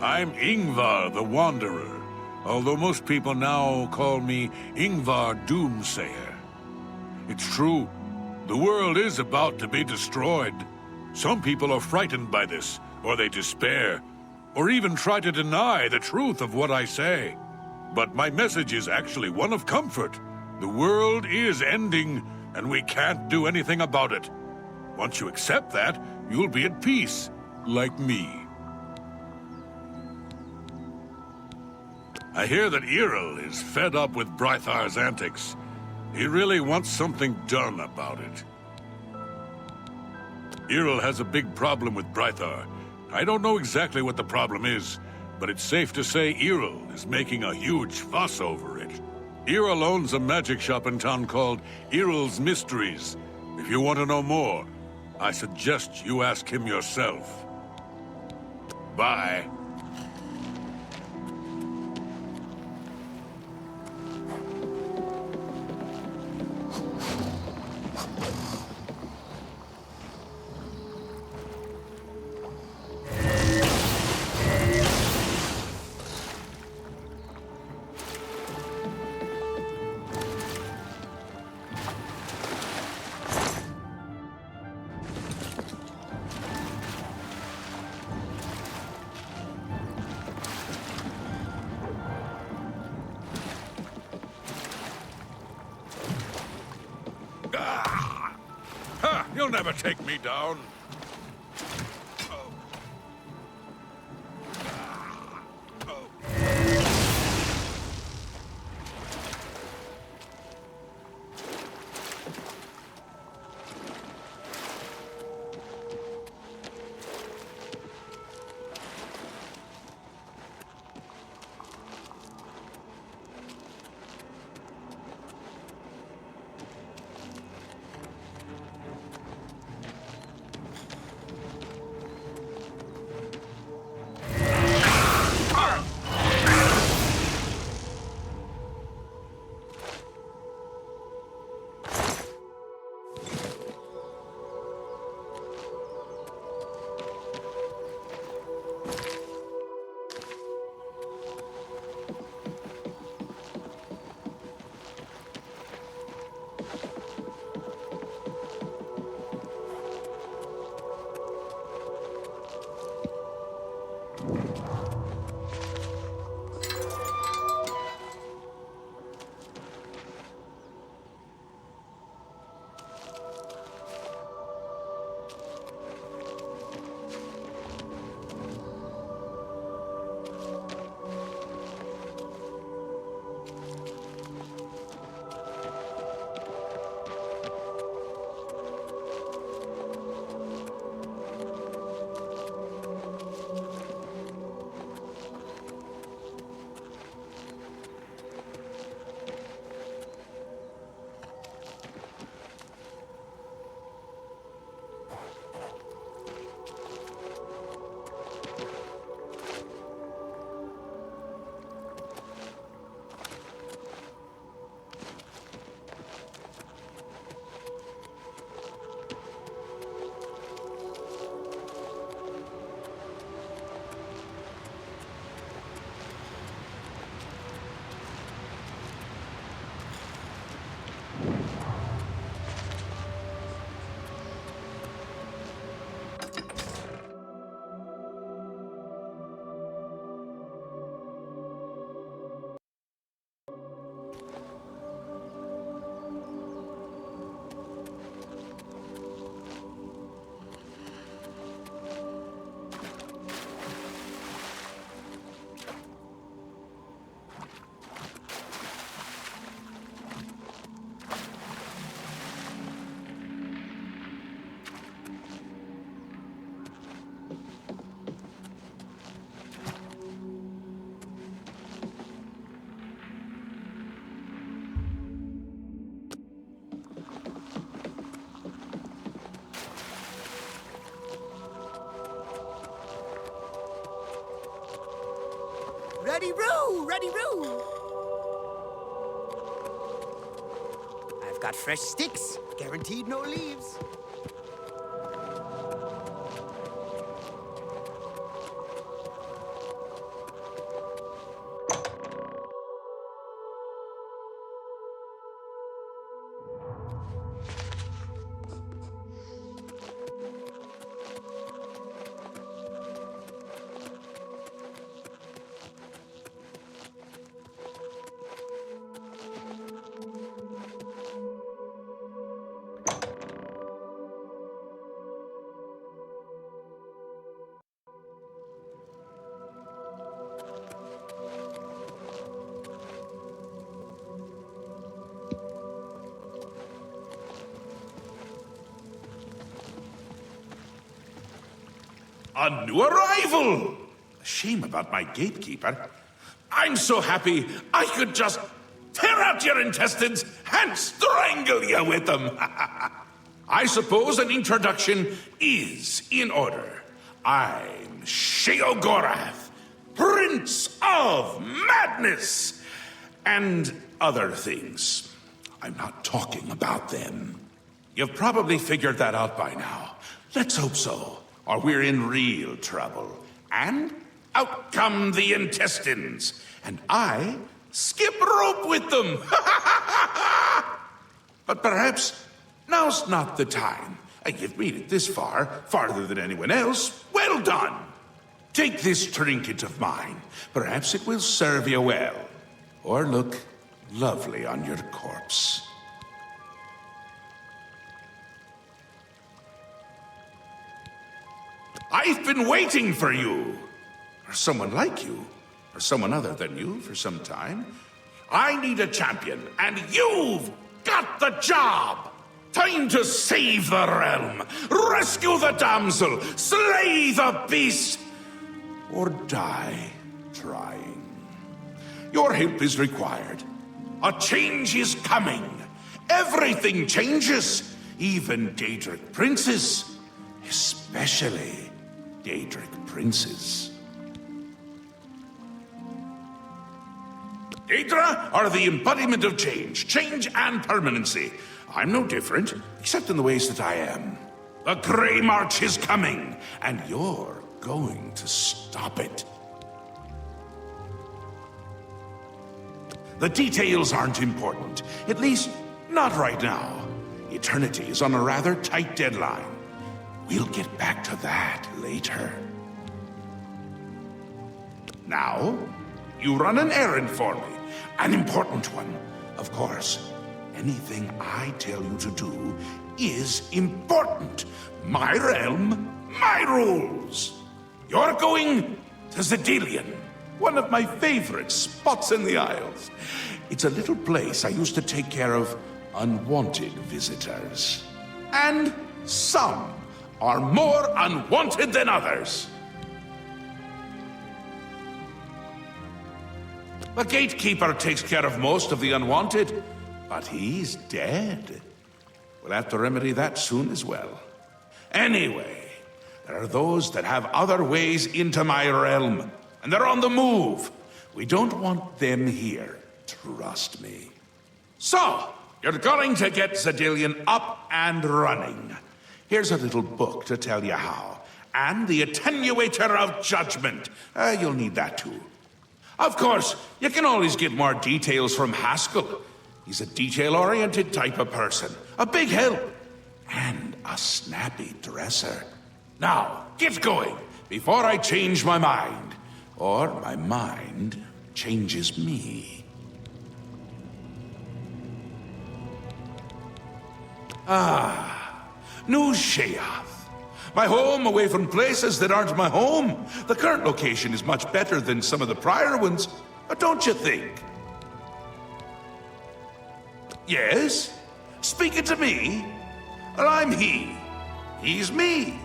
I'm Ingvar the Wanderer, although most people now call me Ingvar Doomsayer. It's true, the world is about to be destroyed. Some people are frightened by this, or they despair, or even try to deny the truth of what I say. But my message is actually one of comfort. The world is ending, and we can't do anything about it. Once you accept that, you'll be at peace, like me. I hear that Iril is fed up with Brithaur's antics. He really wants something done about it. Iril has a big problem with Brithaur. I don't know exactly what the problem is, but it's safe to say Iril is making a huge fuss over it. Iril owns a magic shop in town called Iril's Mysteries. If you want to know more, I suggest you ask him yourself. Bye. You'll never take me down. Ready-roo! Ready-roo! I've got fresh sticks, guaranteed no leaves. a new arrival! A shame about my gatekeeper. I'm so happy I could just tear out your intestines and strangle you with them. I suppose an introduction is in order. I'm Sheogorath, Prince of Madness, and other things. I'm not talking about them. You've probably figured that out by now. Let's hope so, or we're in real trouble. And out come the intestines, and I skip rope with them. But perhaps now's not the time. You've made it this far, farther than anyone else. Well done. Take this trinket of mine. Perhaps it will serve you well, or look lovely on your corpse. I've been waiting for you, or someone like you, or someone other than you for some time. I need a champion, and you've got the job! Time to save the realm, rescue the damsel, slay the beast, or die trying. Your help is required. A change is coming. Everything changes, even Daedric princes, especially Daedric princes. Daedra are the embodiment of change and permanency. I'm no different, except in the ways that I am. The Grey March is coming, and you're going to stop it. The details aren't important, at least not right now. Eternity is on a rather tight deadline. We'll get back to that later. Now, you run an errand for me. An important one, of course. Anything I tell you to do is important. My realm, my rules. You're going to Zedilian, one of my favorite spots in the Isles. It's a little place I used to take care of unwanted visitors. And some are more unwanted than others. The gatekeeper takes care of most of the unwanted, but he's dead. We'll have to remedy that soon as well. Anyway, there are those that have other ways into my realm, and they're on the move. We don't want them here, trust me. So, you're going to get Zedilian up and running. Here's a little book to tell you how. And the Attenuator of Judgment. You'll need that too. Of course, you can always get more details from Haskell. He's a detail-oriented type of person. A big help. And a snappy dresser. Now, get going, before I change my mind. Or my mind changes me. New Sheath. My home away from places that aren't my home. The current location is much better than some of the prior ones, don't you think? Yes? Speaking to me? Well, I'm he. He's me.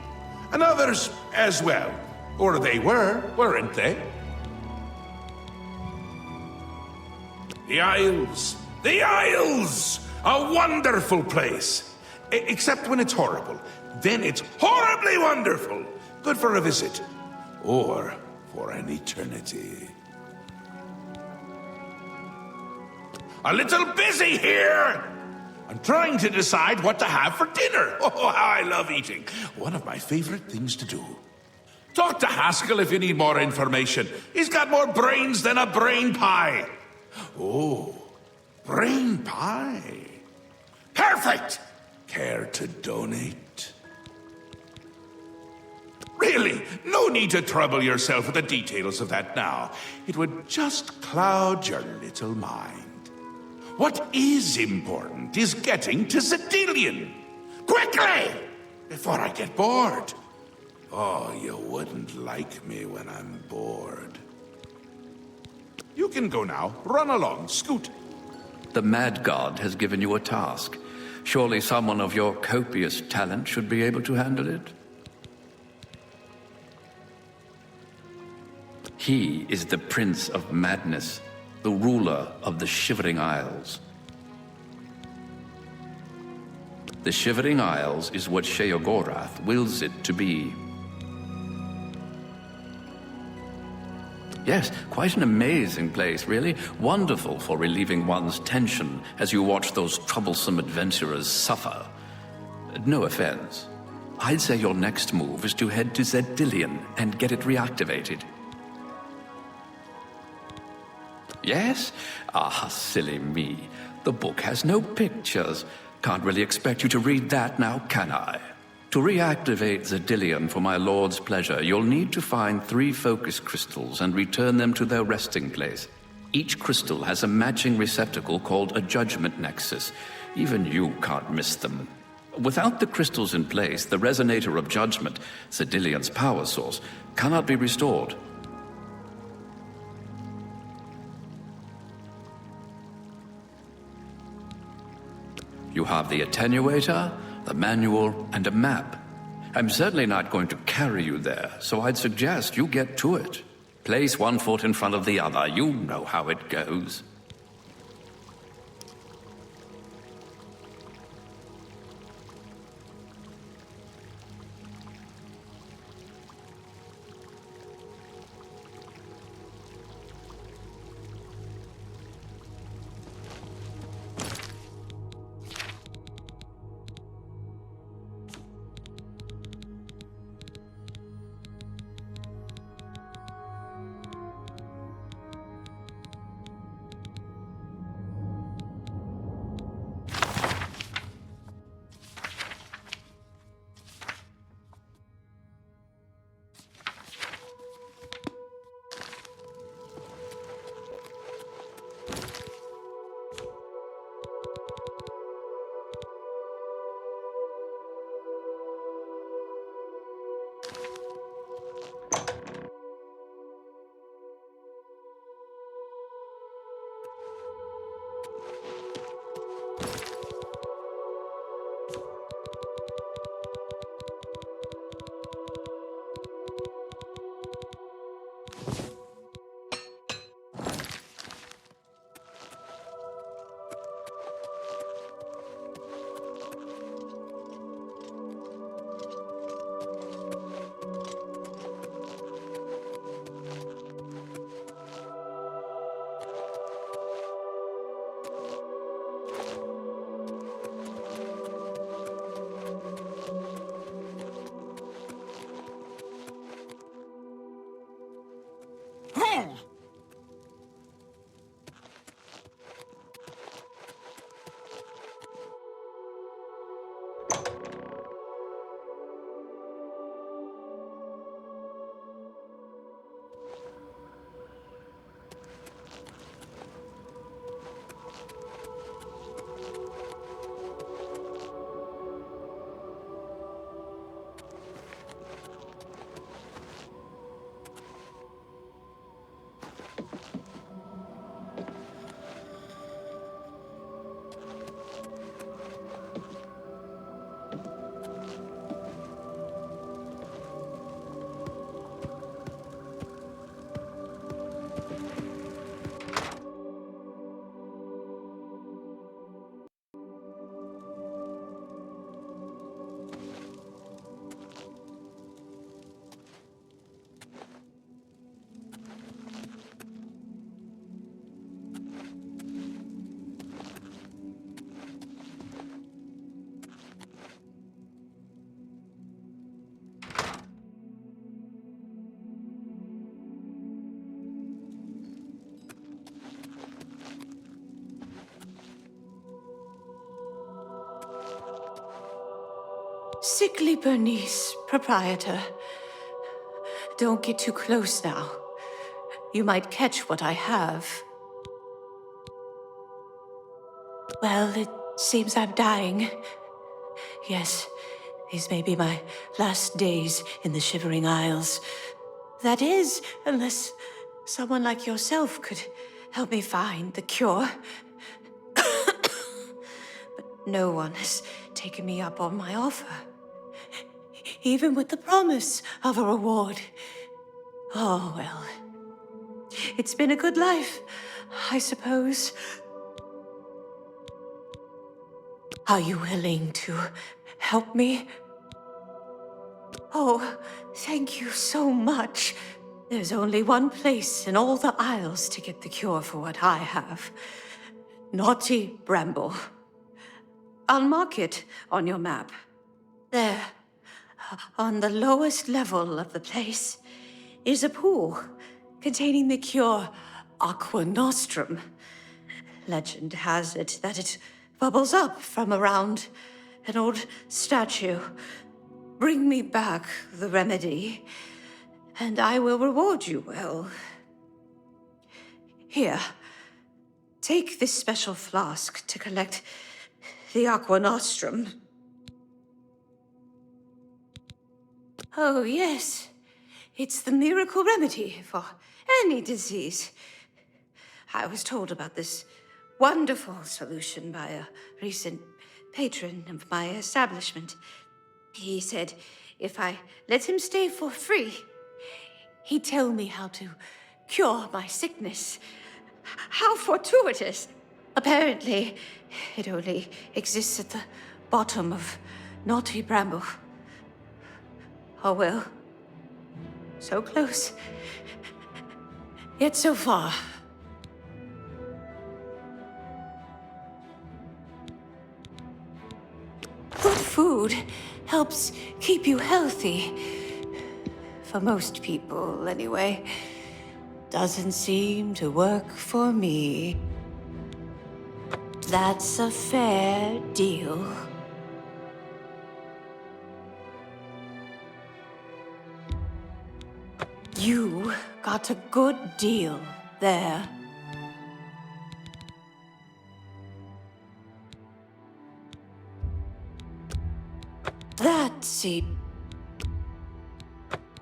And others as well. Or they were, weren't they? The Isles. The Isles! A wonderful place. Except when it's horrible. Then it's horribly wonderful. Good for a visit. Or for an eternity. A little busy here! I'm trying to decide what to have for dinner. Oh, how I love eating. One of my favorite things to do. Talk to Haskell if you need more information. He's got more brains than a brain pie. Oh, brain pie. Perfect! Care to donate? Really, no need to trouble yourself with the details of that now. It would just cloud your little mind. What is important is getting to Zedilian. Quickly! Before I get bored. Oh, you wouldn't like me when I'm bored. You can go now. Run along. Scoot. The Mad God has given you a task. Surely someone of your copious talent should be able to handle it. He is the Prince of Madness, the ruler of the Shivering Isles. The Shivering Isles is what Sheogorath wills it to be. Yes, quite an amazing place, really. Wonderful for relieving one's tension as you watch those troublesome adventurers suffer. No offense. I'd say your next move is to head to Zedillion and get it reactivated. Yes? Ah, silly me. The book has no pictures. Can't really expect you to read that now, can I? To reactivate Zedillion for my lord's pleasure, you'll need to find 3 focus crystals and return them to their resting place. Each crystal has a matching receptacle called a judgment nexus. Even you can't miss them. Without the crystals in place, the resonator of judgment, Zedillion's power source, cannot be restored. You have the attenuator, the manual, and a map. I'm certainly not going to carry you there, so I'd suggest you get to it. Place one foot in front of the other. You know how it goes. Sickly Bernice, proprietor. Don't get too close now. You might catch what I have. Well, it seems I'm dying. Yes, these may be my last days in the Shivering Isles. That is, unless someone like yourself could help me find the cure. But no one has taken me up on my offer. Even with the promise of a reward. Oh, well, It's been a good life, I suppose. Are you willing to help me? Oh, thank you so much. There's only one place in all the Isles to get the cure for what I have. Naughty Bramble. I'll mark it on your map. There, on the lowest level of the place, is a pool containing the cure Aqua Nostrum. Legend has it that it bubbles up from around an old statue. Bring me back the remedy, and I will reward you well. Here, take this special flask to collect the Aqua Nostrum. Oh, yes. It's the miracle remedy for any disease. I was told about this wonderful solution by a recent patron of my establishment. He said if I let him stay for free, he'd tell me how to cure my sickness. How fortuitous! Apparently, it only exists at the bottom of Naughty Bramble. Oh well. So close. Yet so far. Good food helps keep you healthy. For most people, anyway. Doesn't seem to work for me. That's a fair deal. You got a good deal there.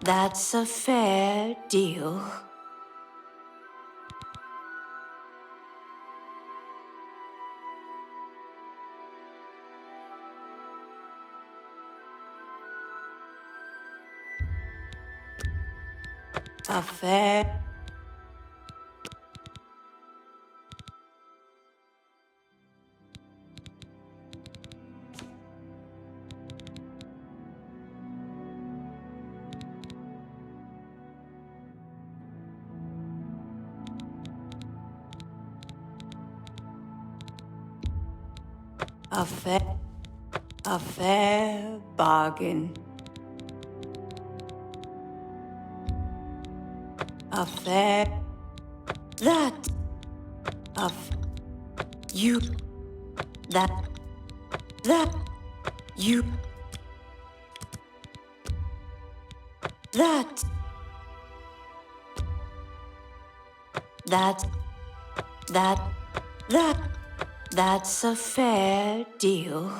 That's a fair deal. A fair... A fair bargain. A fair... That... Of... You... That... That... You... That... That... That's a fair deal.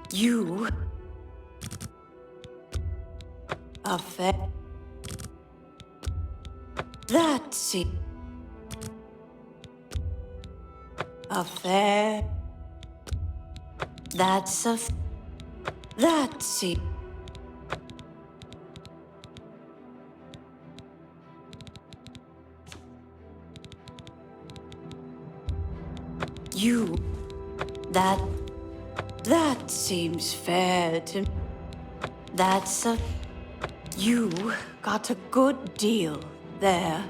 You... A fair... That's it. A fair... That's a... That's it. You... That seems fair to... That's a... You got a good deal there.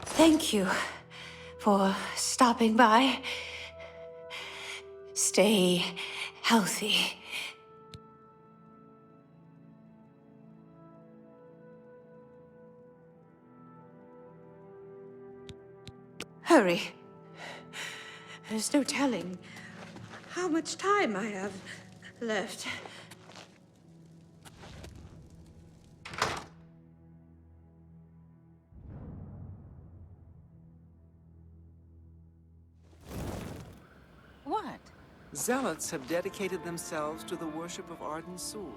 Thank you for stopping by. Stay healthy. Hurry. There's no telling how much time I have left. What? Zealots have dedicated themselves to the worship of Arden Sul.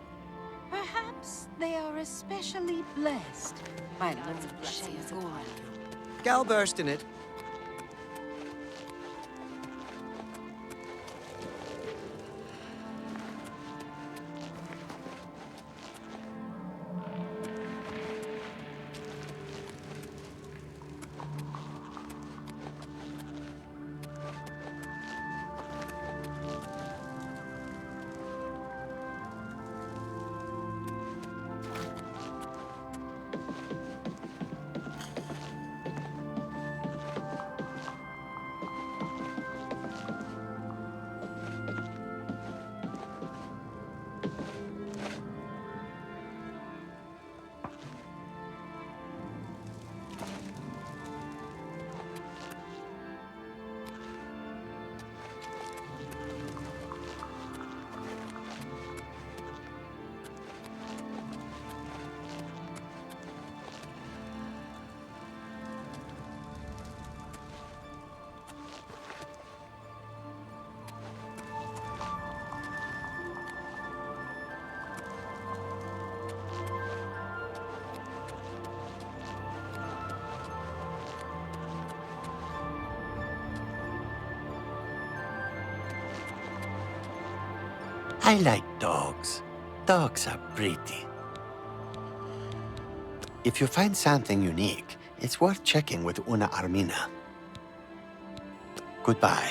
Perhaps they are especially blessed by Lord Sheogoran. Gal burst in it. I like dogs. Dogs are pretty. If you find something unique, it's worth checking with Una Armina. Goodbye.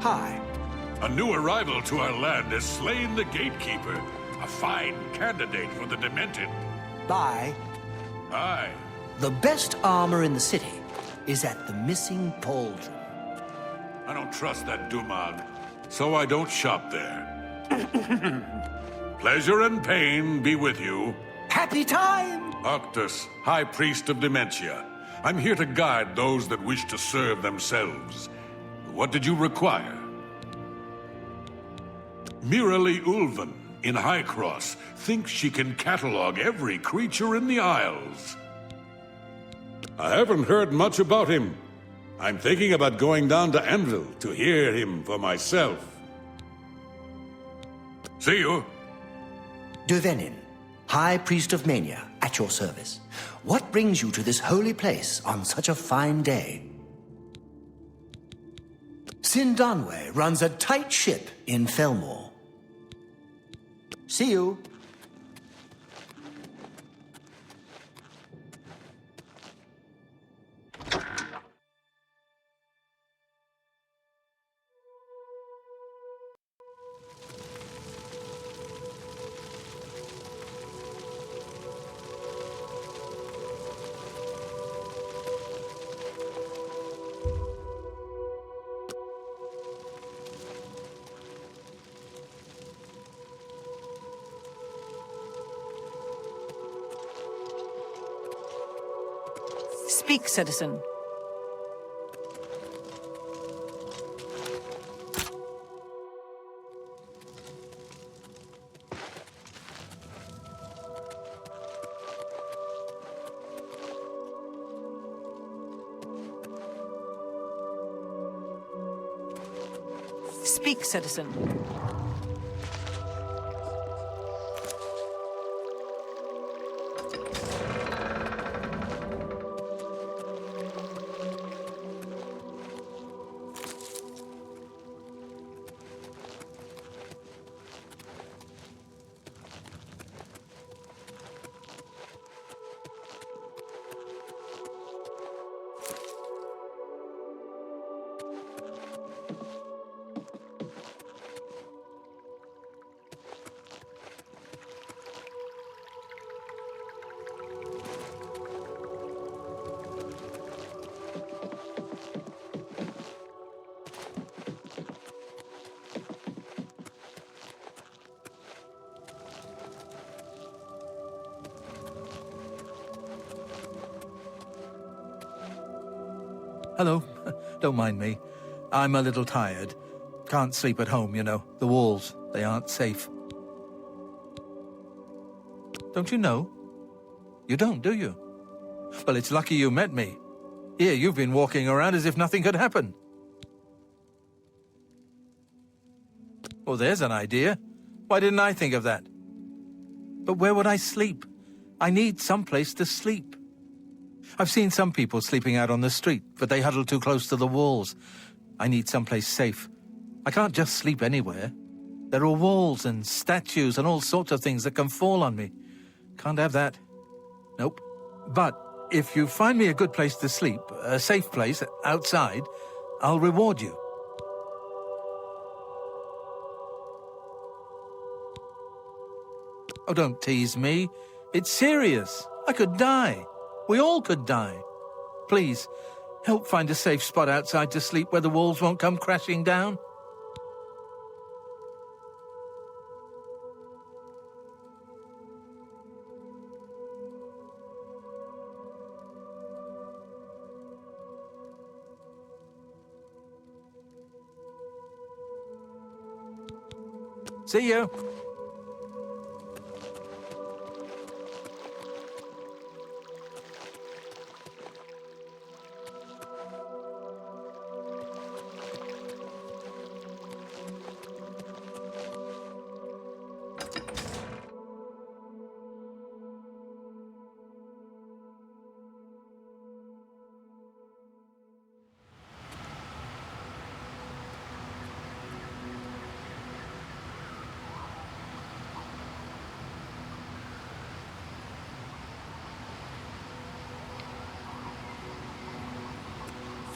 Hi. A new arrival to our land has slain the gatekeeper. A fine candidate for the Demented. Bye. Aye. The best armor in the city is at the Missing Pauldron. I don't trust that Dumag, so I don't shop there. Pleasure and pain be with you. Happy time! Octus, High Priest of Dementia. I'm here to guide those that wish to serve themselves. What did you require? Mirali Ulven, in High Cross, thinks she can catalog every creature in the Isles. I haven't heard much about him. I'm thinking about going down to Anvil to hear him for myself. See you. Duvenin, High Priest of Mania, at your service. What brings you to this holy place on such a fine day? Sindanwe runs a tight ship in Felmore. See you. Speak, citizen. Speak, citizen. Hello. Don't mind me. I'm a little tired. Can't sleep at home, you know. The walls, they aren't safe. Don't you know? You don't, do you? Well, it's lucky you met me. Here, you've been walking around as if nothing could happen. Well, there's an idea. Why didn't I think of that? But where would I sleep? I need some place to sleep. I've seen some people sleeping out on the street, but they huddle too close to the walls. I need someplace safe. I can't just sleep anywhere. There are walls and statues and all sorts of things that can fall on me. Can't have that. Nope. But if you find me a good place to sleep, a safe place outside, I'll reward you. Oh, don't tease me. It's serious. I could die. We all could die. Please, help find a safe spot outside to sleep where the walls won't come crashing down. See you.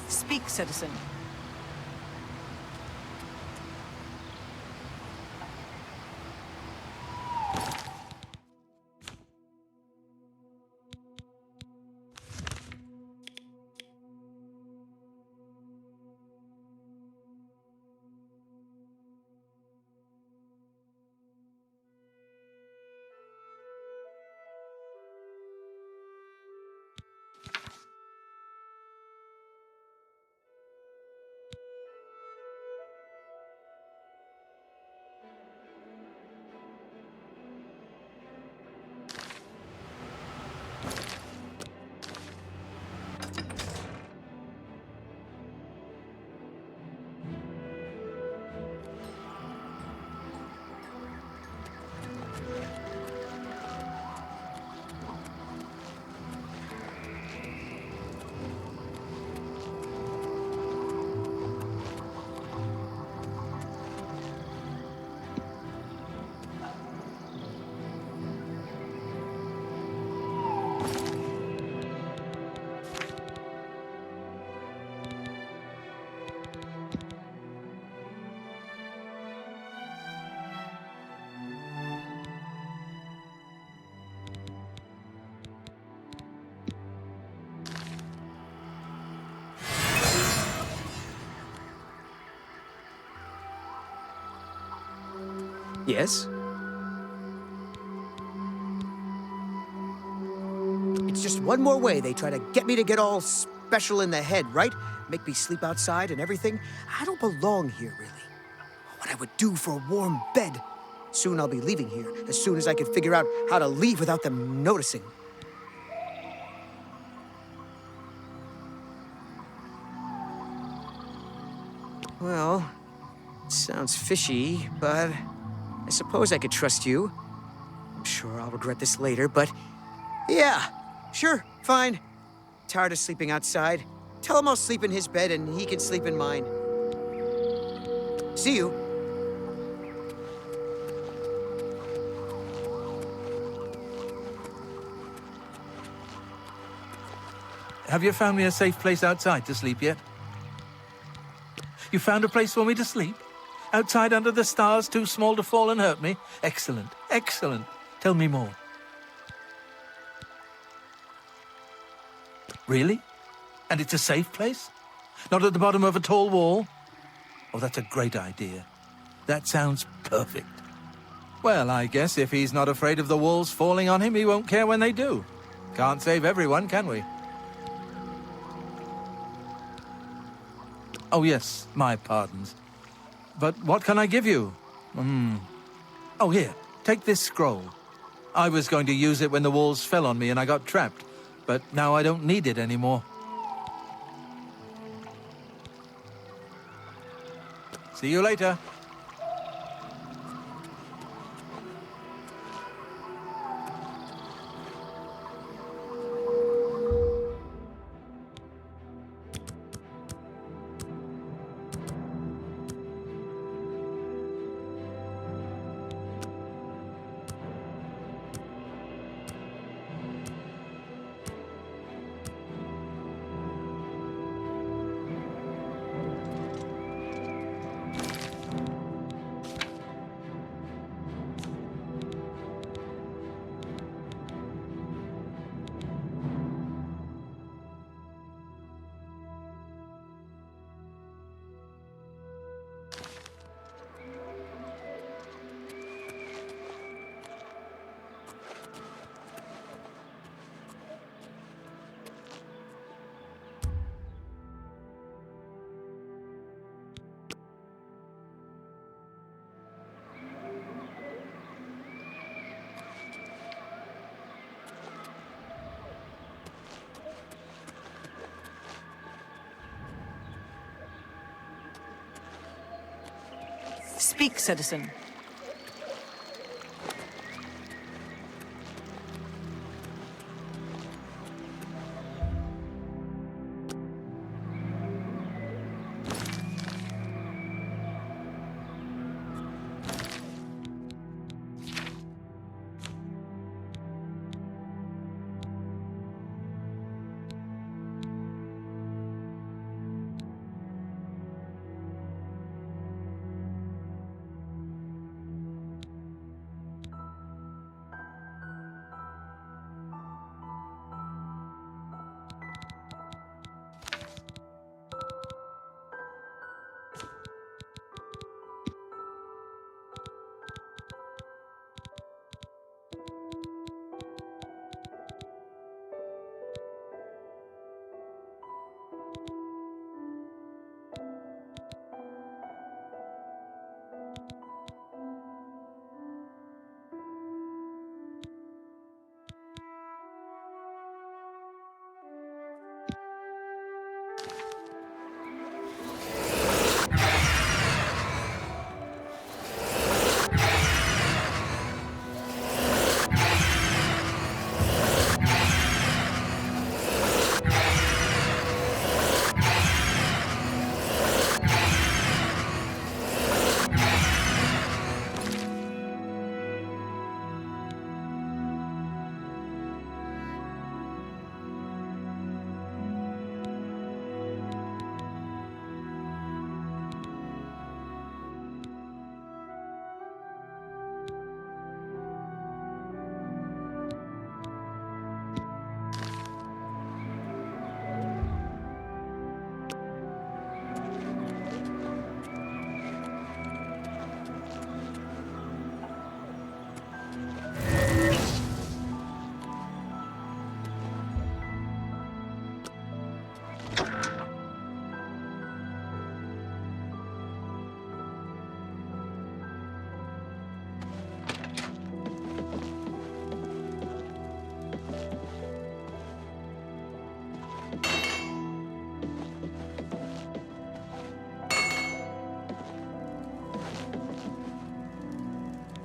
Speak, citizen. Yes? It's just one more way they try to get me to get all special in the head, right? Make me sleep outside and everything. I don't belong here, really. What I would do for a warm bed. Soon I'll be leaving here, as soon as I can figure out how to leave without them noticing. Well, it sounds fishy, but I suppose I could trust you. I'm sure I'll regret this later, but yeah, sure, fine. Tired of sleeping outside. Tell him I'll sleep in his bed and he can sleep in mine. See you. Have you found me a safe place outside to sleep yet? You found a place for me to sleep? Outside under the stars, too small to fall and hurt me? Excellent, excellent. Tell me more. Really? And it's a safe place? Not at the bottom of a tall wall? Oh, that's a great idea. That sounds perfect. Well, I guess if he's not afraid of the walls falling on him, he won't care when they do. Can't save everyone, can we? Oh, yes, my pardons. But what can I give you? Oh, here, take this scroll. I was going to use it when the walls fell on me and I got trapped, but now I don't need it anymore. See you later. Speak, citizen.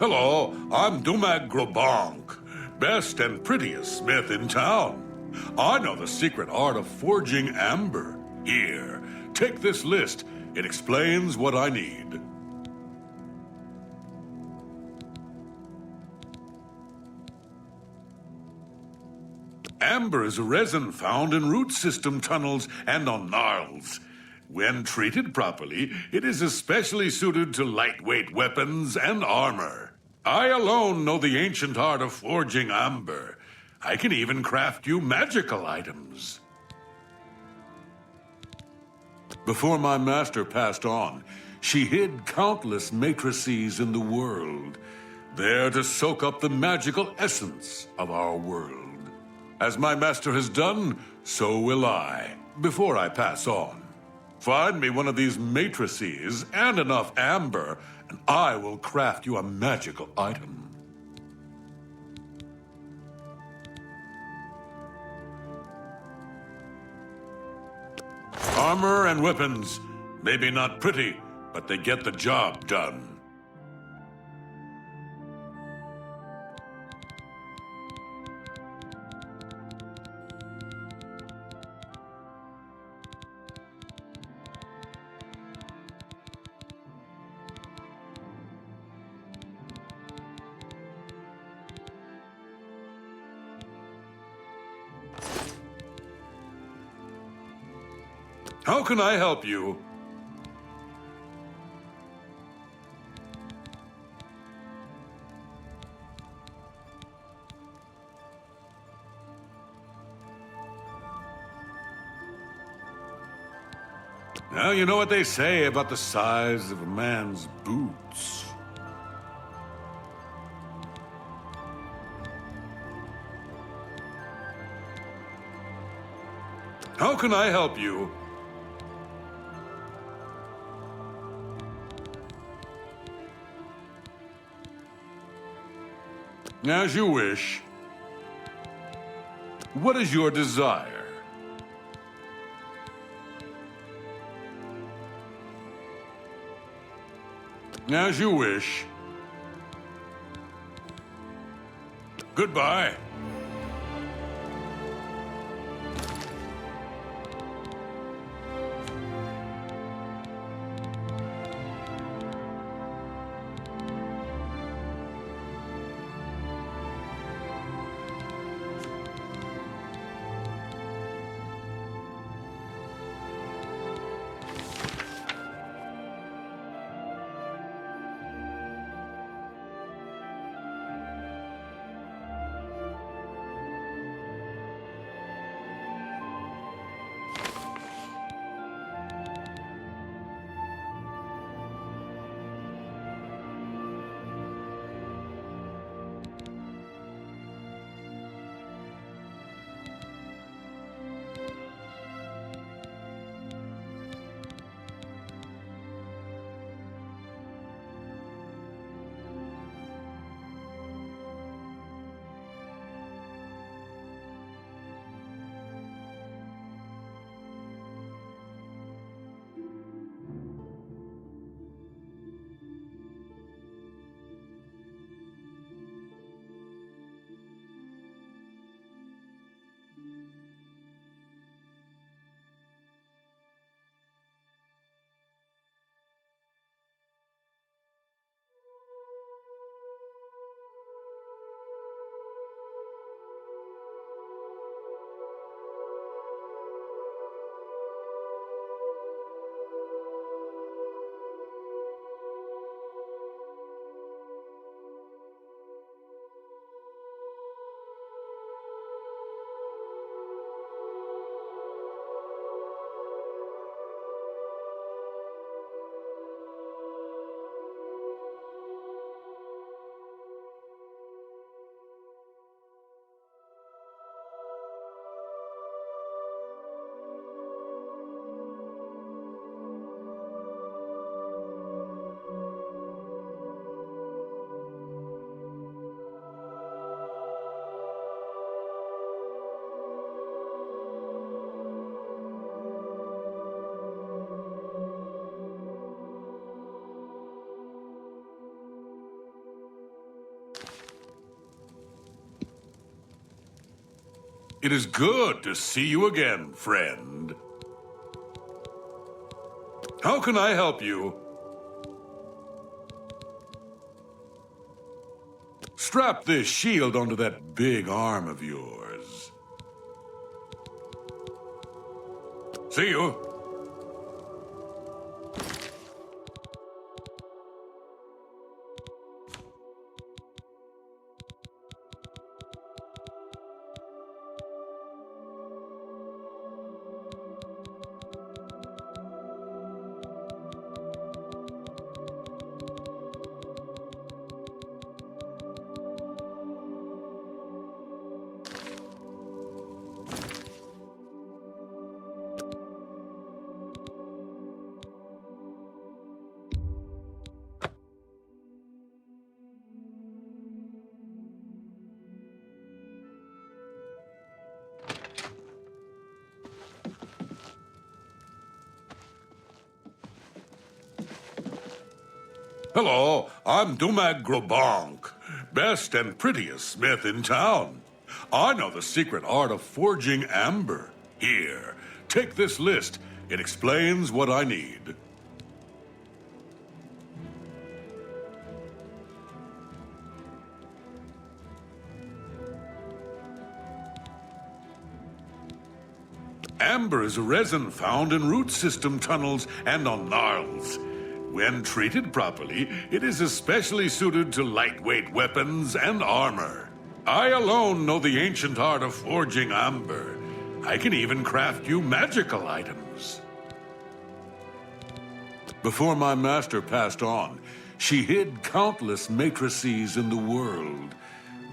Hello, I'm Dumag Grobonk, best and prettiest smith in town. I know the secret art of forging amber. Here, take this list. It explains what I need. Amber is a resin found in root system tunnels and on gnarls. When treated properly, it is especially suited to lightweight weapons and armor. I alone know the ancient art of forging amber. I can even craft you magical items. Before my master passed on, she hid countless matrices in the world, there to soak up the magical essence of our world. As my master has done, so will I, before I pass on. Find me one of these matrices and enough amber, and I will craft you a magical item. Armor and weapons, maybe not pretty, but they get the job done. How can I help you? Now, you know what they say about the size of a man's boots. How can I help you? As you wish. What is your desire? As you wish. Goodbye. It is good to see you again, friend. How can I help you? Strap this shield onto that big arm of yours. See you. Hello, I'm Dumag Grobank, best and prettiest smith in town. I know the secret art of forging amber. Here, take this list. It explains what I need. Amber is a resin found in root system tunnels and on gnarls. When treated properly, it is especially suited to lightweight weapons and armor. I alone know the ancient art of forging amber. I can even craft you magical items. Before my master passed on, she hid countless matrices in the world,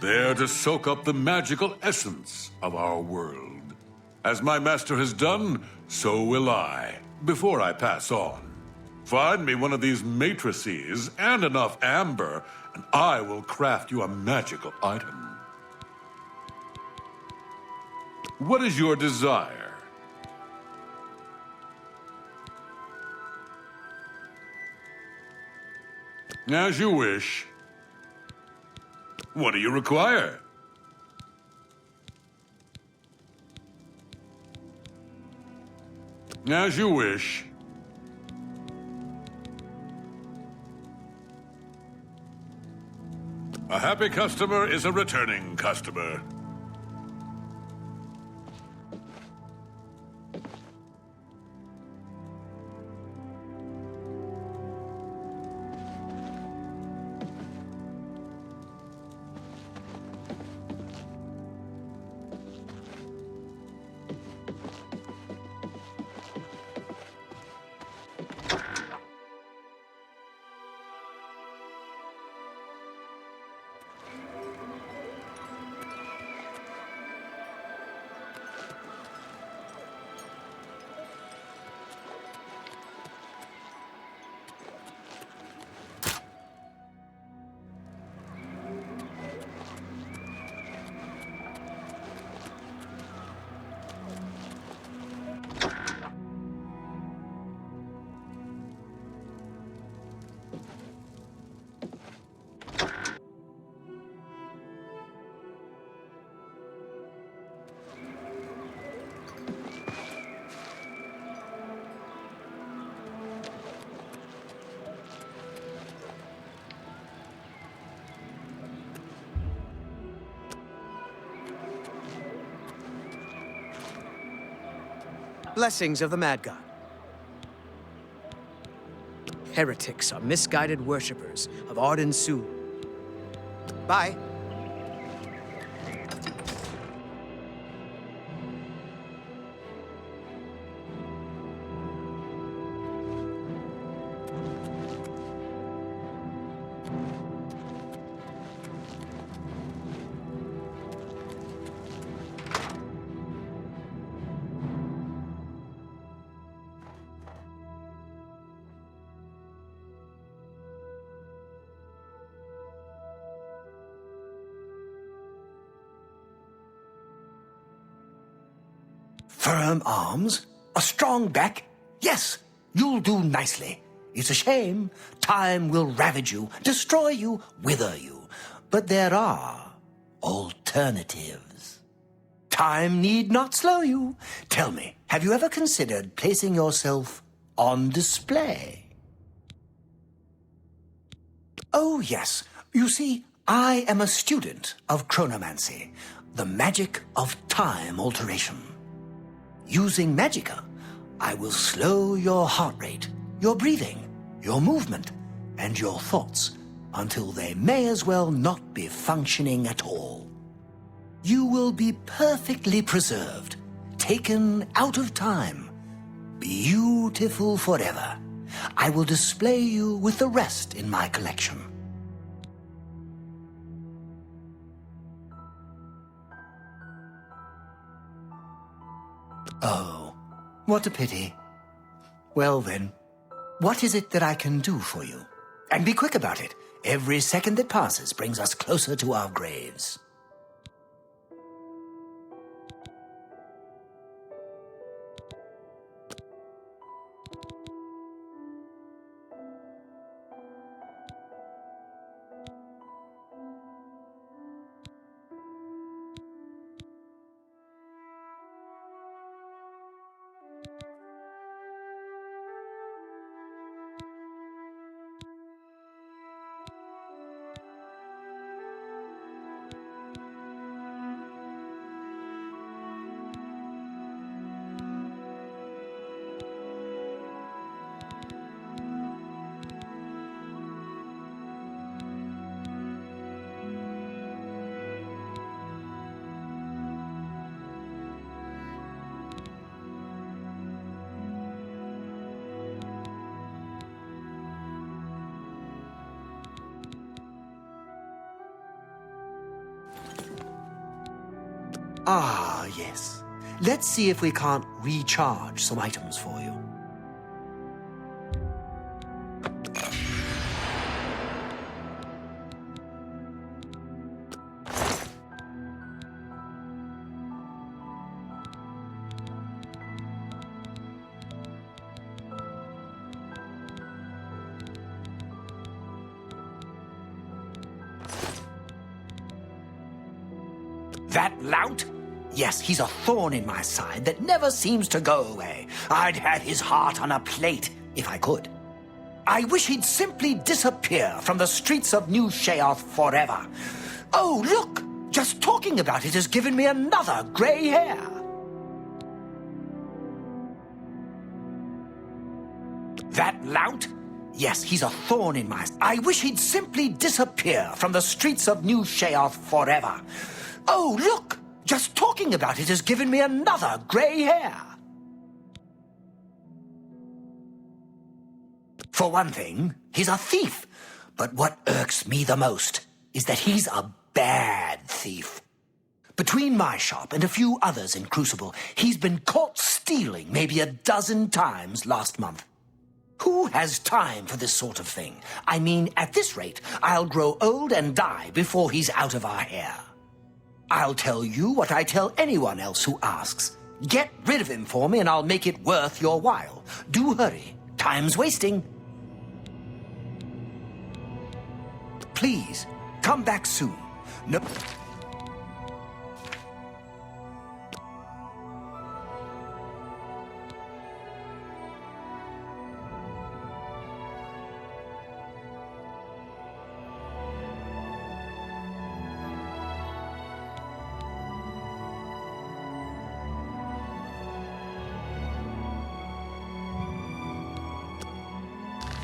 there to soak up the magical essence of our world. As my master has done, so will I, before I pass on. Find me one of these matrices and enough amber, and I will craft you a magical item. What is your desire? As you wish. What do you require? As you wish. A happy customer is a returning customer. Blessings of the Mad God. Heretics are misguided worshippers of Arden Su. Bye. Firm arms? A strong back? Yes, you'll do nicely. It's a shame. Time will ravage you, destroy you, wither you. But there are alternatives. Time need not slow you. Tell me, have you ever considered placing yourself on display? Oh, yes. You see, I am a student of chronomancy, the magic of time alteration. Using magicka, I will slow your heart rate, your breathing, your movement, and your thoughts until they may as well not be functioning at all. You will be perfectly preserved, taken out of time, beautiful forever. I will display you with the rest in my collection. Oh, what a pity. Well then, what is it that I can do for you? And be quick about it. Every second that passes brings us closer to our graves. Ah, yes. Let's see if we can't recharge some items for you. That lout? Yes, he's a thorn in my side that never seems to go away. I'd have his heart on a plate, if I could. I wish he'd simply disappear from the streets of New Sheoth forever. Oh, look! Just talking about it has given me another grey hair. That lout? Yes, he's a thorn in my... I wish he'd simply disappear from the streets of New Sheoth forever. Oh, look! Just talking about it has given me another grey hair. For one thing, he's a thief. But what irks me the most is that he's a bad thief. Between my shop and a few others in Crucible, he's been caught stealing maybe 12 times last month. Who has time for this sort of thing? I mean, at this rate, I'll grow old and die before he's out of our hair. I'll tell you what I tell anyone else who asks. Get rid of him for me and I'll make it worth your while. Do hurry. Time's wasting. Please, come back soon. No...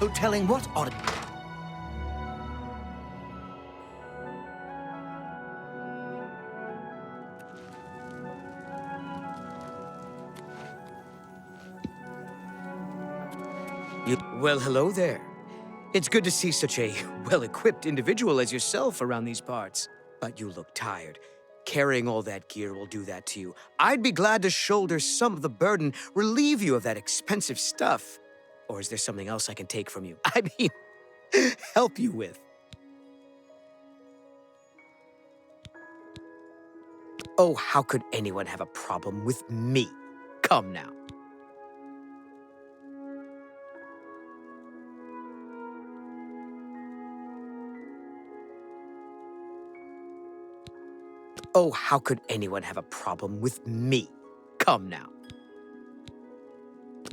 No telling what odd... Well, hello there. It's good to see such a well-equipped individual as yourself around these parts. But you look tired. Carrying all that gear will do that to you. I'd be glad to shoulder some of the burden, relieve you of that expensive stuff. Or is there something else I can take from you? I mean, help you with. Oh, how could anyone have a problem with me? Come now. Oh, how could anyone have a problem with me? Come now.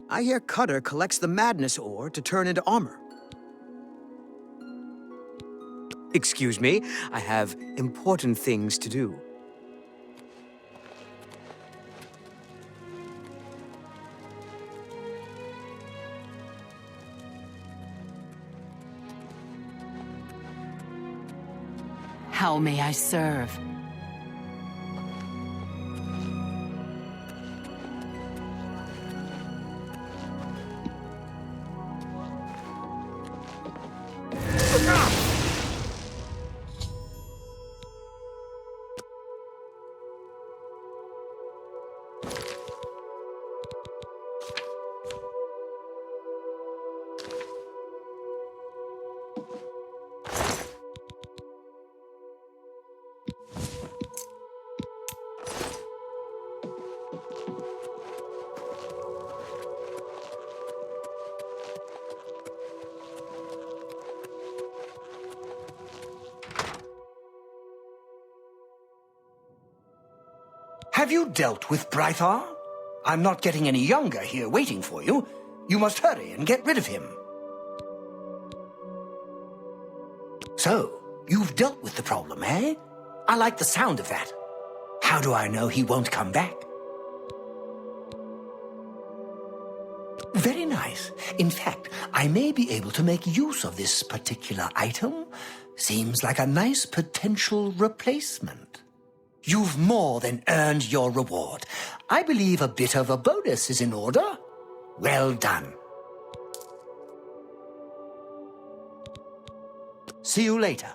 I hear Cutter collects the madness ore to turn into armor. Excuse me, I have important things to do. How may I serve? Have you dealt with Brithaur? I'm not getting any younger here waiting for you. You must hurry and get rid of him. So, you've dealt with the problem, eh? I like the sound of that. How do I know he won't come back? Very nice. In fact, I may be able to make use of this particular item. Seems like a nice potential replacement. You've more than earned your reward. I believe a bit of a bonus is in order. Well done. See you later.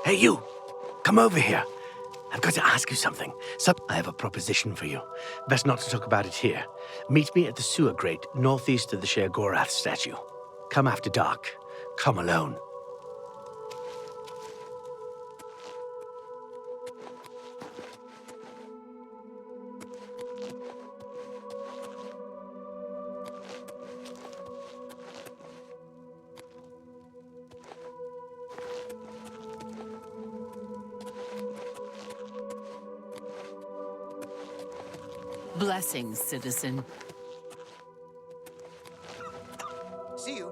Hey, you! Come over here. I've got to ask you something. I have a proposition for you. Best not to talk about it here. Meet me at the sewer grate, northeast of the Sher Gorath statue. Come after dark. Come alone. Blessings, citizen. See you.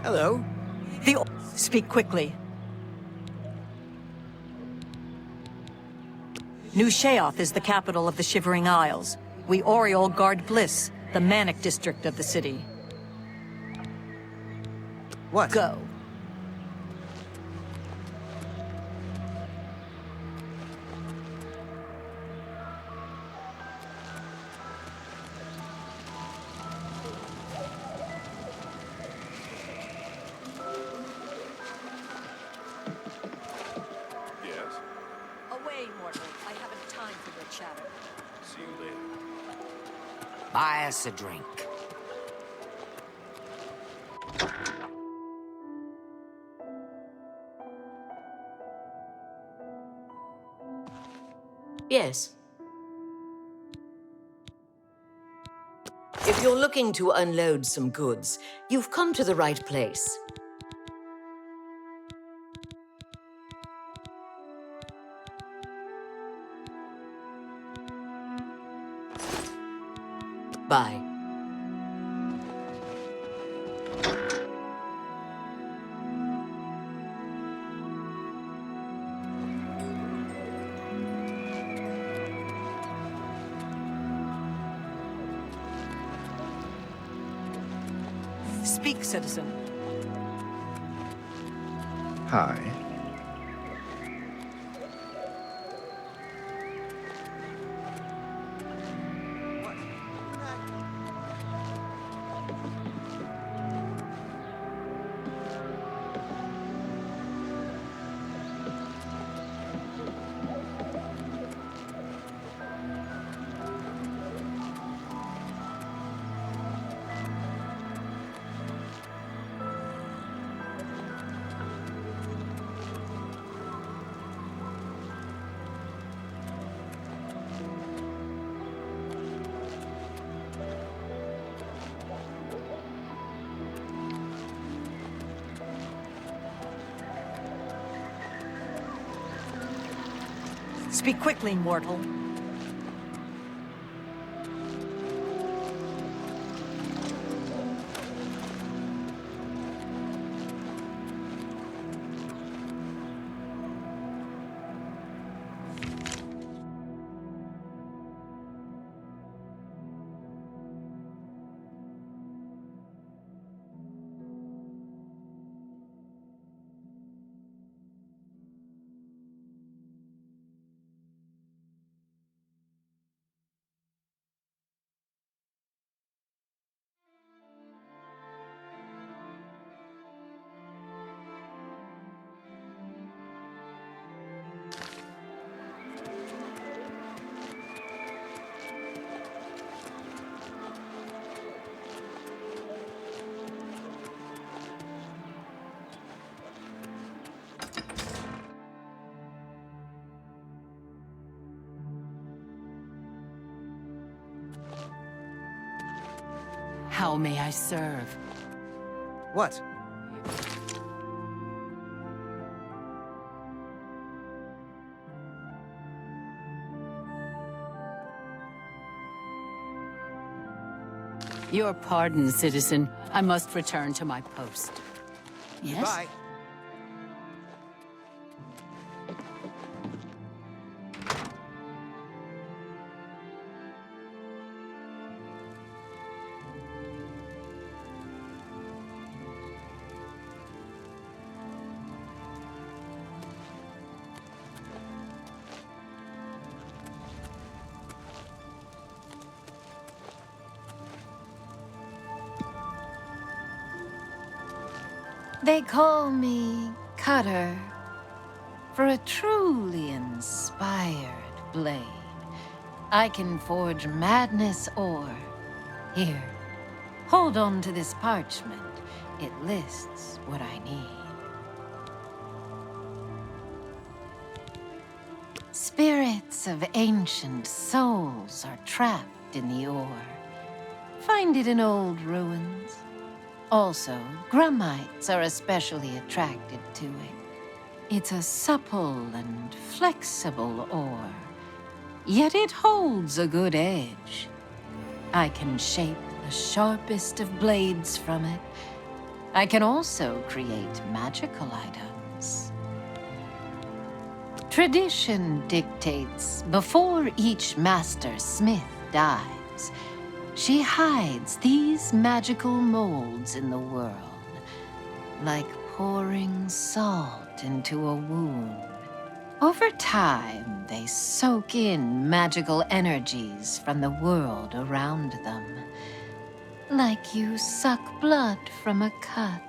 Hello. Speak quickly. New Sheoth is the capital of the Shivering Isles. We Oriole guard Bliss, the manic district of the city. What? Go. Yes. Away, mortal. I haven't time for your chatter. See you later. Buy us a drink. Yes. If you're looking to unload some goods, you've come to the right place. Bye. Speak, citizen. Hi. Speak quickly, mortal. How may I serve? What? Your pardon, citizen. I must return to my post. Yes? Bye. They call me Cutter for a truly inspired blade. I can forge madness or... Here, hold on to this parchment. It lists what I need. Spirits of ancient souls are trapped in the ore. Find it in old ruins. Also, grummites are especially attracted to it. It's a supple and flexible ore, yet it holds a good edge. I can shape the sharpest of blades from it. I can also create magical items. Tradition dictates before each master smith dies, she hides these magical molds in the world, like pouring salt into a wound. Over time, they soak in magical energies from the world around them, like you suck blood from a cut.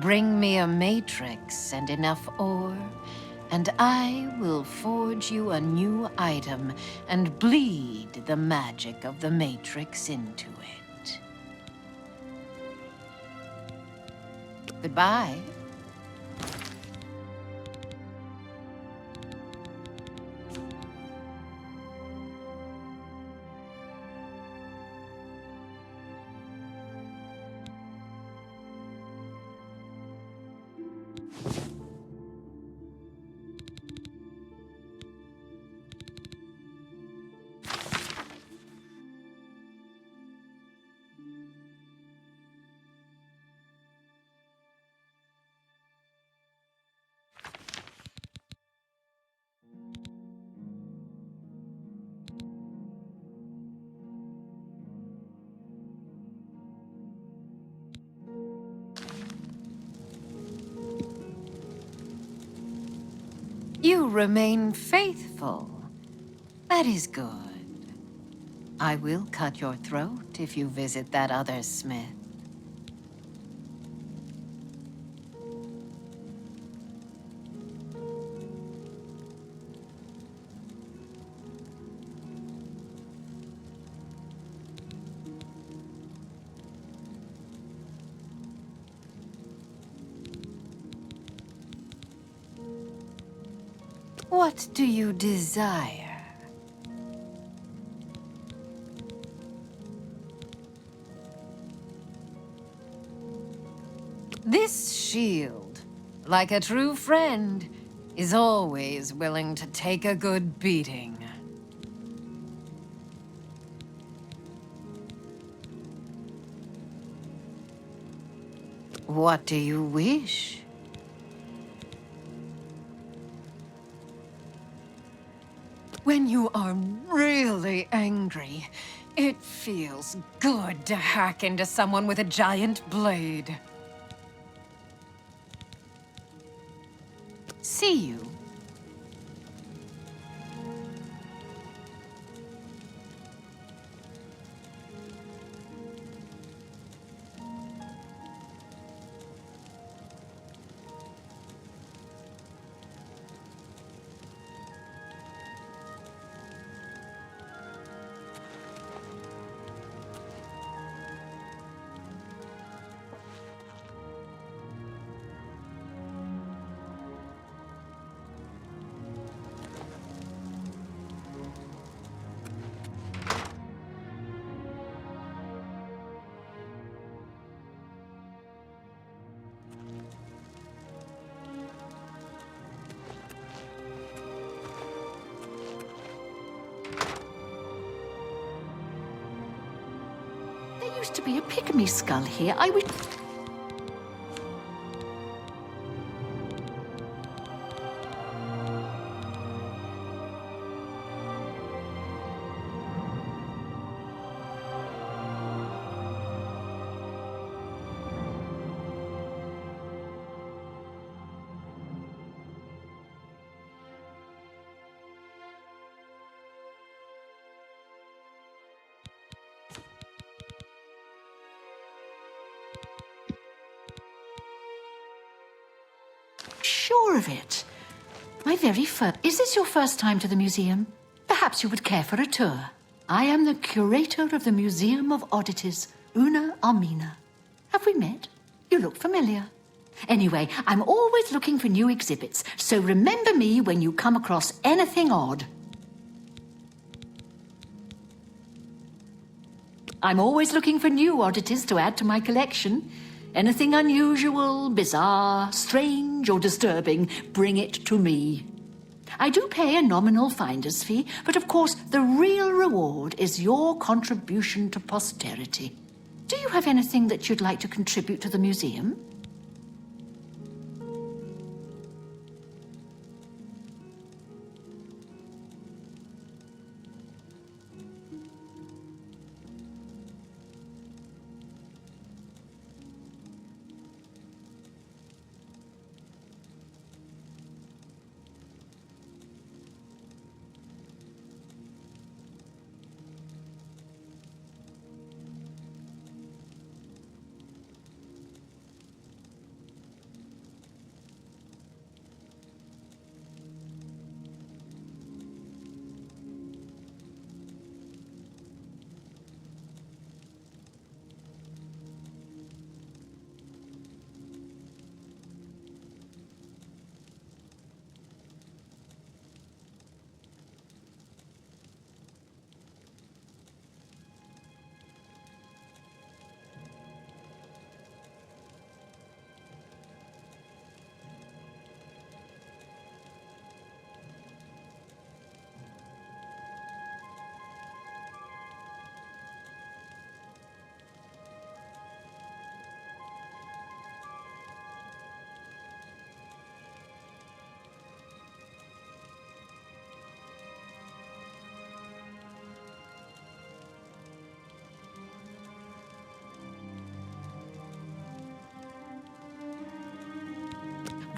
Bring me a matrix and enough ore, and I will forge you a new item and bleed the magic of the Matrix into it. Goodbye. You remain faithful. That is good. I will cut your throat if you visit that other smith. What do you desire? This shield, like a true friend, is always willing to take a good beating. What do you wish? When you are really angry, it feels good to hack into someone with a giant blade. See you. to be a pygmy skull here. I would... Sure of it. My very first... Is this your first time to the museum? Perhaps you would care for a tour. I am the curator of the Museum of Oddities, Una Armina. Have we met? You look familiar. Anyway, I'm always looking for new exhibits, so remember me when you come across anything odd. I'm always looking for new oddities to add to my collection. Anything unusual, bizarre, strange, or disturbing, bring it to me. I do pay a nominal finder's fee, but of course the real reward is your contribution to posterity. Do you have anything that you'd like to contribute to the museum?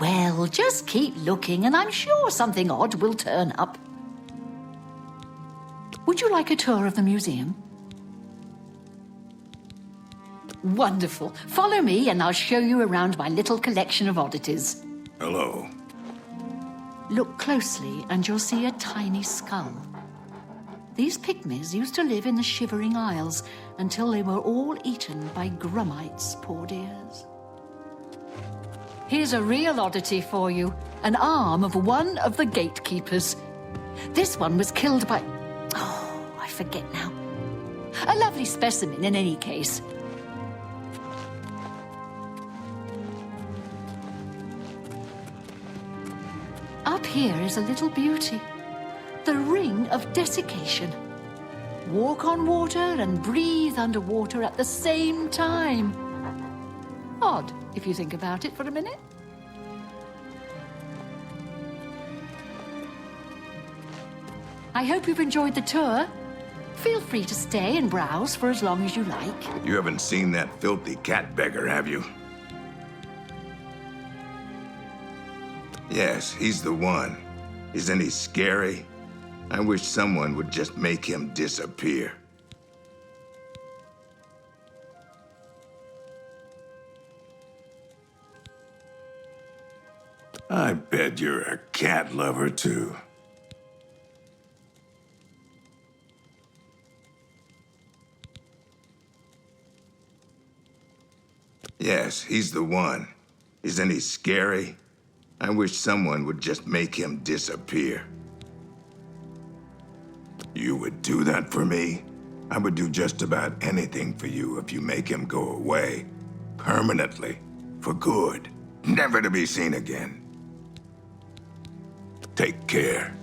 Well, just keep looking and I'm sure something odd will turn up. Would you like a tour of the museum? Wonderful. Follow me and I'll show you around my little collection of oddities. Hello. Look closely and you'll see a tiny skull. These pygmies used to live in the Shivering Isles until they were all eaten by grummites, poor dears. Here's a real oddity for you, an arm of one of the gatekeepers. This one was killed by... Oh, I forget now. A lovely specimen in any case. Up here is a little beauty. The Ring of Desiccation. Walk on water and breathe underwater at the same time. Odd, if you think about it for a minute. I hope you've enjoyed the tour. Feel free to stay and browse for as long as you like. You haven't seen that filthy cat beggar, have you? Yes, he's the one. Isn't he scary? I wish someone would just make him disappear. I bet you're a cat lover, too. Yes, he's the one. Isn't he scary? I wish someone would just make him disappear. You would do that for me? I would do just about anything for you if you make him go away. Permanently. For good. Never to be seen again. Take care.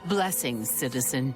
Blessings, citizen.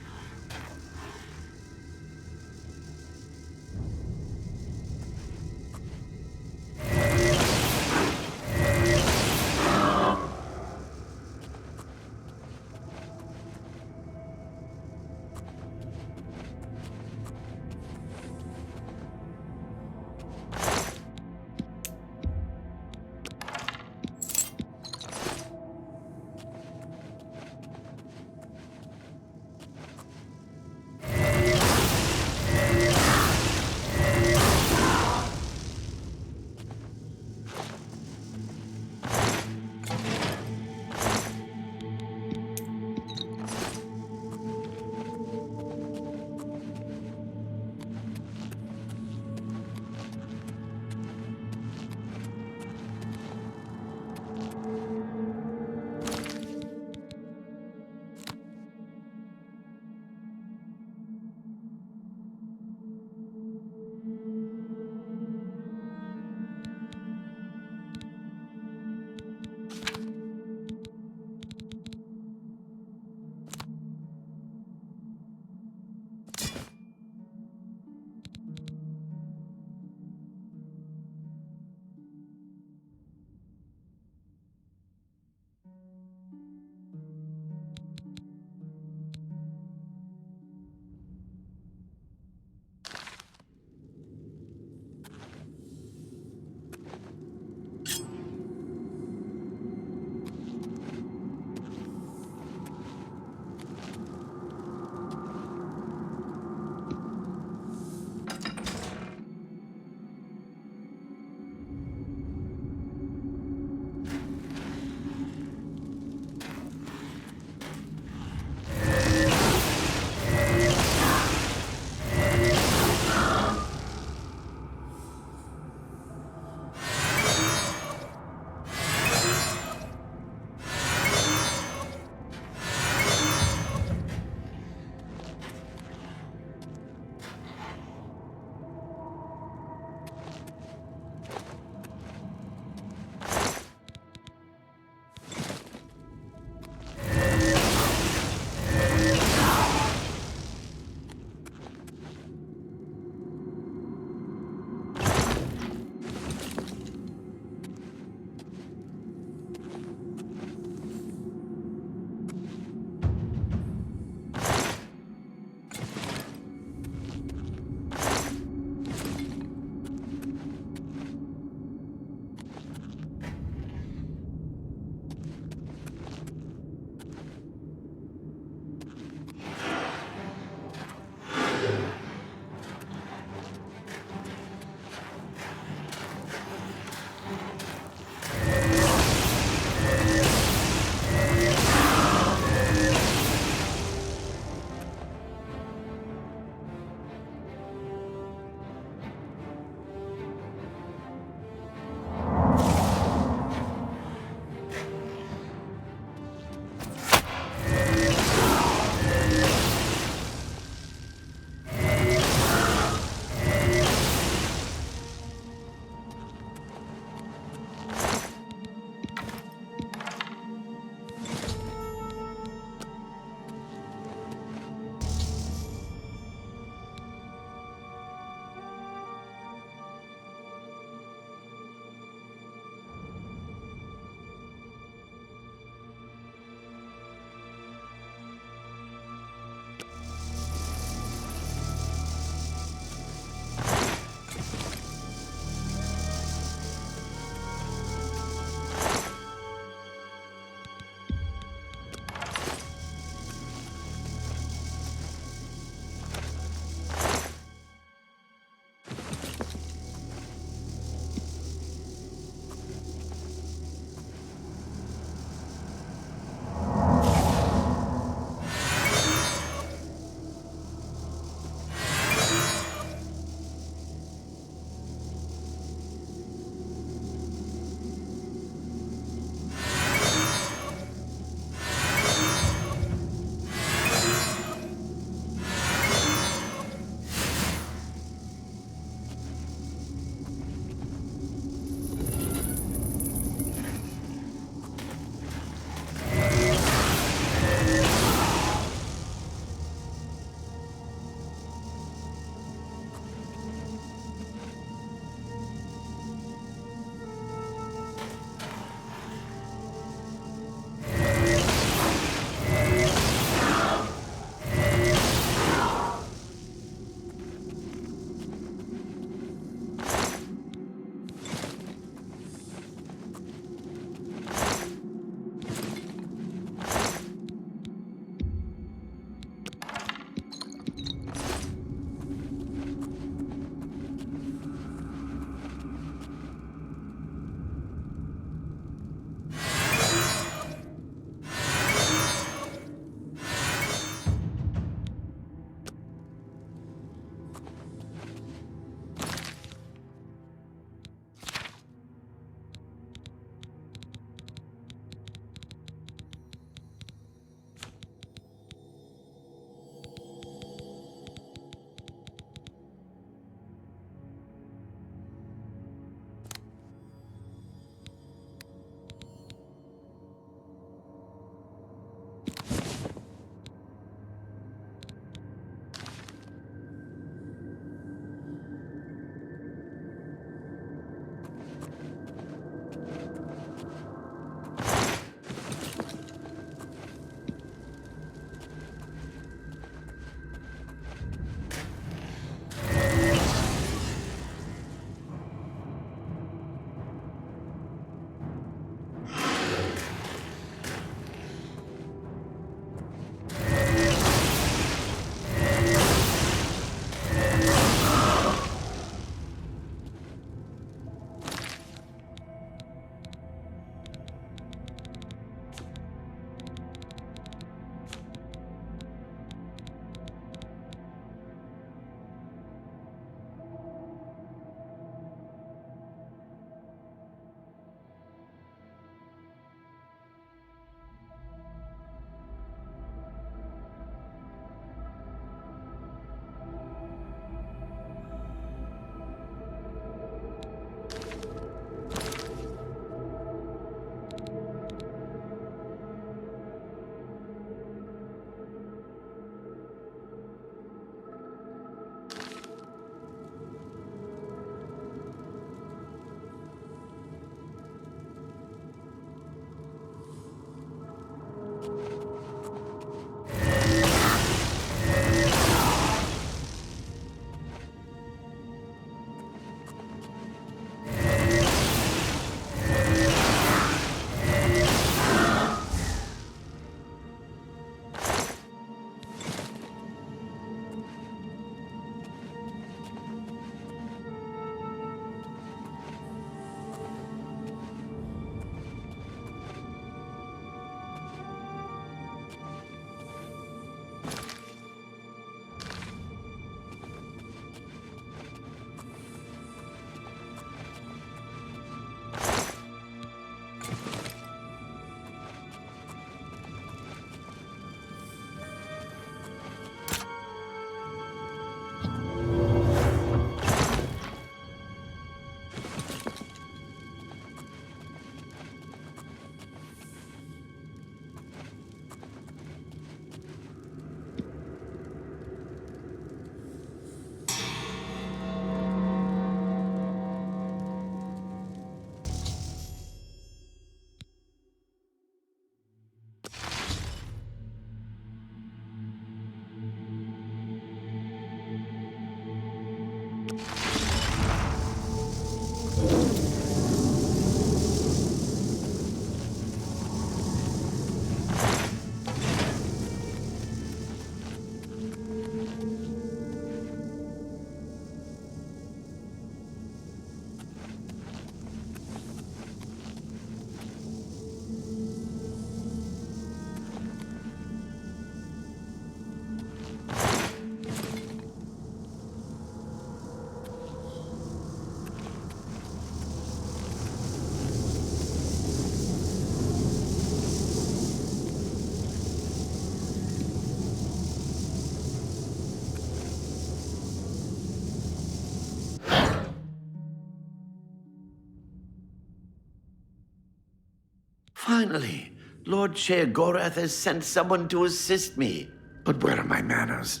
Finally, Lord Sheogorath has sent someone to assist me. But where are my manners?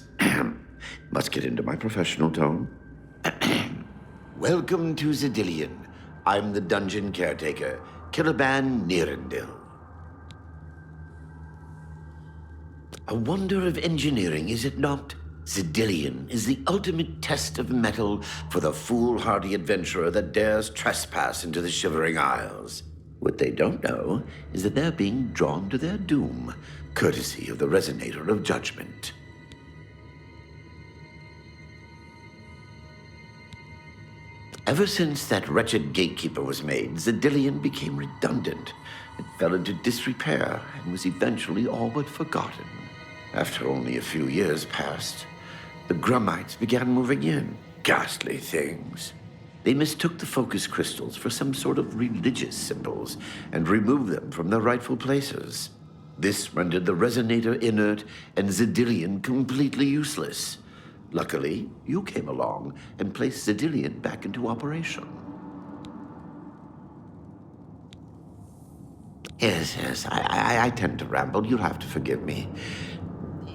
Must get into my professional tone. Welcome to Zedilian. I'm the dungeon caretaker, Killaban Nirendil. A wonder of engineering, is it not? Zedilian is the ultimate test of mettle for the foolhardy adventurer that dares trespass into the Shivering Isles. What they don't know is that they're being drawn to their doom, courtesy of the Resonator of Judgment. Ever since that wretched gatekeeper was made, Zedilian became redundant. It fell into disrepair and was eventually all but forgotten. After only a few years passed, the Grummites began moving in. Ghastly things. They mistook the focus crystals for some sort of religious symbols and removed them from their rightful places. This rendered the Resonator inert and Zedilian completely useless. Luckily, you came along and placed Zedilian back into operation. Yes, I tend to ramble. You'll have to forgive me.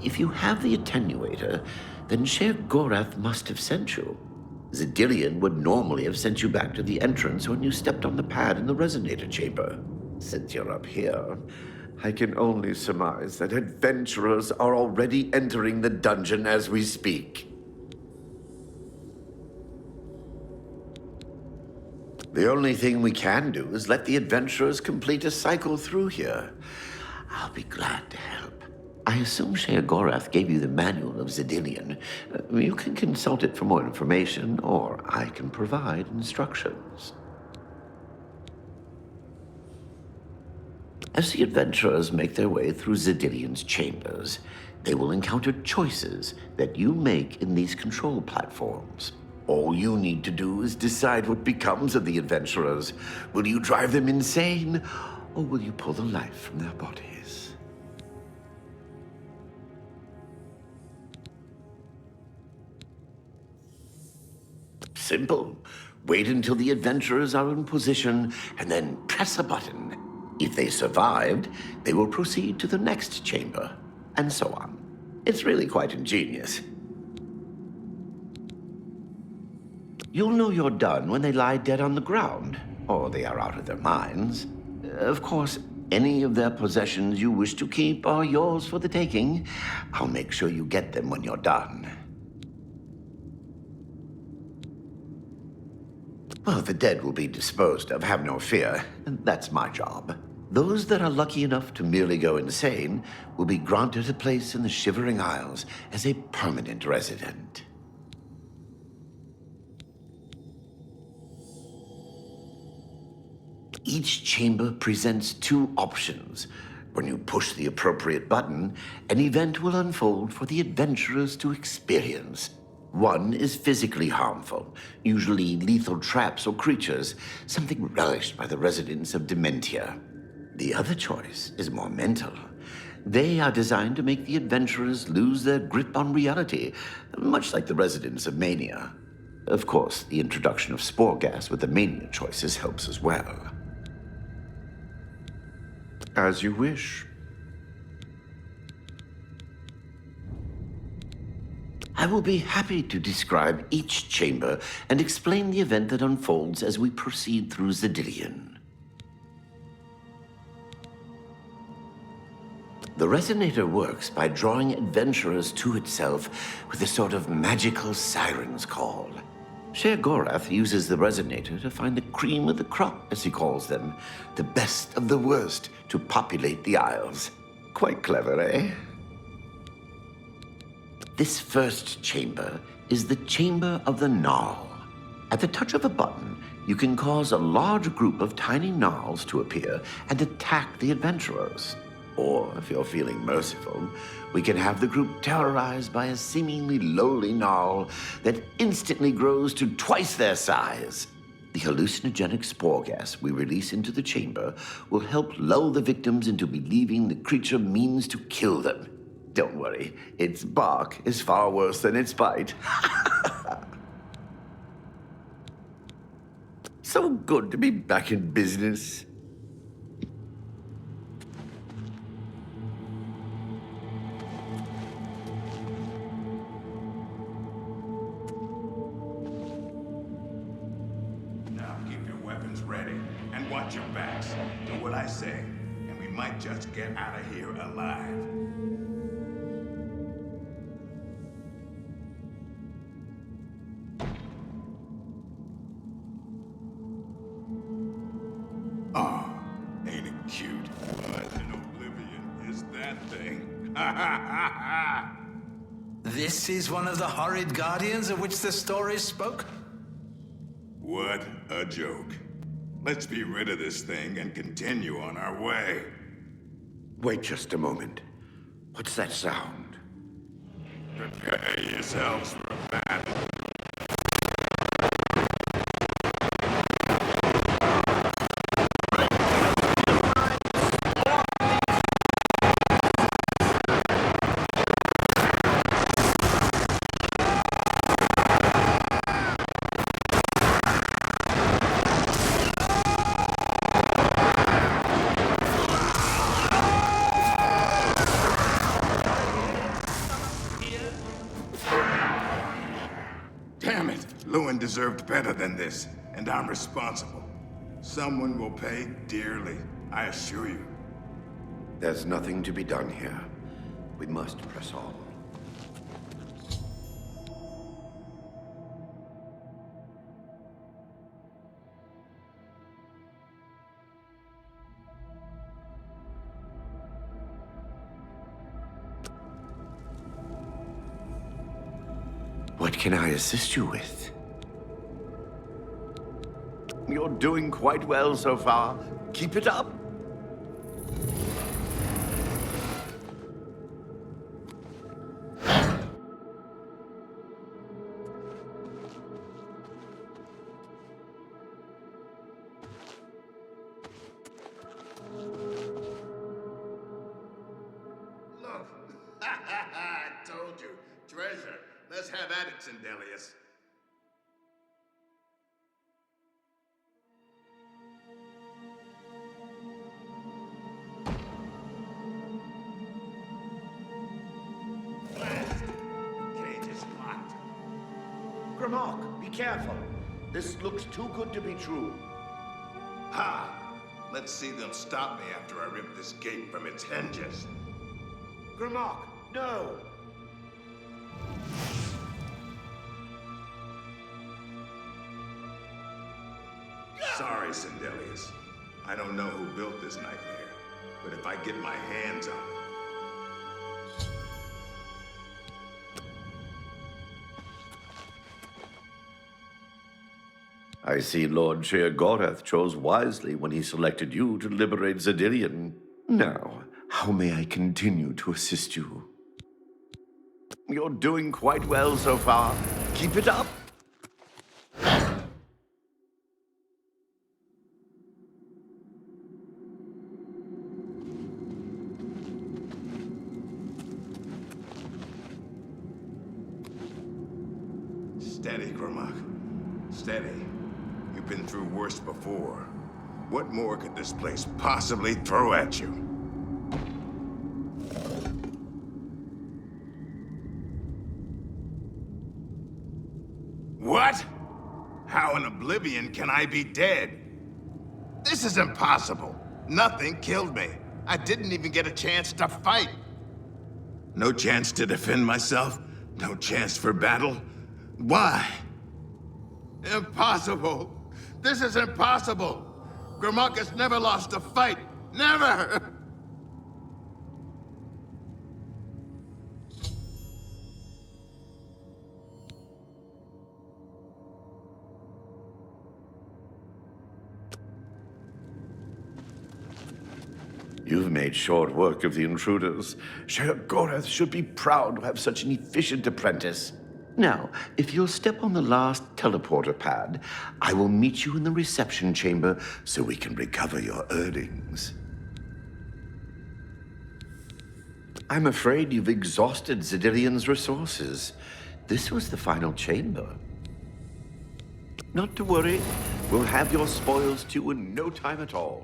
If you have the attenuator, then Sheogorath must have sent you. Zedilian would normally have sent you back to the entrance when you stepped on the pad in the Resonator chamber. Since you're up here, I can only surmise that adventurers are already entering the dungeon as we speak. The only thing we can do is let the adventurers complete a cycle through here. I'll be glad to help. I assume Sheogorath gave you the manual of Zedilian. You can consult it for more information, or I can provide instructions. As the adventurers make their way through Zedilian's chambers, they will encounter choices that you make in these control platforms. All you need to do is decide what becomes of the adventurers. Will you drive them insane, or will you pull the life from their bodies? Simple. Wait until the adventurers are in position, and then press a button. If they survived, they will proceed to the next chamber, and so on. It's really quite ingenious. You'll know you're done when they lie dead on the ground, or they are out of their minds. Of course, any of their possessions you wish to keep are yours for the taking. I'll make sure you get them when you're done. Well, the dead will be disposed of, have no fear. That's my job. Those that are lucky enough to merely go insane will be granted a place in the Shivering Isles as a permanent resident. Each chamber presents two options. When you push the appropriate button, an event will unfold for the adventurers to experience. One is physically harmful, usually lethal traps or creatures, something relished by the residents of Dementia. The other choice is more mental. They are designed to make the adventurers lose their grip on reality, much like the residents of Mania. Of course, the introduction of spore gas with the Mania choices helps as well. As you wish. I will be happy to describe each chamber and explain the event that unfolds as we proceed through Zedilian. The Resonator works by drawing adventurers to itself with a sort of magical siren's call. Sheogorath uses the Resonator to find the cream of the crop, as he calls them, the best of the worst to populate the Isles. Quite clever, eh? This first chamber is the Chamber of the Gnawl. At the touch of a button, you can cause a large group of tiny gnawls to appear and attack the adventurers. Or, if you're feeling merciful, we can have the group terrorized by a seemingly lowly gnawl that instantly grows to twice their size. The hallucinogenic spore gas we release into the chamber will help lull the victims into believing the creature means to kill them. Don't worry, its bark is far worse than its bite. So good to be back in business. is ready. And watch your backs. Do what I say, and we might just get out of here alive. Oh, ain't it cute? What in Oblivion is that thing? Ha ha ha ha! This is one of the horrid guardians of which the stories spoke? What a joke. Let's be rid of this thing and continue on our way. Wait just a moment. What's that sound? Prepare yourselves for battle. Damn it! Lewin deserved better than this, and I'm responsible. Someone will pay dearly, I assure you. There's nothing to be done here. We must press on. What can I assist you with? You're doing quite well so far. Keep it up. Look! I told you. Treasure. Let's have at it, Sindelius. Blast! Cage is locked. Grimok, be careful. This looks too good to be true. Ha! Let's see them stop me after I rip this gate from its hinges. Grimok, no! Sorry, Sindelius. I don't know who built this nightmare, but if I get my hands on it... I see Lord Sheer-Gorath chose wisely when he selected you to liberate Xedilian. Now, how may I continue to assist you? You're doing quite well so far. Keep it up. Steady, Grimok. Steady. You've been through worse before. What more could this place possibly throw at you? What? How in Oblivion can I be dead? This is impossible. Nothing killed me. I didn't even get a chance to fight. No chance to defend myself? No chance for battle? Why? Impossible. This is impossible. Grimok has never lost a fight. Never! You've made short work of the intruders. Sheer-Gorath should be proud to have such an efficient apprentice. Now, if you'll step on the last teleporter pad, I will meet you in the reception chamber so we can recover your earnings. I'm afraid you've exhausted Xedilian's resources. This was the final chamber. Not to worry, we'll have your spoils too in no time at all.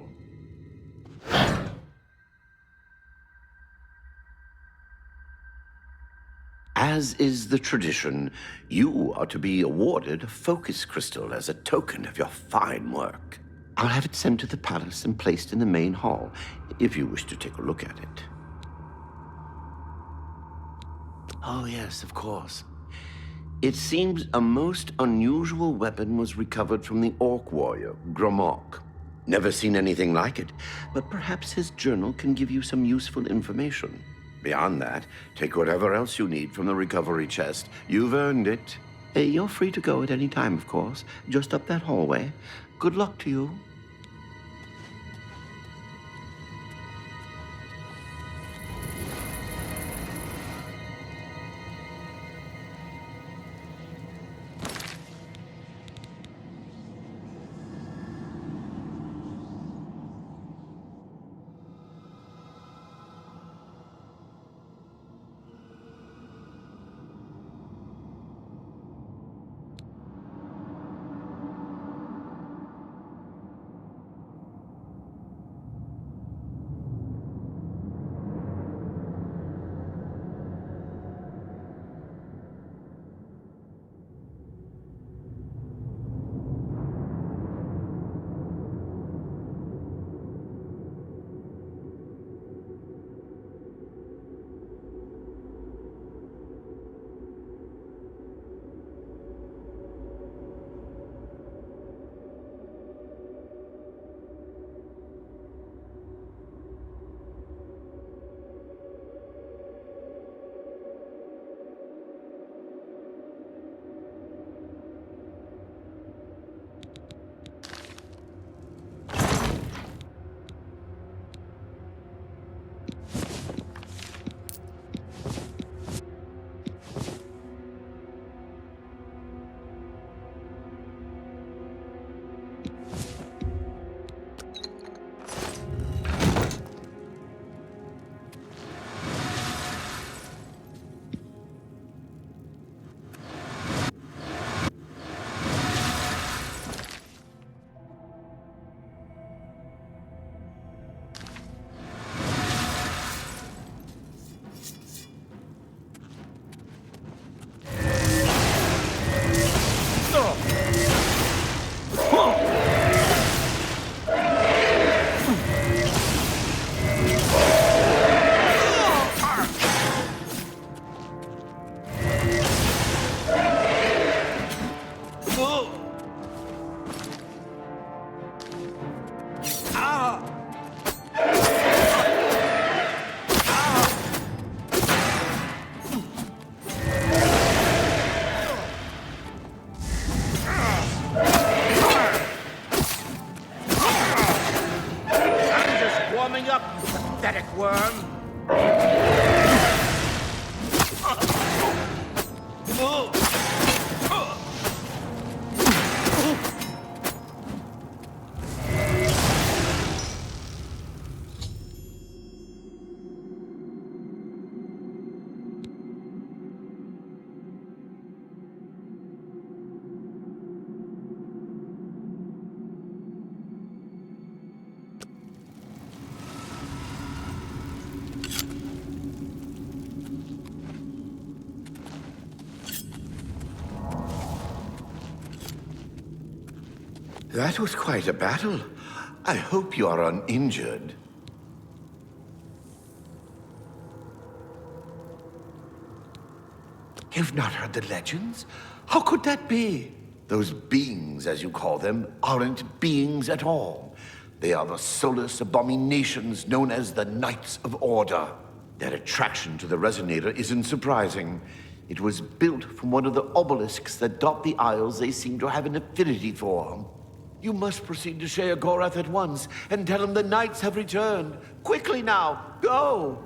As is the tradition, you are to be awarded a focus crystal as a token of your fine work. I'll have it sent to the palace and placed in the main hall, if you wish to take a look at it. Oh, yes, of course. It seems a most unusual weapon was recovered from the orc warrior, Gromok. Never seen anything like it, but perhaps his journal can give you some useful information. Beyond that, take whatever else you need from the recovery chest. You've earned it. Hey, you're free to go at any time, of course. Just up that hallway. Good luck to you. That was quite a battle. I hope you are uninjured. You've not heard the legends? How could that be? Those beings, as you call them, aren't beings at all. They are the soulless abominations known as the Knights of Order. Their attraction to the Resonator isn't surprising. It was built from one of the obelisks that dot the isles they seem to have an affinity for. You must proceed to Sheogorath at once and tell him the knights have returned. Quickly now, go!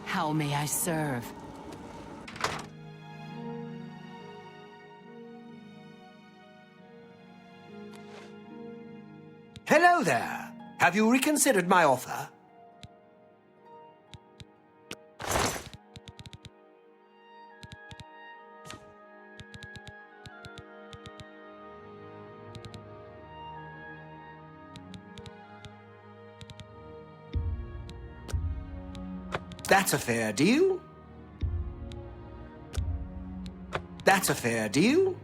How may I serve? Hello there. Have you reconsidered my offer? That's a fair deal. That's a fair deal.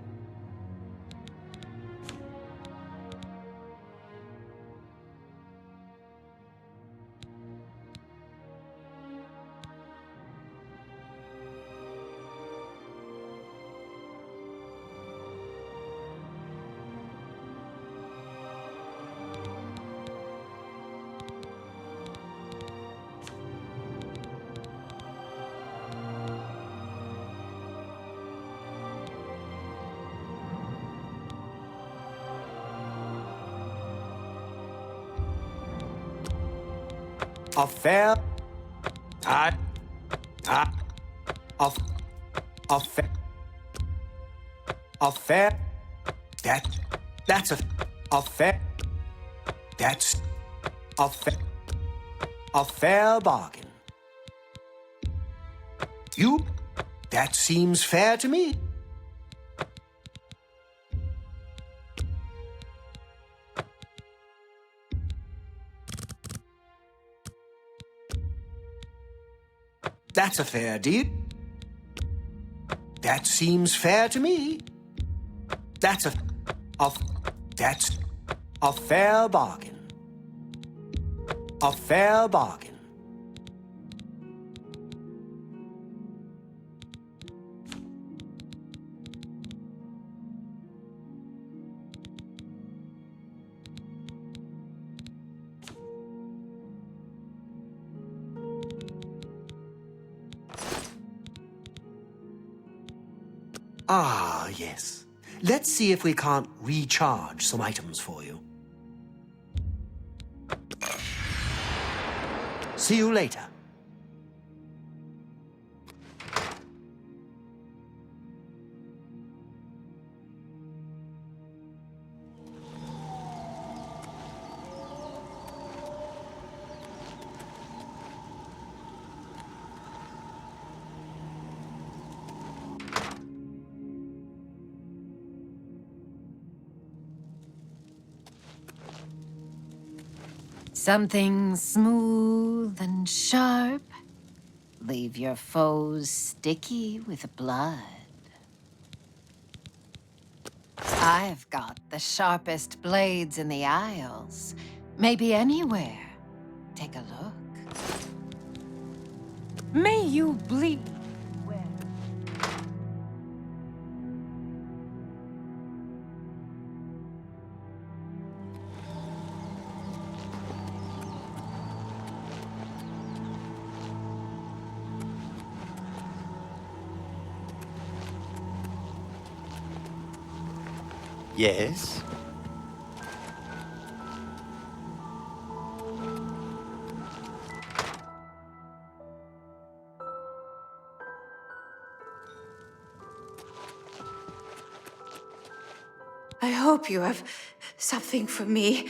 A fair... a fair... A fair... That's a fair... That's... A fair bargain. You... That seems fair to me. That's a fair deal. That seems fair to me. That's that's a fair bargain. A fair bargain. Ah, yes. Let's see if we can't recharge some items for you. See you later. Something smooth and sharp. Leave your foes sticky with blood. I've got the sharpest blades in the Isles. Maybe anywhere. Take a look. May you bleed. Yes? I hope you have something for me.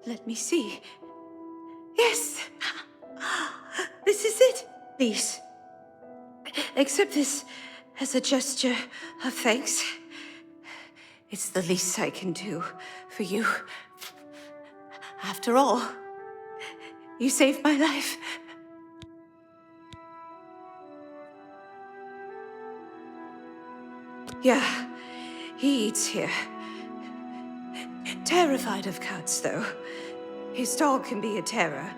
Let me see. Yes! This is it. Please. Accept this as a gesture of thanks. It's the least I can do for you. After all, you saved my life. Yeah, he eats here. Terrified of cats, though. His dog can be a terror.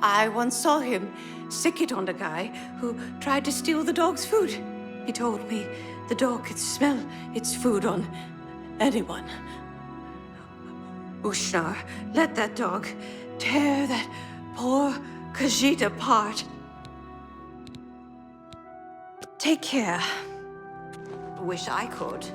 I once saw him stick it on a guy who tried to steal the dog's food. He told me the dog could smell its food on anyone. Ushnar, let that dog tear that poor Khajiit apart. Take care. Wish I could.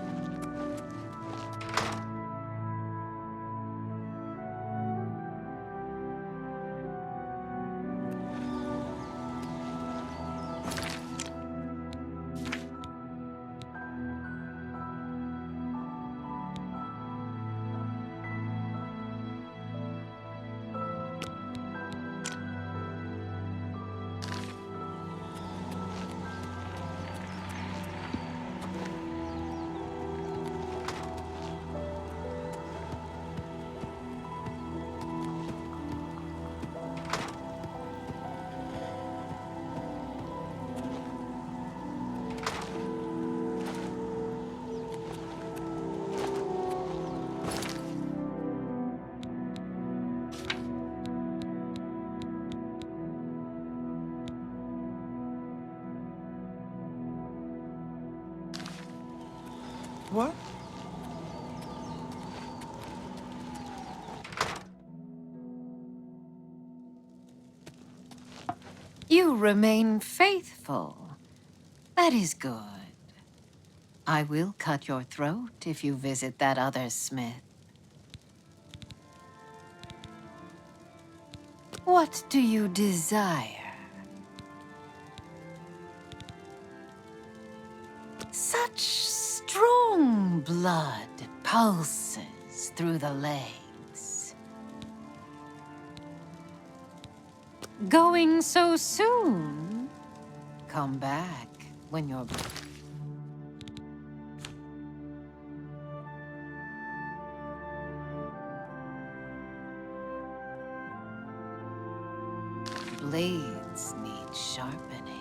What? You remain faithful. That is good. I will cut your throat if you visit that other smith. What do you desire? Such strong blood pulses through the legs. Going so soon? Come back when you're... Blades need sharpening.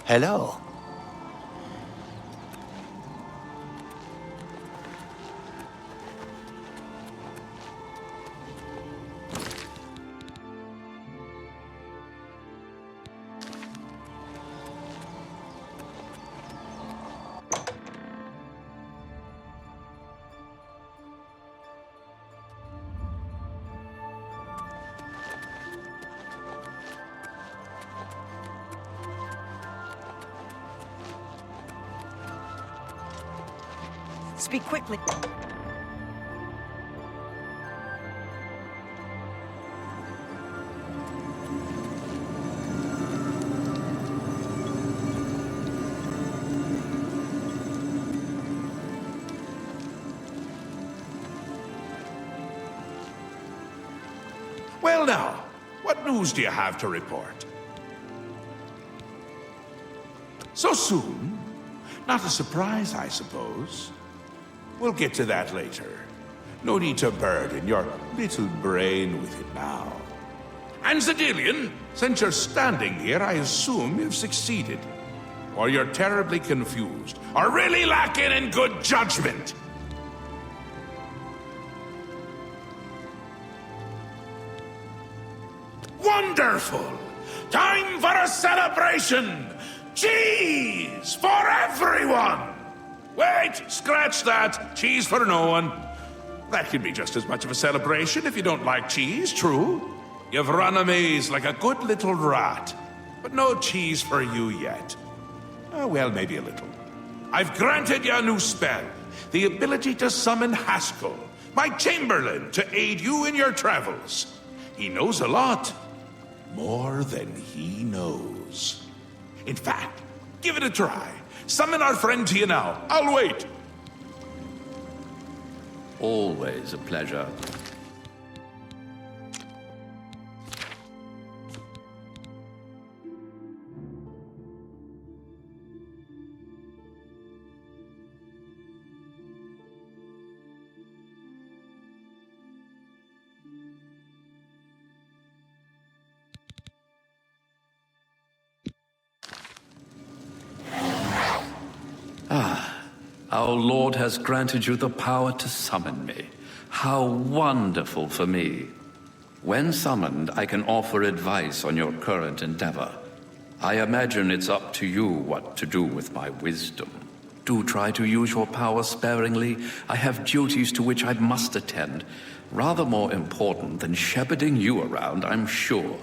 Hello. Speak quickly. Well now, what news do you have to report? So soon? Not a surprise, I suppose. We'll get to that later. No need to burden your little brain with it now. And Zedilian, since you're standing here, I assume you've succeeded. Or you're terribly confused, or really lacking in good judgment. Wonderful! Time for a celebration! Cheese for everyone! Wait, scratch that. Cheese for no one. That can be just as much of a celebration if you don't like cheese, true? You've run a maze like a good little rat. But no cheese for you yet. Well, maybe a little. I've granted you a new spell. The ability to summon Haskell, my Chamberlain, to aid you in your travels. He knows a lot. More than he knows. In fact, give it a try. Summon our friend to you now. I'll wait. Always a pleasure. Our Lord has granted you the power to summon me. How wonderful for me. When summoned, I can offer advice on your current endeavor. I imagine it's up to you what to do with my wisdom. Do try to use your power sparingly. I have duties to which I must attend. Rather more important than shepherding you around, I'm sure.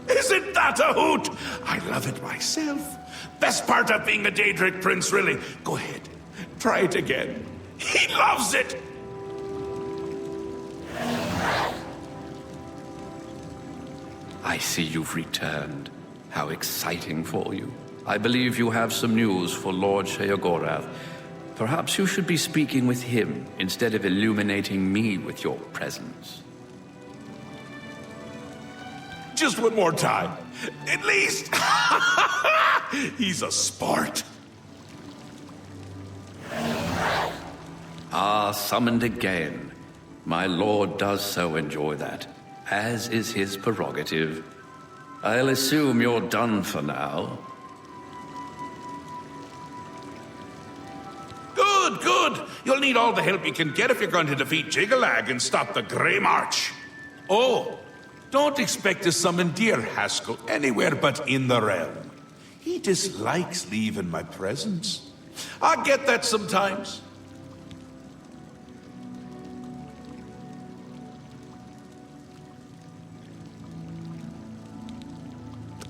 Isn't that a hoot? I love it myself. Best part of being a Daedric prince, really. Go ahead, try it again. He loves it! I see you've returned. How exciting for you. I believe you have some news for Lord Sheogorath. Perhaps you should be speaking with him instead of illuminating me with your presence. Just one more time. At least. He's a sport. Ah, summoned again. My lord does so enjoy that, as is his prerogative. I'll assume you're done for now. good. You'll need all the help you can get if you're going to defeat Jiggalag and stop the Grey March. Oh, don't expect to summon dear Haskell anywhere but in the realm. He dislikes leaving my presence. I get that sometimes.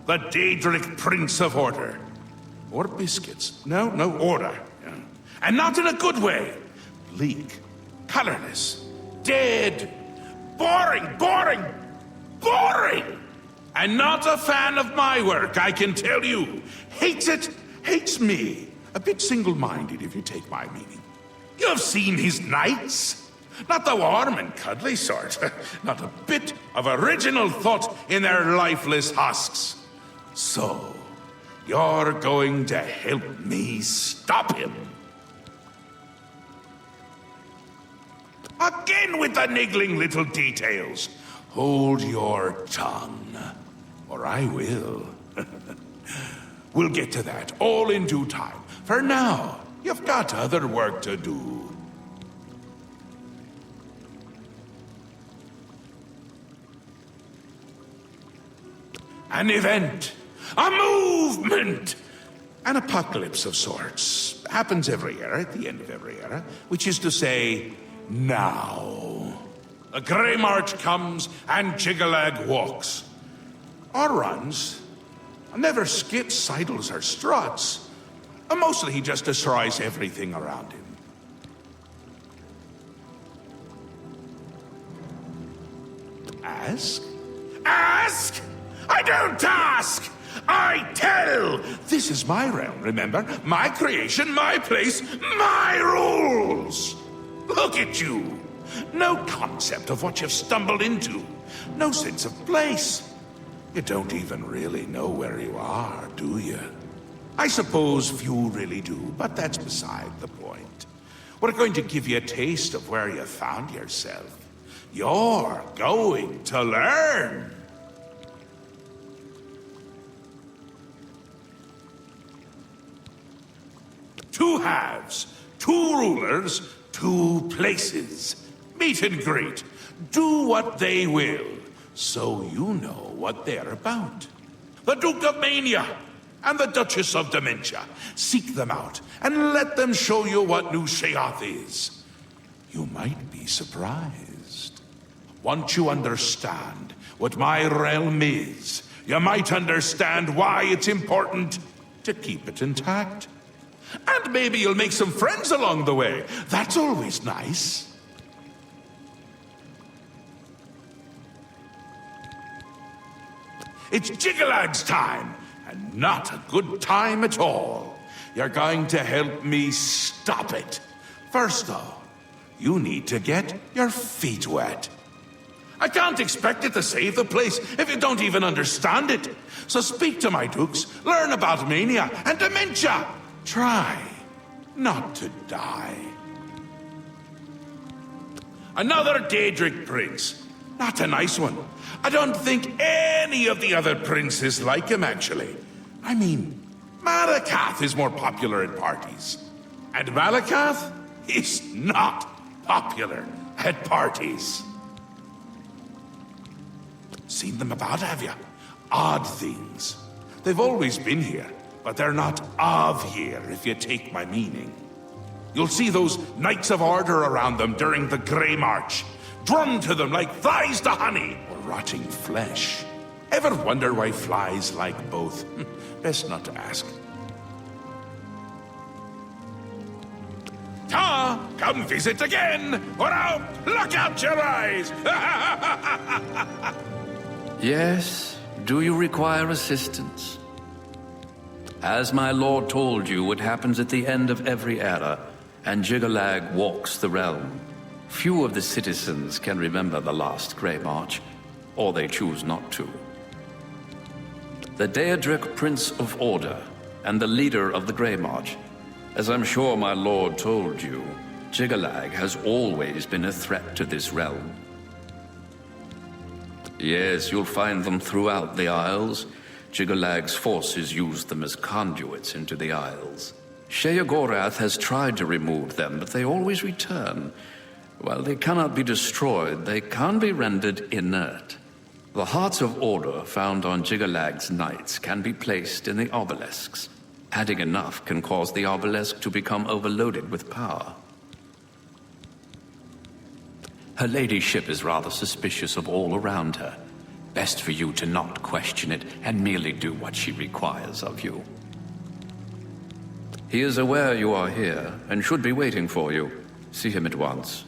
The Daedric Prince of Order. Or biscuits. No, order. Yeah. And not in a good way. Bleak, colorless, dead, boring! And not a fan of my work, I can tell you. Hates it, hates me. A bit single-minded, if you take my meaning. You've seen his knights. Not the warm and cuddly sort. Not a bit of original thought in their lifeless husks. So, you're going to help me stop him. Again with the niggling little details. Hold your tongue, or I will. We'll get to that, all in due time. For now, you've got other work to do. An event, a movement, an apocalypse of sorts. Happens every era, at the end of every era, which is to say, now. The Grey March comes and Jiggalag walks. Or runs. Never skips, sidles, or struts. Mostly he just destroys everything around him. Ask? Ask? I don't ask! I tell! This is my realm, remember? My creation, my place, my rules! Look at you! No concept of what you've stumbled into. No sense of place. You don't even really know where you are, do you? I suppose few really do, but that's beside the point. We're going to give you a taste of where you found yourself. You're going to learn. Two halves, two rulers, two places. Meet and greet. Do what they will, so you know what they're about. The Duke of Mania and the Duchess of Dementia. Seek them out and let them show you what New Sheoth is. You might be surprised. Once you understand what my realm is, you might understand why it's important to keep it intact. And maybe you'll make some friends along the way. That's always nice. It's Jiggalag's time, and not a good time at all. You're going to help me stop it. First, though, you need to get your feet wet. I can't expect it to save the place if you don't even understand it. So speak to my dukes, learn about mania and dementia. Try not to die. Another Daedric prince. Not a nice one. I don't think any of the other princes like him, actually. I mean, Malakath is more popular at parties. And Malakath is not popular at parties. Seen them about, have you? Odd things. They've always been here, but they're not of here, if you take my meaning. You'll see those Knights of Order around them during the Grey March. Drum to them like flies to honey, or rotting flesh. Ever wonder why flies like both? Best not to ask. Ta! Come visit again, or I'll pluck out your eyes! Yes? Do you require assistance? As my lord told you, it happens at the end of every era, and Jiggalag walks the realm. Few of the citizens can remember the last Grey March, or they choose not to. The Daedric Prince of Order, and the leader of the Grey March. As I'm sure my lord told you, Jiggalag has always been a threat to this realm. Yes, you'll find them throughout the Isles. Jiggalag's forces use them as conduits into the Isles. Sheogorath has tried to remove them, but they always return. While they cannot be destroyed, they can be rendered inert. The Hearts of Order found on Jiggalag's knights can be placed in the obelisks. Adding enough can cause the obelisk to become overloaded with power. Her ladyship is rather suspicious of all around her. Best for you to not question it and merely do what she requires of you. He is aware you are here and should be waiting for you. See him at once.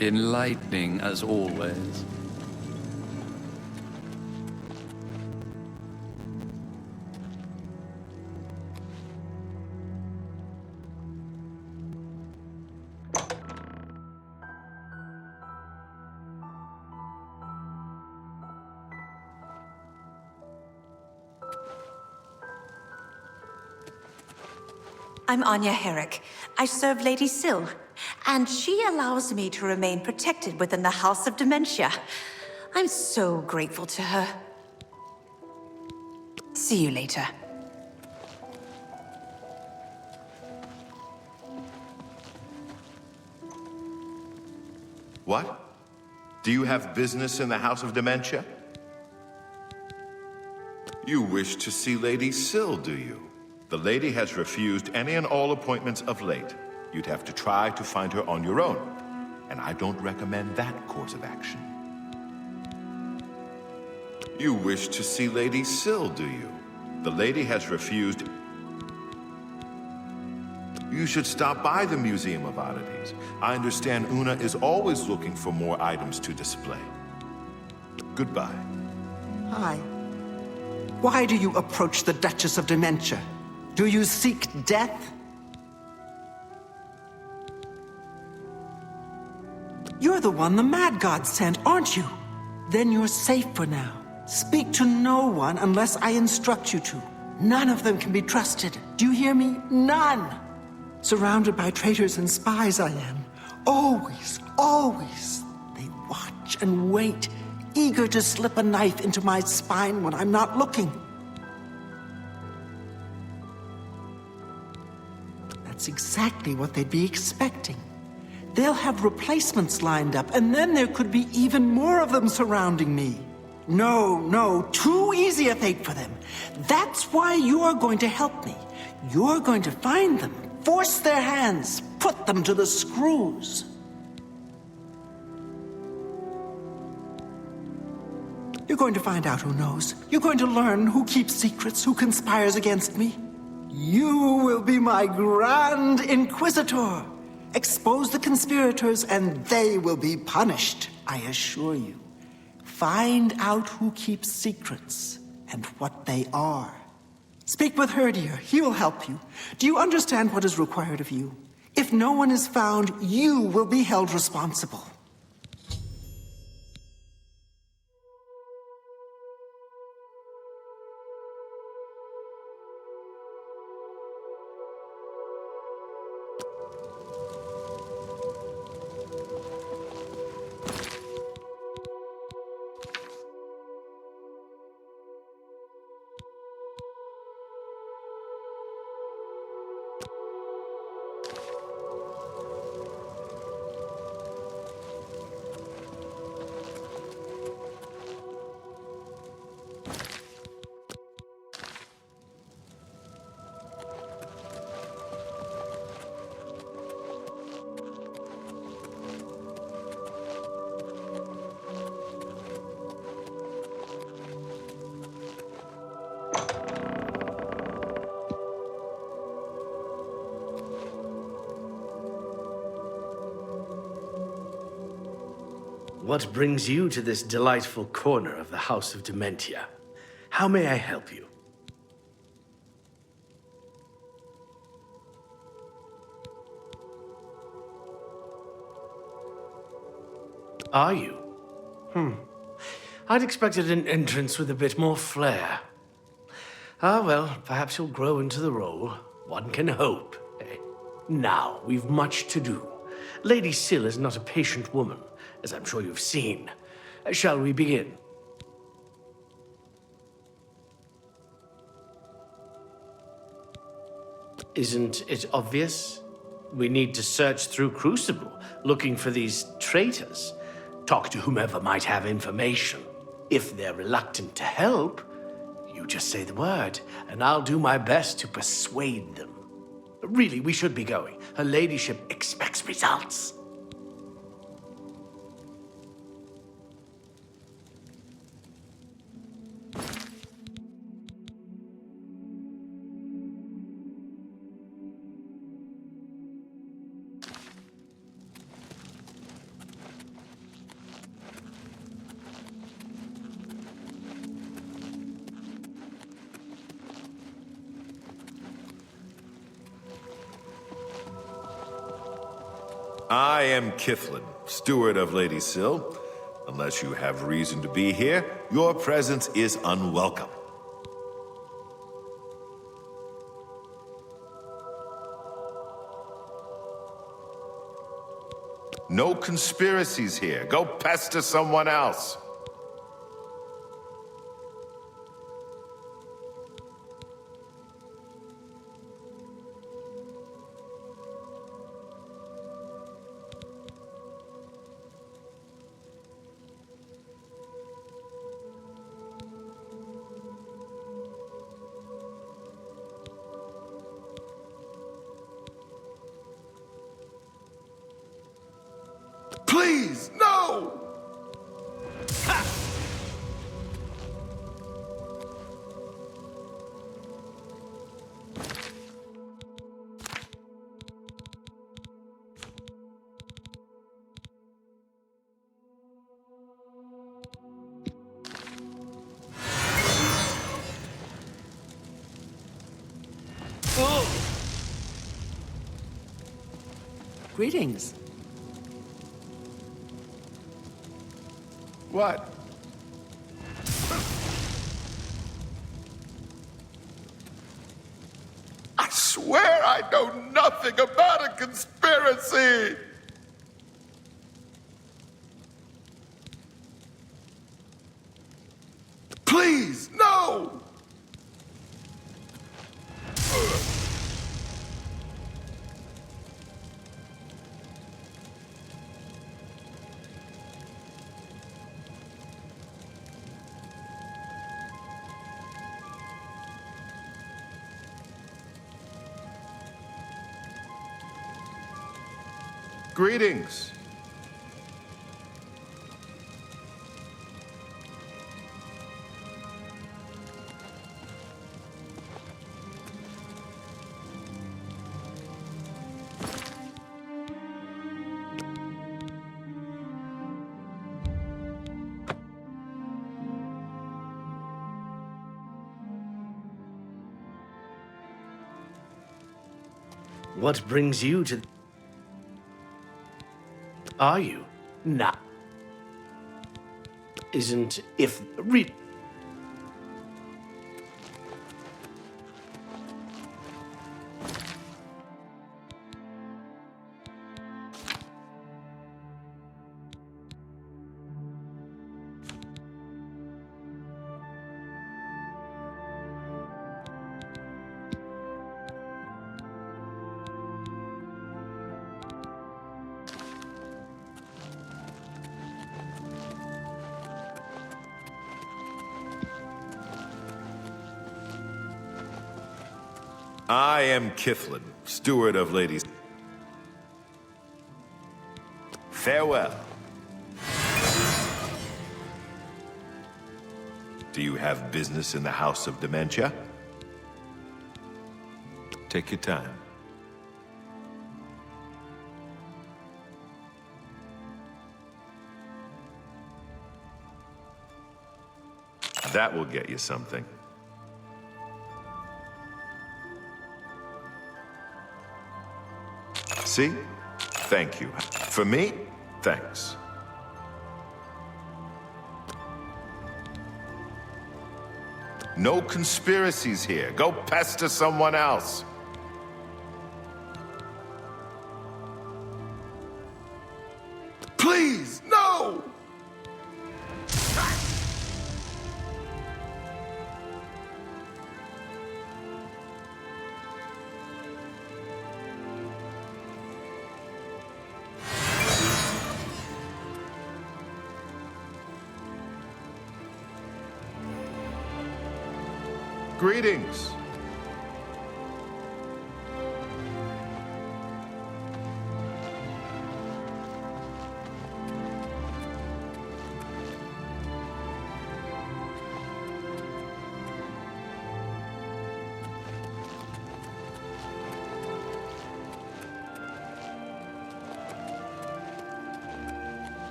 Enlightening as always. I'm Anya Herrick. I serve Lady Syl, and she allows me to remain protected within the House of Dementia. I'm so grateful to her. See you later. What? Do you have business in the House of Dementia? You wish to see Lady Syl, do you? The lady has refused any and all appointments of late. You'd have to try to find her on your own. And I don't recommend that course of action. You wish to see Lady Syl, do you? The lady has refused. You should stop by the Museum of Oddities. I understand Una is always looking for more items to display. Goodbye. Hi. Why do you approach the Duchess of Dementia? Do you seek death? You're the one the Mad God sent, aren't you? Then you're safe for now. Speak to no one unless I instruct you to. None of them can be trusted. Do you hear me? None! Surrounded by traitors and spies I am. Always, always. They watch and wait, eager to slip a knife into my spine when I'm not looking. That's exactly what they'd be expecting. They'll have replacements lined up, and then there could be even more of them surrounding me. No, too easy a fate for them. That's why you're going to help me. You're going to find them, force their hands, put them to the screws. You're going to find out who knows. You're going to learn who keeps secrets, who conspires against me. You will be my Grand Inquisitor. Expose the conspirators and they will be punished, I assure you. Find out who keeps secrets and what they are. Speak with Herdier. He will help you. Do you understand what is required of you? If no one is found, you will be held responsible. What brings you to this delightful corner of the House of Dementia? How may I help you? Are you? I'd expected an entrance with a bit more flair. Ah, well, perhaps you'll grow into the role. One can hope. Now, we've much to do. Lady Syl is not a patient woman, as I'm sure you've seen. Shall we begin? Isn't it obvious? We need to search through Crucible, looking for these traitors. Talk to whomever might have information. If they're reluctant to help, you just say the word, and I'll do my best to persuade them. Really, we should be going. Her ladyship expects results. I am Kiflin, steward of Lady Syl. Unless you have reason to be here, your presence is unwelcome. No conspiracies here. Go pester someone else. Please, no! Greetings. What? I swear I know nothing about a conspiracy! Please, no! Greetings. What brings you to... Are you? Nah. Isn't if... I am Kiflin, steward of Lady Syl. Farewell. Do you have business in the House of Dementia? Take your time. That will get you something. See? Thank you. For me, thanks. No conspiracies here. Go pester someone else. Please, no! Greetings.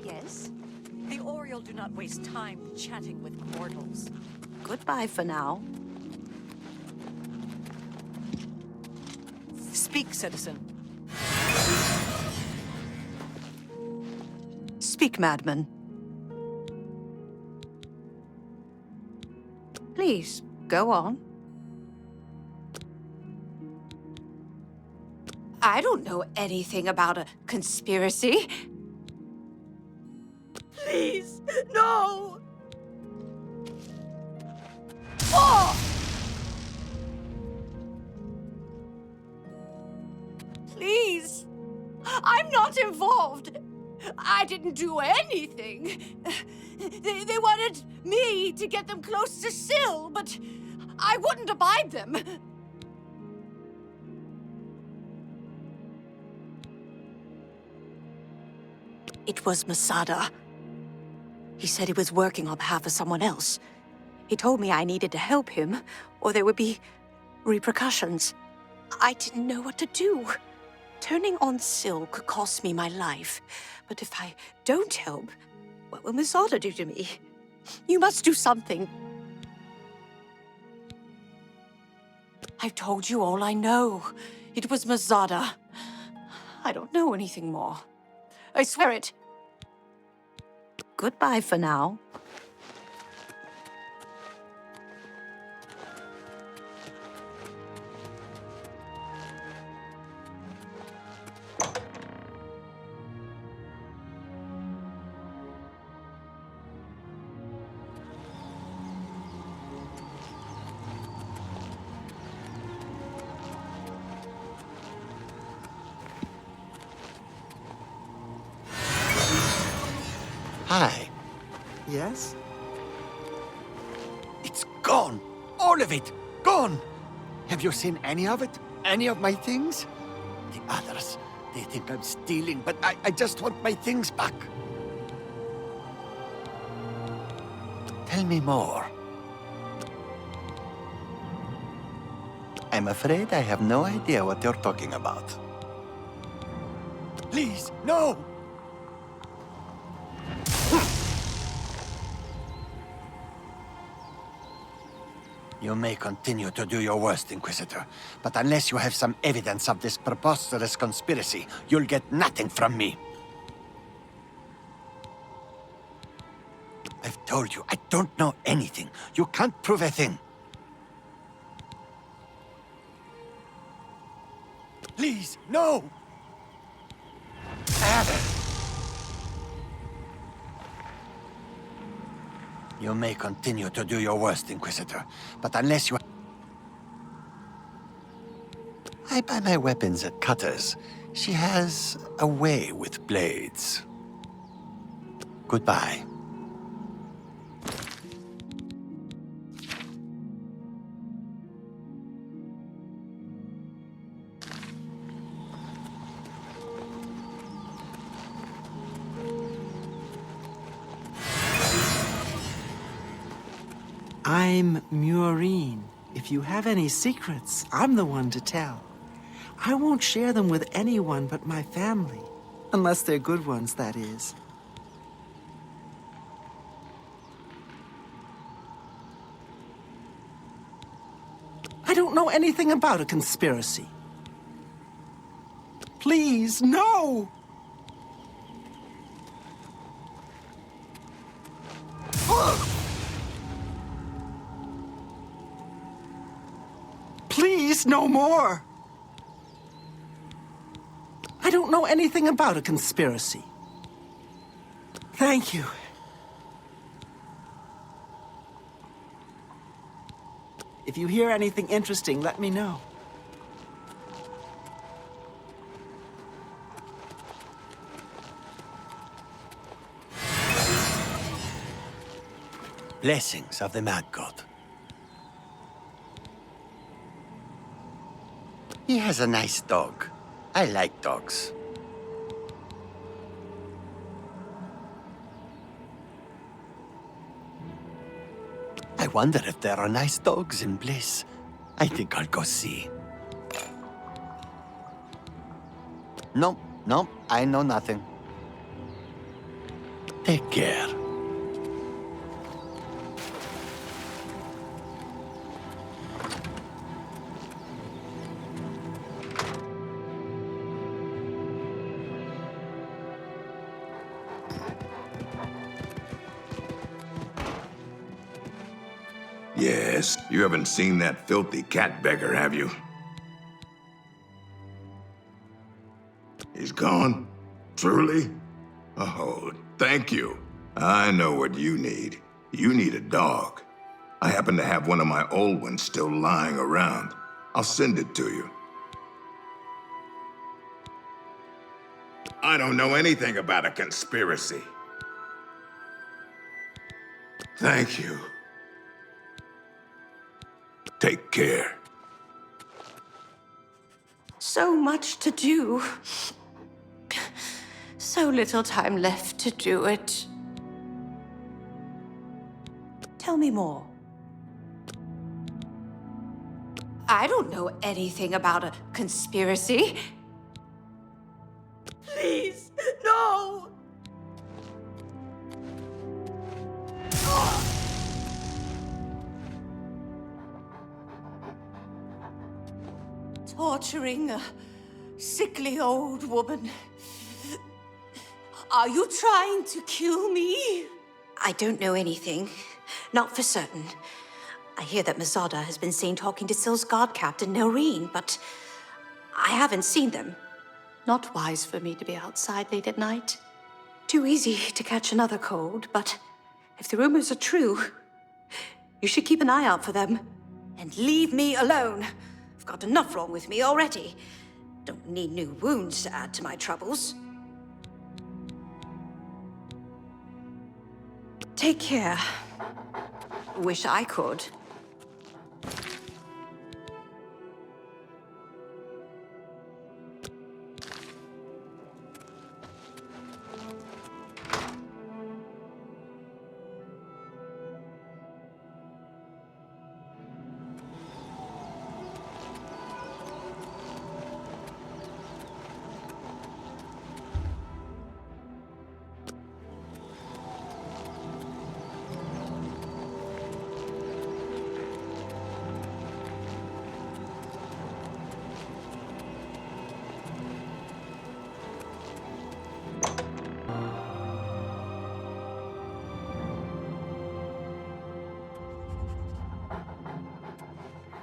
Yes? The Oriole do not waste time chatting with mortals. Goodbye for now. Speak, citizen. Speak, madman. Please, go on. I don't know anything about a conspiracy. Please, no! Oh! Please! I'm not involved! I didn't do anything! They wanted me to get them close to Syl, but I wouldn't abide them. It was Masada. He said he was working on behalf of someone else. He told me I needed to help him, or there would be repercussions. I didn't know what to do. Turning on Syl could cost me my life. But if I don't help, what will Masada do to me? You must do something. I've told you all I know. It was Masada. I don't know anything more. I swear it. Goodbye for now. Hi. Yes? It's gone. All of it. Gone. Have you seen any of it? Any of my things? The others, they think I'm stealing, but I just want my things back. Tell me more. I'm afraid I have no idea what you're talking about. Please, no! You may continue to do your worst, Inquisitor, but unless you have some evidence of this preposterous conspiracy, you'll get nothing from me. I've told you, I don't know anything. You can't prove a thing. Please, no! You may continue to do your worst, Inquisitor, but unless you... I buy my weapons at Cutter's. She has a way with blades. Goodbye. I'm Murine. If you have any secrets, I'm the one to tell. I won't share them with anyone but my family. Unless they're good ones, that is. I don't know anything about a conspiracy. Please, no! Please, no more! I don't know anything about a conspiracy. Thank you. If you hear anything interesting, let me know. Blessings of the Mad God. He has a nice dog. I like dogs. I wonder if there are nice dogs in Bliss. I think I'll go see. No, I know nothing. Take care. Yes, you haven't seen that filthy cat beggar, have you? He's gone? Truly? Oh, thank you. I know what you need. You need a dog. I happen to have one of my old ones still lying around. I'll send it to you. I don't know anything about a conspiracy. Thank you. Take care. So much to do. So little time left to do it. Tell me more. I don't know anything about a conspiracy. Please, no! Torturing a sickly old woman. Are you trying to kill me? I don't know anything. Not for certain. I hear that Masada has been seen talking to Sil's guard captain, Noreen, but I haven't seen them. Not wise for me to be outside late at night. Too easy to catch another cold, but if the rumors are true, you should keep an eye out for them. And leave me alone. I've got enough wrong with me already. Don't need new wounds to add to my troubles. Take care. Wish I could.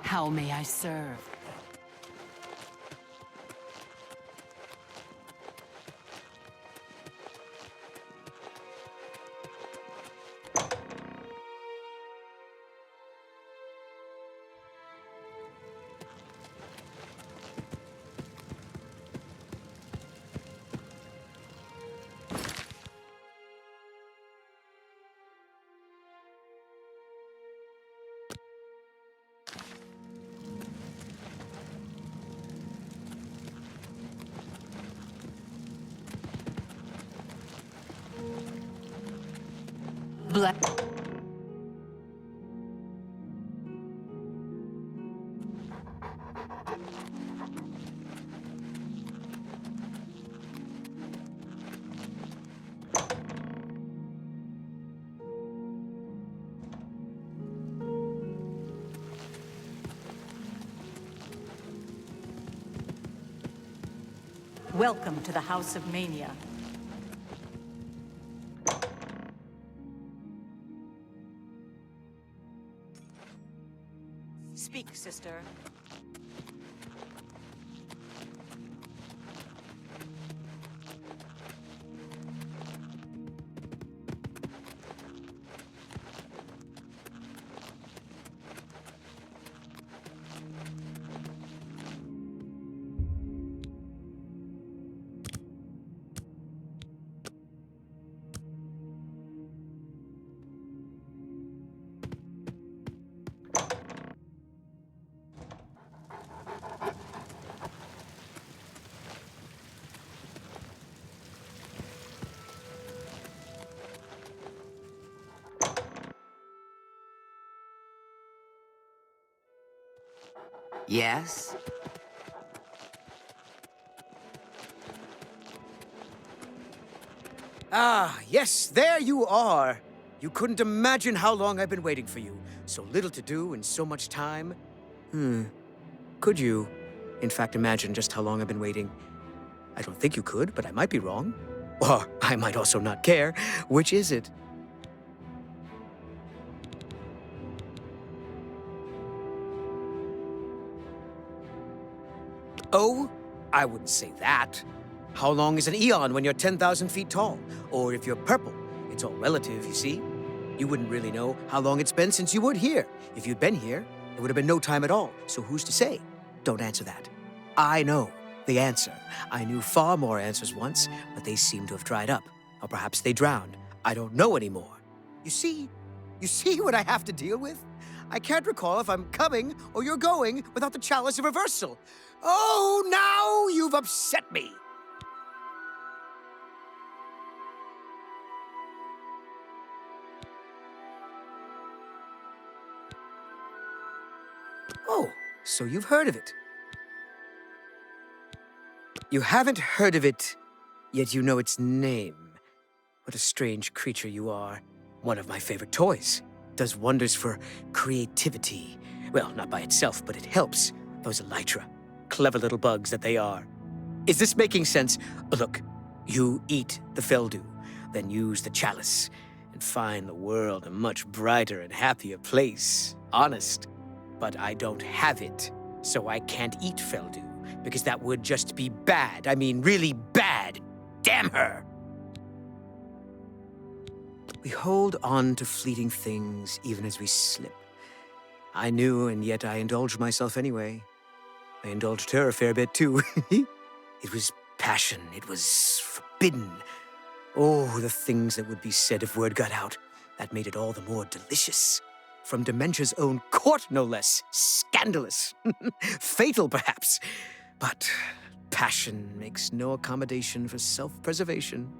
How may I serve? Welcome to the House of Mania. Speak, sister. Yes? Ah, yes, there you are. You couldn't imagine how long I've been waiting for you. So little to do and so much time. Could you, in fact, imagine just how long I've been waiting? I don't think you could, but I might be wrong. Or I might also not care. Which is it? Oh, I wouldn't say that. How long is an eon when you're 10,000 feet tall? Or if you're purple, it's all relative, you see? You wouldn't really know how long it's been since you were here. If you'd been here, there would have been no time at all. So who's to say? Don't answer that. I know the answer. I knew far more answers once, but they seem to have dried up. Or perhaps they drowned. I don't know anymore. You see what I have to deal with? I can't recall if I'm coming or you're going without the chalice of reversal. Oh, now you've upset me. Oh, so you've heard of it. You haven't heard of it, yet you know its name. What a strange creature you are. One of my favorite toys. Does wonders for creativity. Well, not by itself, but it helps. Those elytra. Clever little bugs that they are. Is this making sense? Look, you eat the Feldu, then use the chalice, and find the world a much brighter and happier place. Honest. But I don't have it, so I can't eat Feldu, because that would just be bad. I mean, really bad. Damn her! We hold on to fleeting things even as we slip. I knew, and yet I indulged myself anyway. I indulged her a fair bit, too. It was passion. It was forbidden. Oh, the things that would be said if word got out. That made it all the more delicious. From Dementia's own court, no less. Scandalous. Fatal, perhaps. But passion makes no accommodation for self-preservation.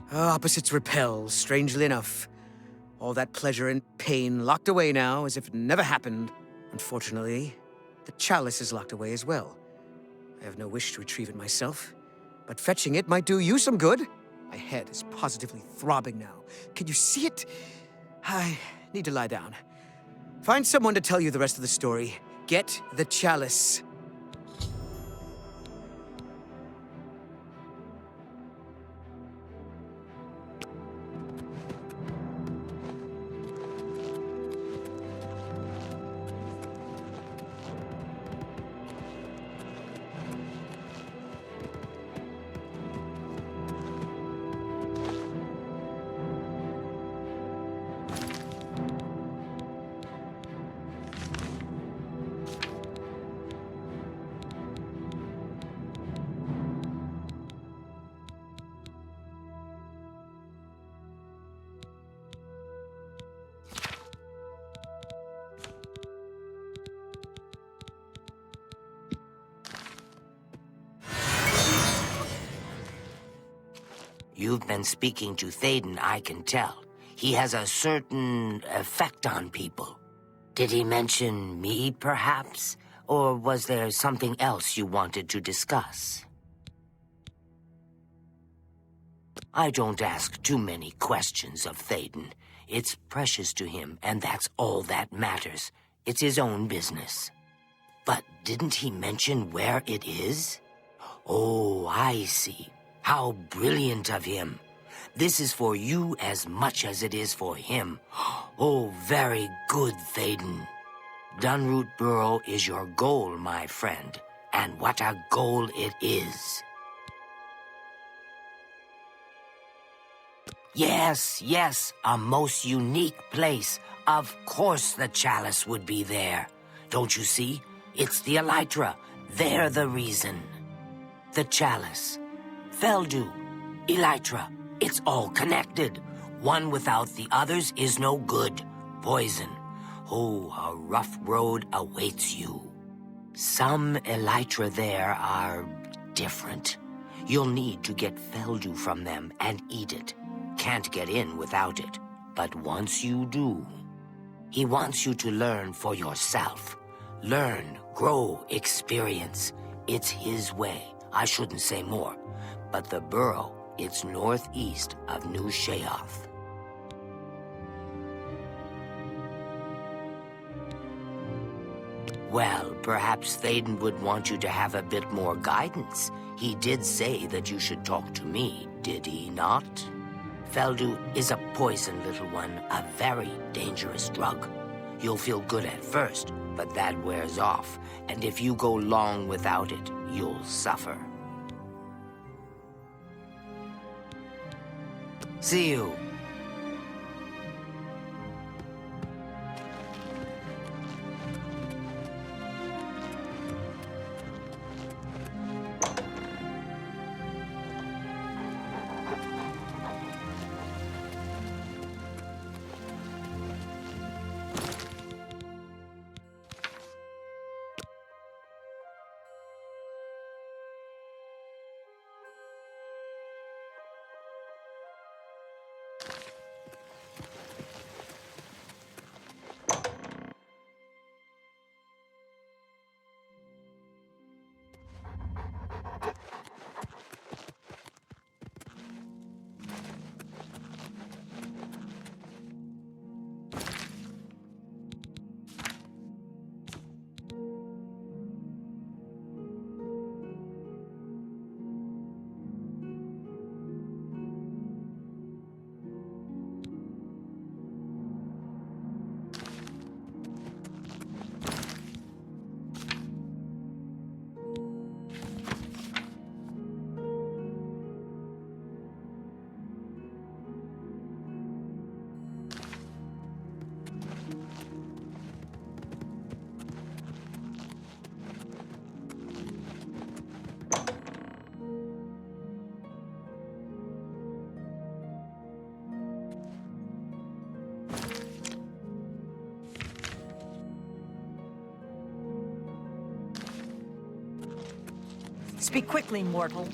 Opposites repel, strangely enough. All that pleasure and pain locked away now as if it never happened. Unfortunately, the chalice is locked away as well. I have no wish to retrieve it myself, but fetching it might do you some good. My head is positively throbbing now. Can you see it? I need to lie down. Find someone to tell you the rest of the story. Get the chalice. You've been speaking to Thaden, I can tell. He has a certain effect on people. Did he mention me, perhaps? Or was there something else you wanted to discuss? I don't ask too many questions of Thaden. It's precious to him, and that's all that matters. It's his own business. But didn't he mention where it is? Oh, I see. How brilliant of him. This is for you as much as it is for him. Oh, very good, Thaden. Dunroot Burrow is your goal, my friend. And what a goal it is. Yes, yes, a most unique place. Of course the chalice would be there. Don't you see? It's the Elytra. They're the reason. The chalice, Feldu, Elytra, it's all connected. One without the others is no good. Poison. Oh, a rough road awaits you. Some Elytra there are different. You'll need to get Feldu from them and eat it. Can't get in without it. But once you do, he wants you to learn for yourself. Learn, grow, experience. It's his way. I shouldn't say more. But the burrow, it's northeast of New Sheoth. Well, perhaps Thaden would want you to have a bit more guidance. He did say that you should talk to me, did he not? Feldu is a poison, little one, a very dangerous drug. You'll feel good at first, but that wears off, and if you go long without it, you'll suffer. See you. Speak quickly, mortal.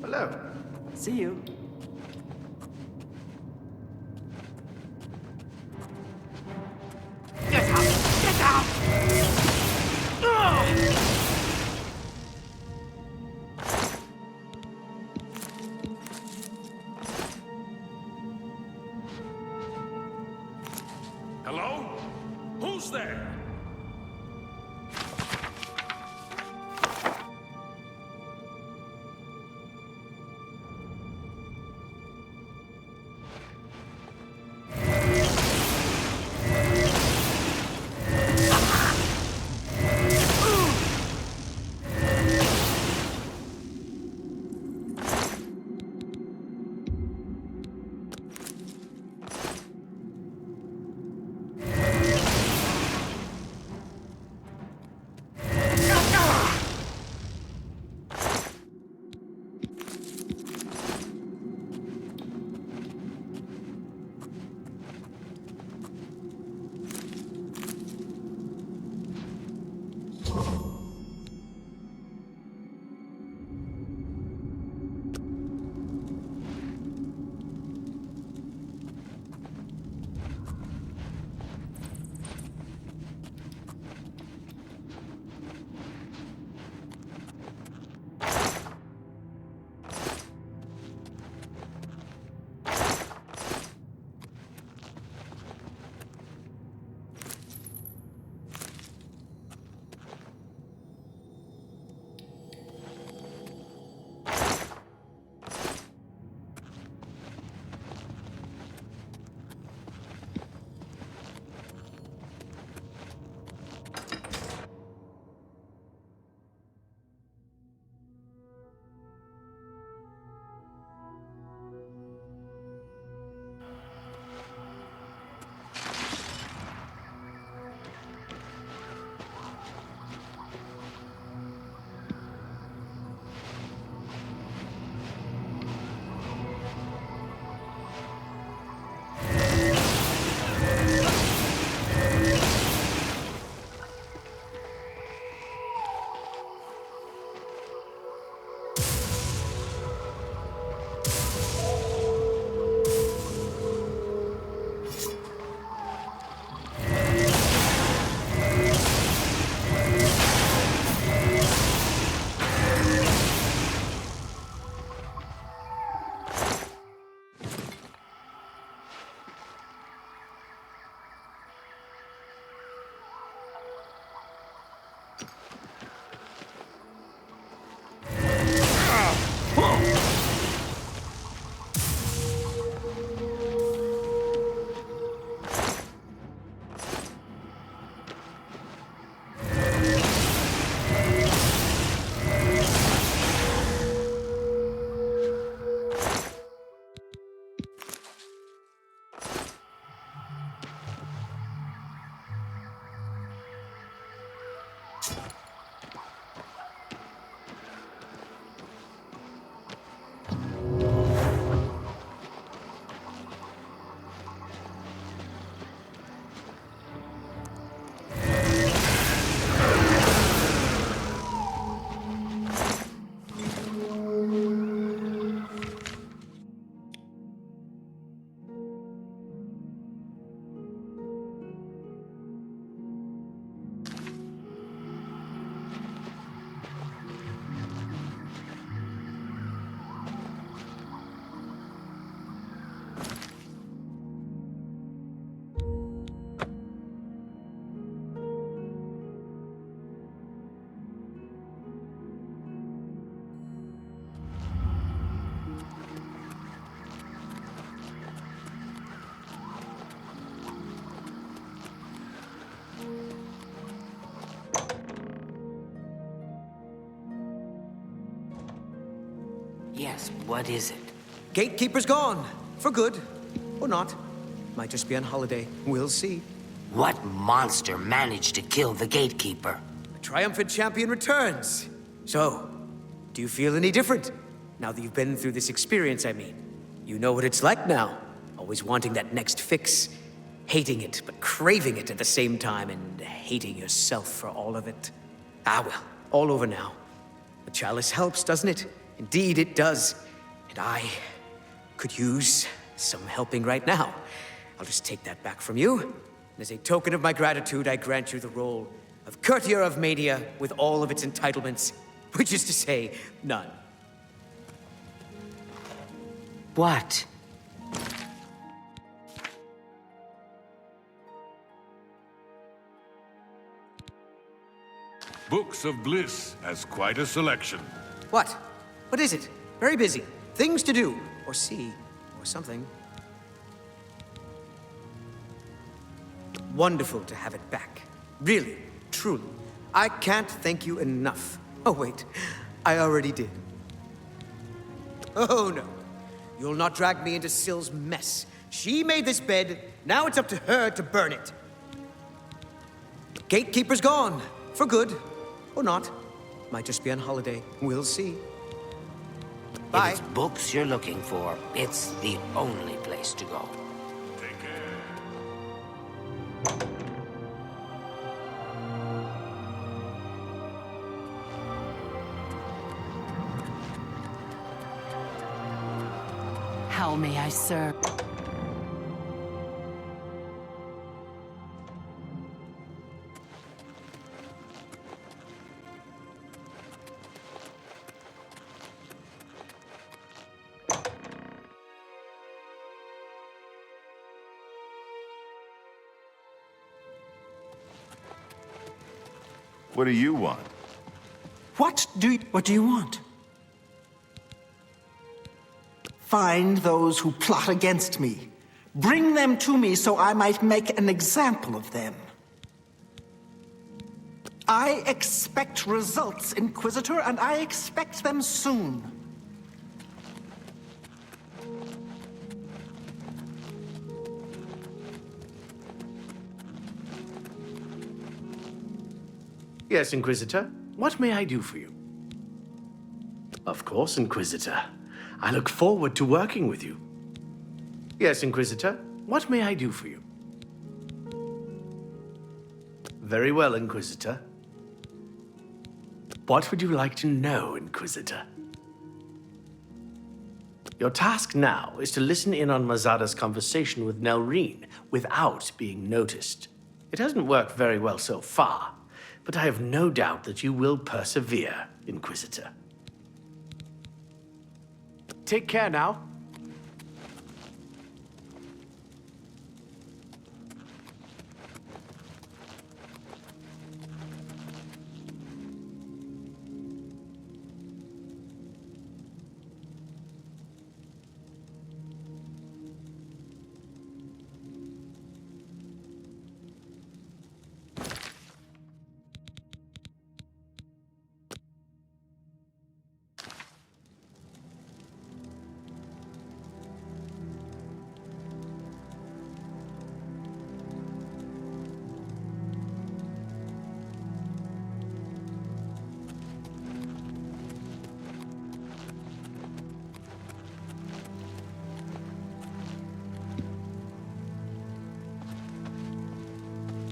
Hello. See you. Get out! Get out! Hello? Who's there? Yes, what is it? Gatekeeper's gone. For good. Or not. Might just be on holiday. We'll see. What monster managed to kill the Gatekeeper? A triumphant champion returns. So, do you feel any different? Now that you've been through this experience, I mean. You know what it's like now. Always wanting that next fix. Hating it, but craving it at the same time, and hating yourself for all of it. Ah well, all over now. The chalice helps, doesn't it? Indeed it does. And I could use some helping right now. I'll just take that back from you. And as a token of my gratitude, I grant you the role of Courtier of Mania with all of its entitlements, which is to say, none. What? Books of Bliss has quite a selection. What? What is it? Very busy. Things to do, or see, or something. Wonderful to have it back. Really, truly. I can't thank you enough. Oh, wait. I already did. Oh, no. You'll not drag me into Syl's mess. She made this bed. Now it's up to her to burn it. Gatekeeper's gone. For good. Or not. Might just be on holiday. We'll see. Bye. If it's books you're looking for, it's the only place to go. Take care. How may I serve? What do you want? What do you want? Find those who plot against me. Bring them to me so I might make an example of them. I expect results, Inquisitor, and I expect them soon. Yes, Inquisitor. What may I do for you? Of course, Inquisitor. I look forward to working with you. Yes, Inquisitor. What may I do for you? Very well, Inquisitor. What would you like to know, Inquisitor? Your task now is to listen in on Mazada's conversation with Nelrine without being noticed. It hasn't worked very well so far, but I have no doubt that you will persevere, Inquisitor. Take care now.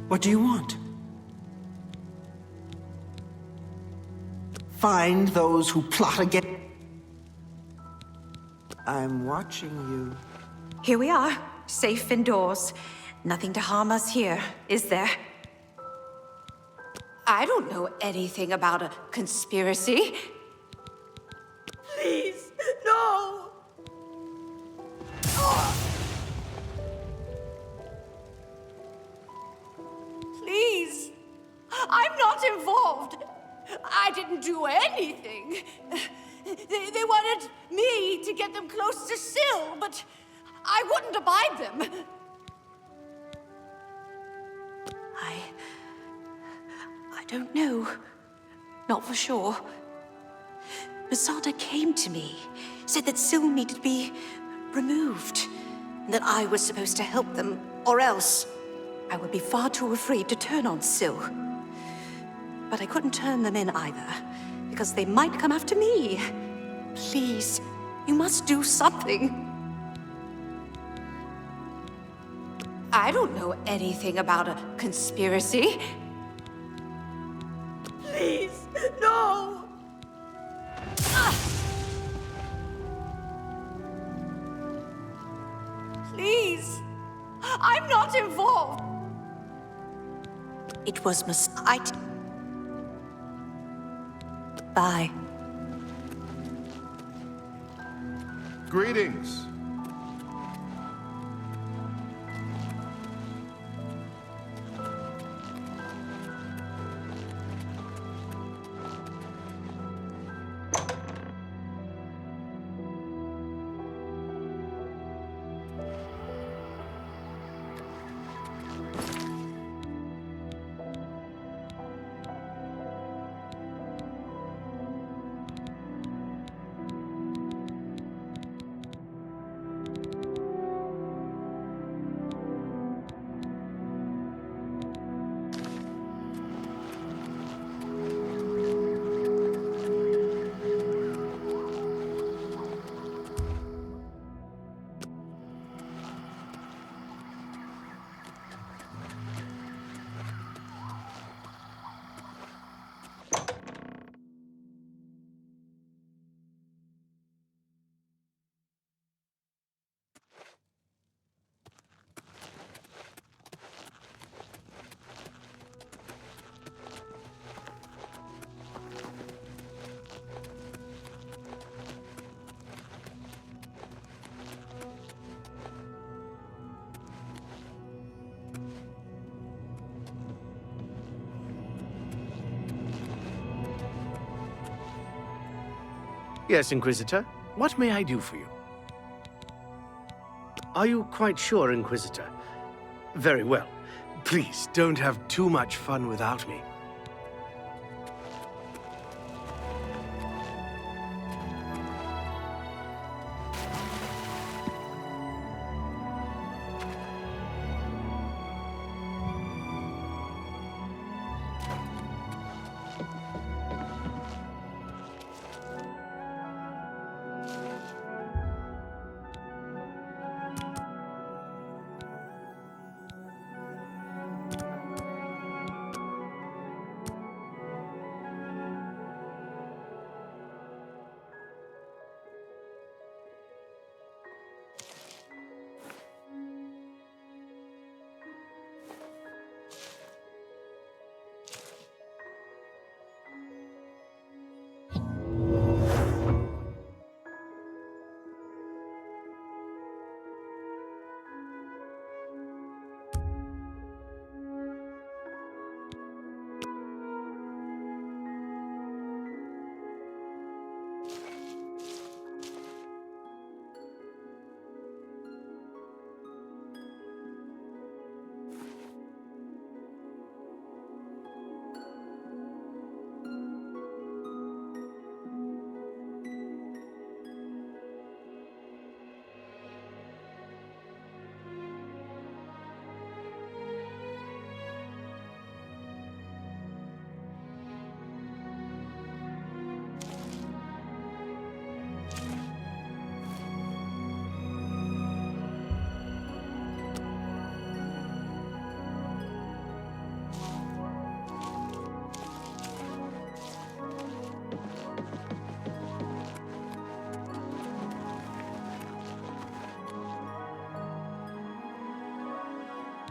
What do you want? Find those who plot against... I'm watching you. Here we are, safe indoors. Nothing to harm us here, is there? I don't know anything about a conspiracy. Please, no! Please, I'm not involved. I didn't do anything. They wanted me to get them close to Syl, but I wouldn't abide them. I don't know. Not for sure. Masada came to me. said that Syl needed to be removed, and that I was supposed to help them, or else I would be far too afraid to turn on Syl. But I couldn't turn them in either, because they might come after me. Please, you must do something. I don't know anything about a conspiracy. Please, no! Please, I'm not involved. It was Bye. Greetings. Yes, Inquisitor. What may I do for you? Are you quite sure, Inquisitor? Very well. Please, don't have too much fun without me.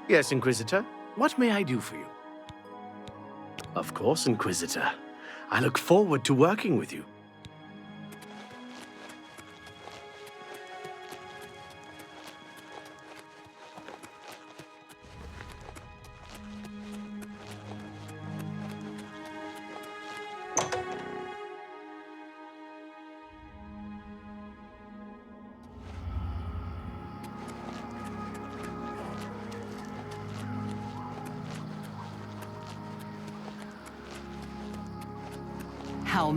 Yes, Inquisitor. What may I do for you? Of course, Inquisitor. I look forward to working with you. How...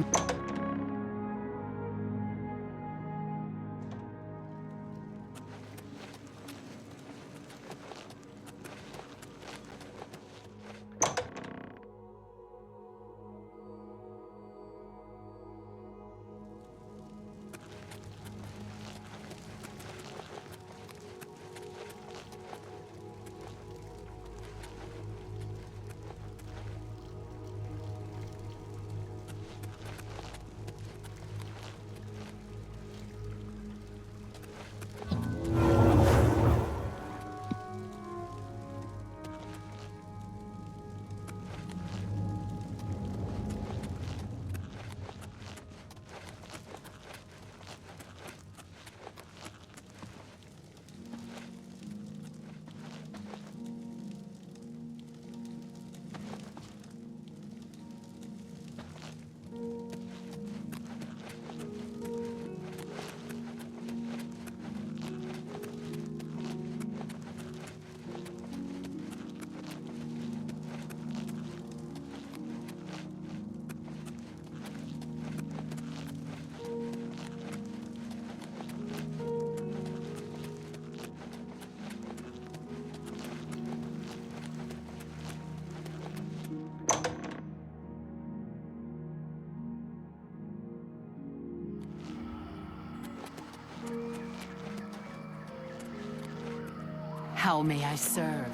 How may I serve?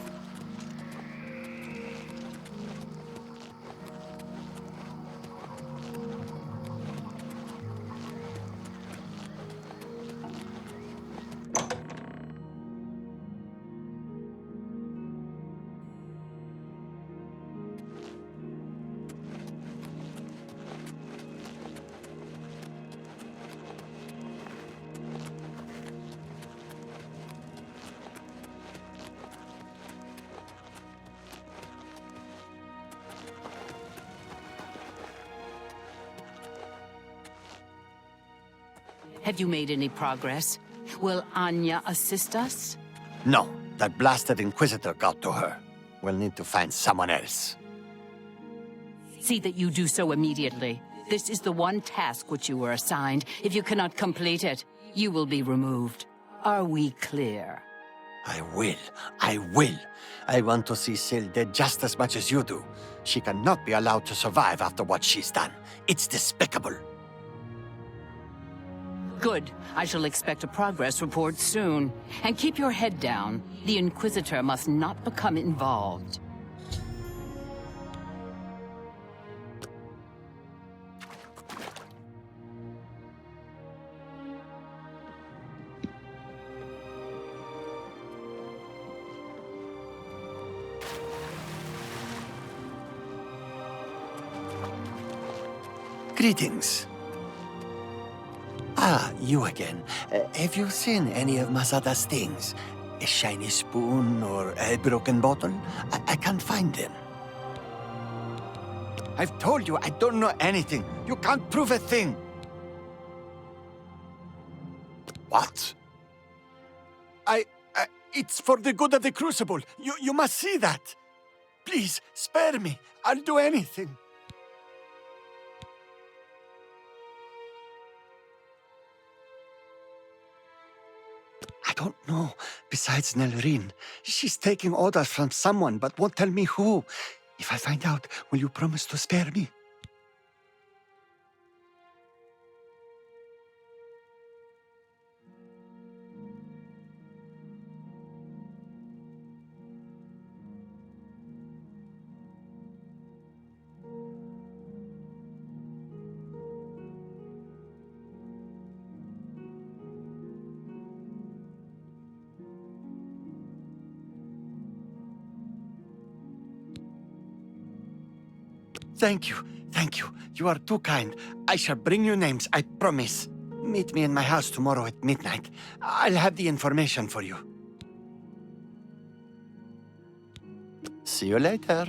Have you made any progress? Will Anya assist us? No, that blasted Inquisitor got to her. We'll need to find someone else. See that you do so immediately. This is the one task which you were assigned. If you cannot complete it, you will be removed. Are we clear? I will. I will. I want to see Syl dead just as much as you do. She cannot be allowed to survive after what she's done. It's despicable. Good. I shall expect a progress report soon. And keep your head down. The Inquisitor must not become involved. Greetings. Ah, you again. Have you seen any of Masada's things? A shiny spoon or a broken bottle? I can't find them. I've told you I don't know anything. You can't prove a thing. What? It's for the good of the Crucible. You must see that. Please, spare me. I'll do anything. I don't know. Besides Nelrine, she's taking orders from someone but won't tell me who. If I find out, will you promise to spare me? Thank you. Thank you. You are too kind. I shall bring you names, I promise. Meet me in my house tomorrow at midnight. I'll have the information for you. See you later.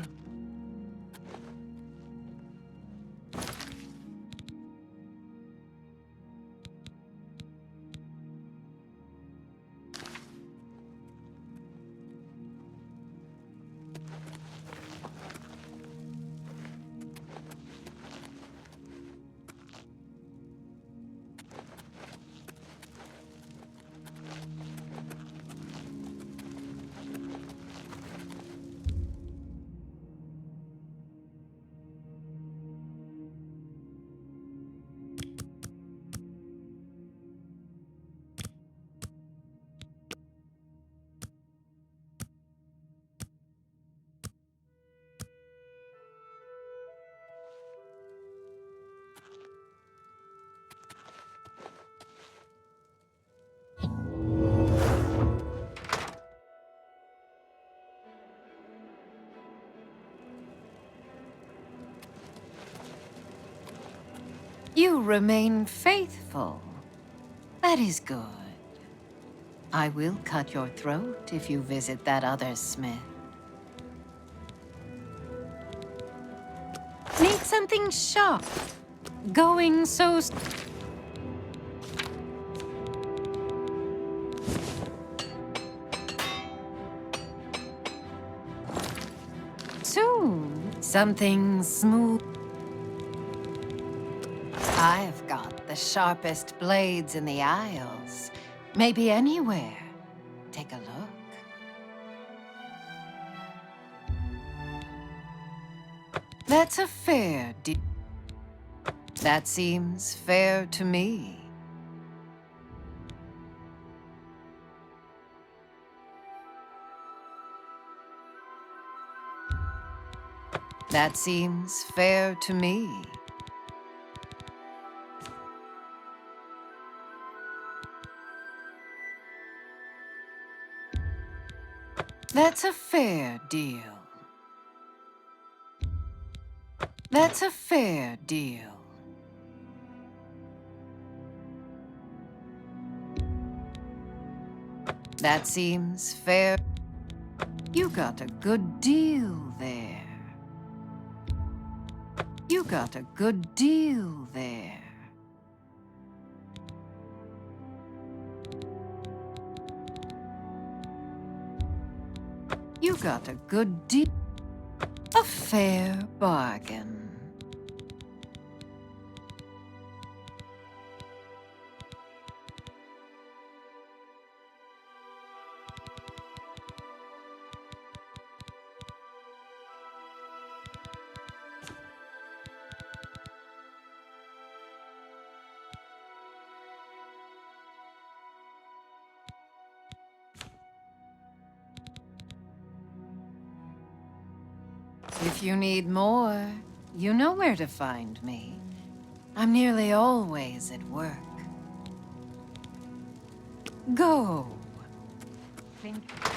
You remain faithful. That is good. I will cut your throat if you visit that other smith. Need something sharp. Going so... Soon, something smooth. I've got the sharpest blades in the Isles. Maybe anywhere. Take a look. That's a fair deal. That seems fair to me. That seems fair to me. That's a fair deal. That's a fair deal. That seems fair. You got a good deal there. You got a good deal there. You got a good deal. A fair bargain. If you need more, you know where to find me. I'm nearly always at work. Go. Thank you.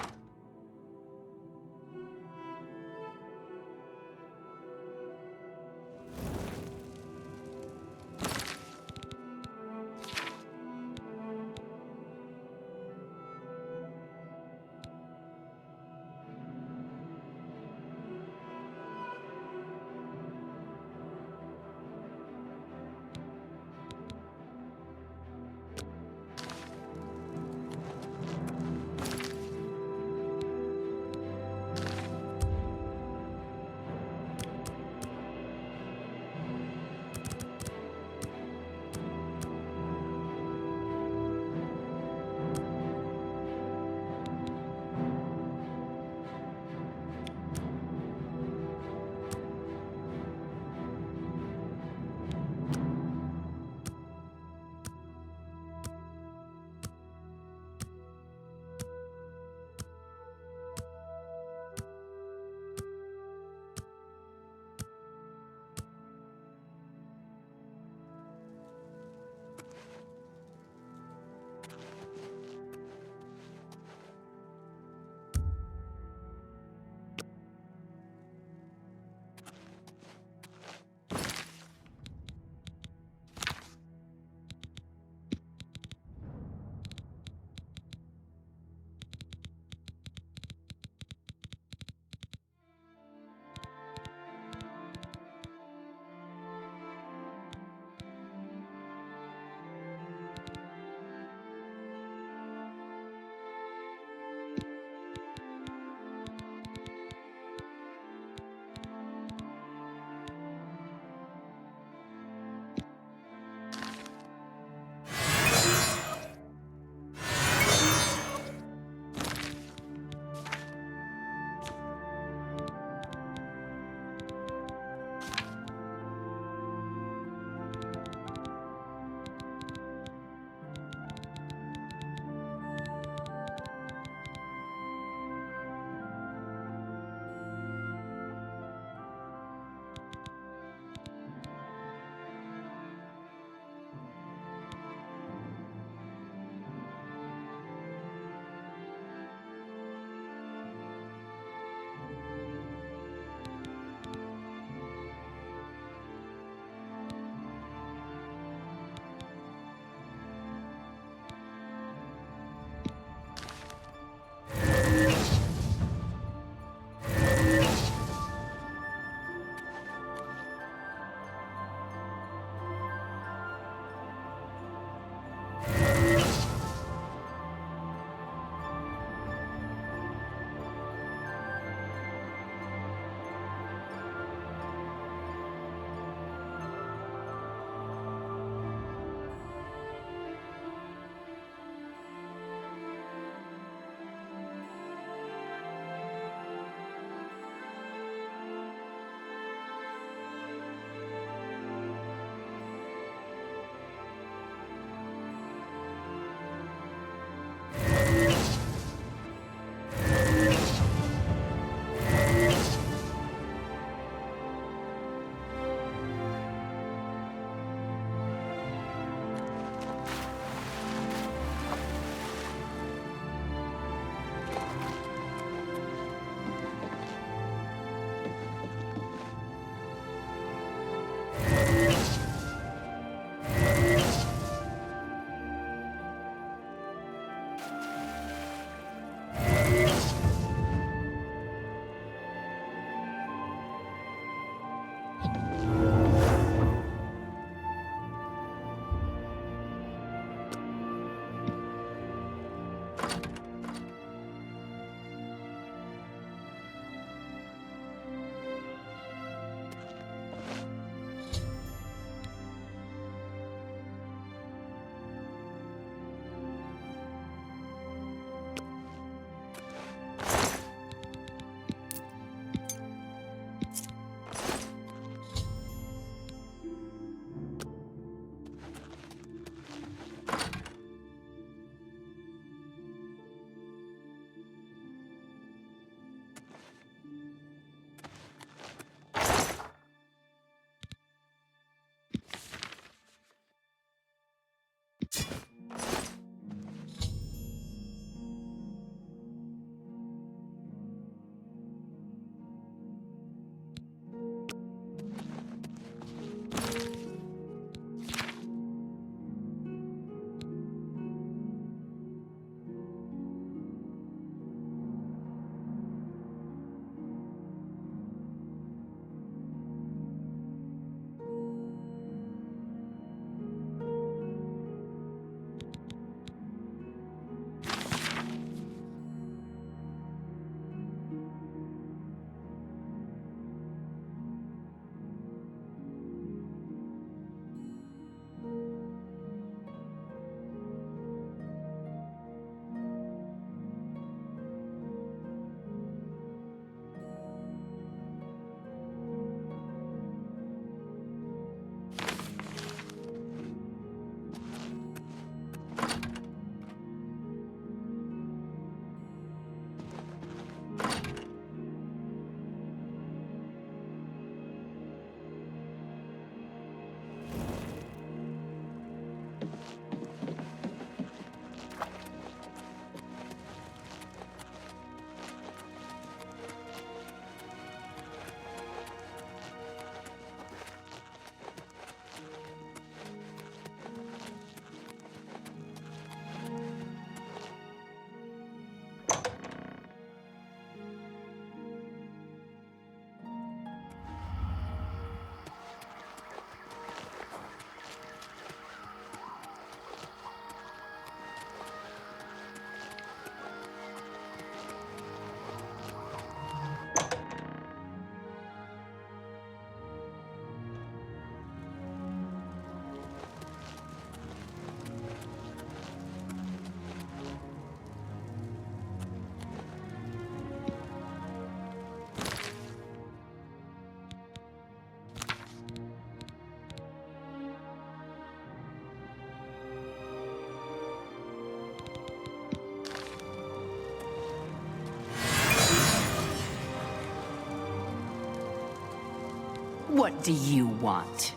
What do you want?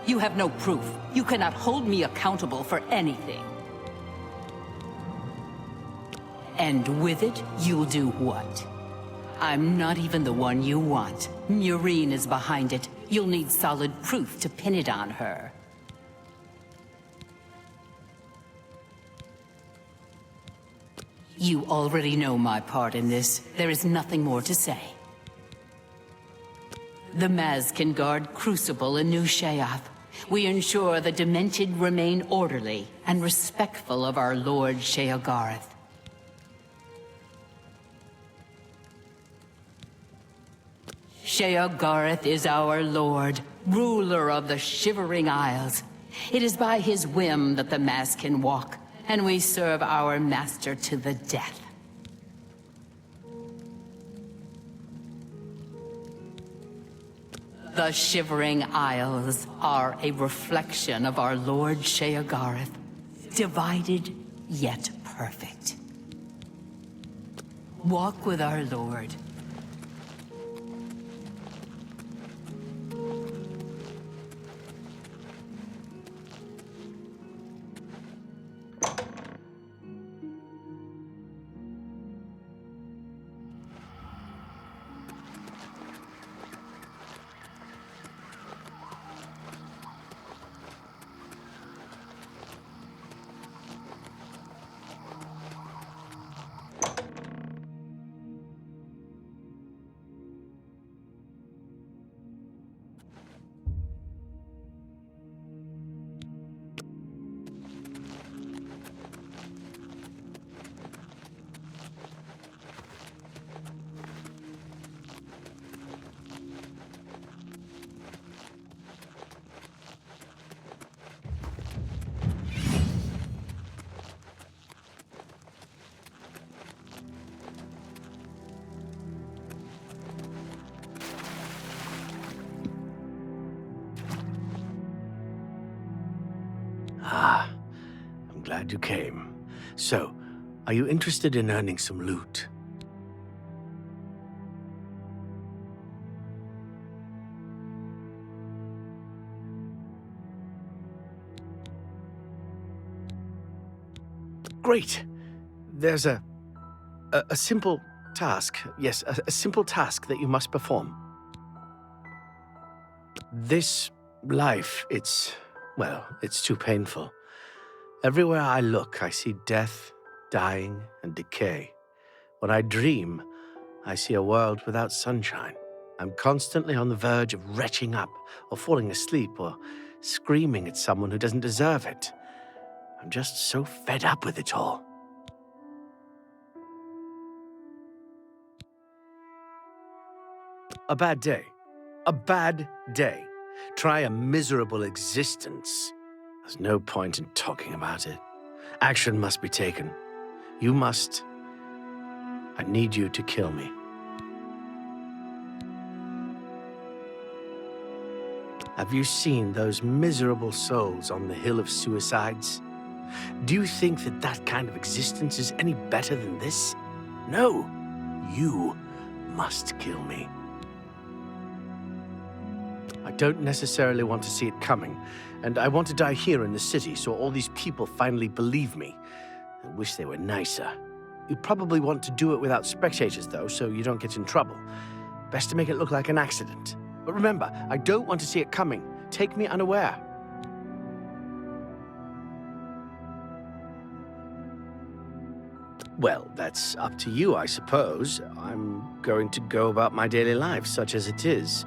You have no proof. You cannot hold me accountable for anything. And with it, you'll do what? I'm not even the one you want. Murine is behind it. You'll need solid proof to pin it on her. You already know my part in this. There is nothing more to say. The Maz can guard Crucible in New Sheath. We ensure the Demented remain orderly and respectful of our Lord Sheogarth. Sheogarth is our lord, ruler of the Shivering Isles. It is by his whim that the Maz can walk, and we serve our master to the death. The Shivering Isles are a reflection of our Lord Sheogarth, divided yet perfect. Walk with our Lord. Ah, I'm glad you came. So, are you interested in earning some loot? Great! There's a simple task. Yes, a simple task that you must perform. This life, well, it's too painful. Everywhere I look, I see death, dying, and decay. When I dream, I see a world without sunshine. I'm constantly on the verge of retching up, or falling asleep, or screaming at someone who doesn't deserve it. I'm just so fed up with it all. A bad day. A bad day. Try a miserable existence. There's no point in talking about it. Action must be taken. You must. I need you to kill me. Have you seen those miserable souls on the Hill of Suicides? Do you think that that kind of existence is any better than this? No. You must kill me. I don't necessarily want to see it coming, and I want to die here in the city so all these people finally believe me. I wish they were nicer. You probably want to do it without spectators, though, so you don't get in trouble. Best to make it look like an accident. But remember, I don't want to see it coming. Take me unaware. Well, that's up to you, I suppose. I'm going to go about my daily life, such as it is,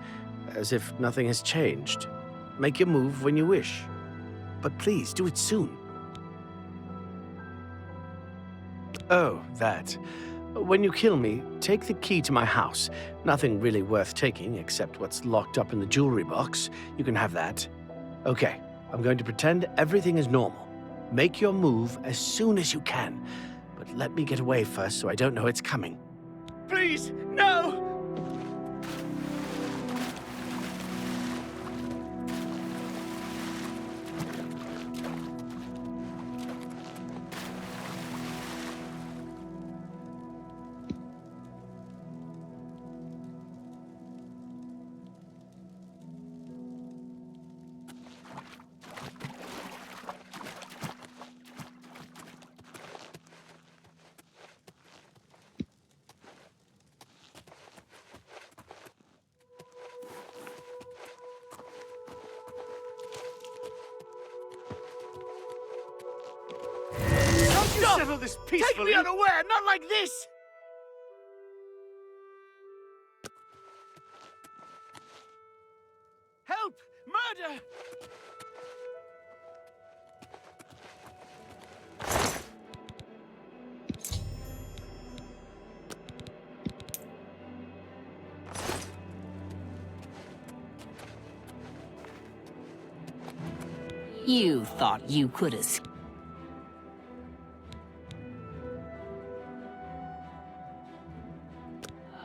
as if nothing has changed. Make your move when you wish. But please, do it soon. Oh, that. When you kill me, take the key to my house. Nothing really worth taking, except what's locked up in the jewelry box. You can have that. Okay, I'm going to pretend everything is normal. Make your move as soon as you can. But let me get away first so I don't know it's coming. Please, no! this peacefully. Take me unaware, not like this! Help! Murder! You thought you could escape.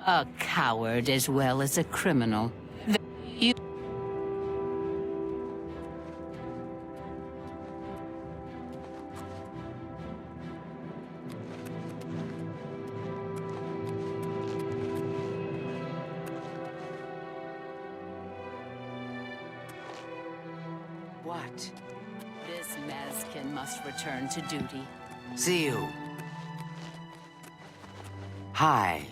A coward as well as a criminal. You... What? This Mazkin must return to duty. See you. Hi.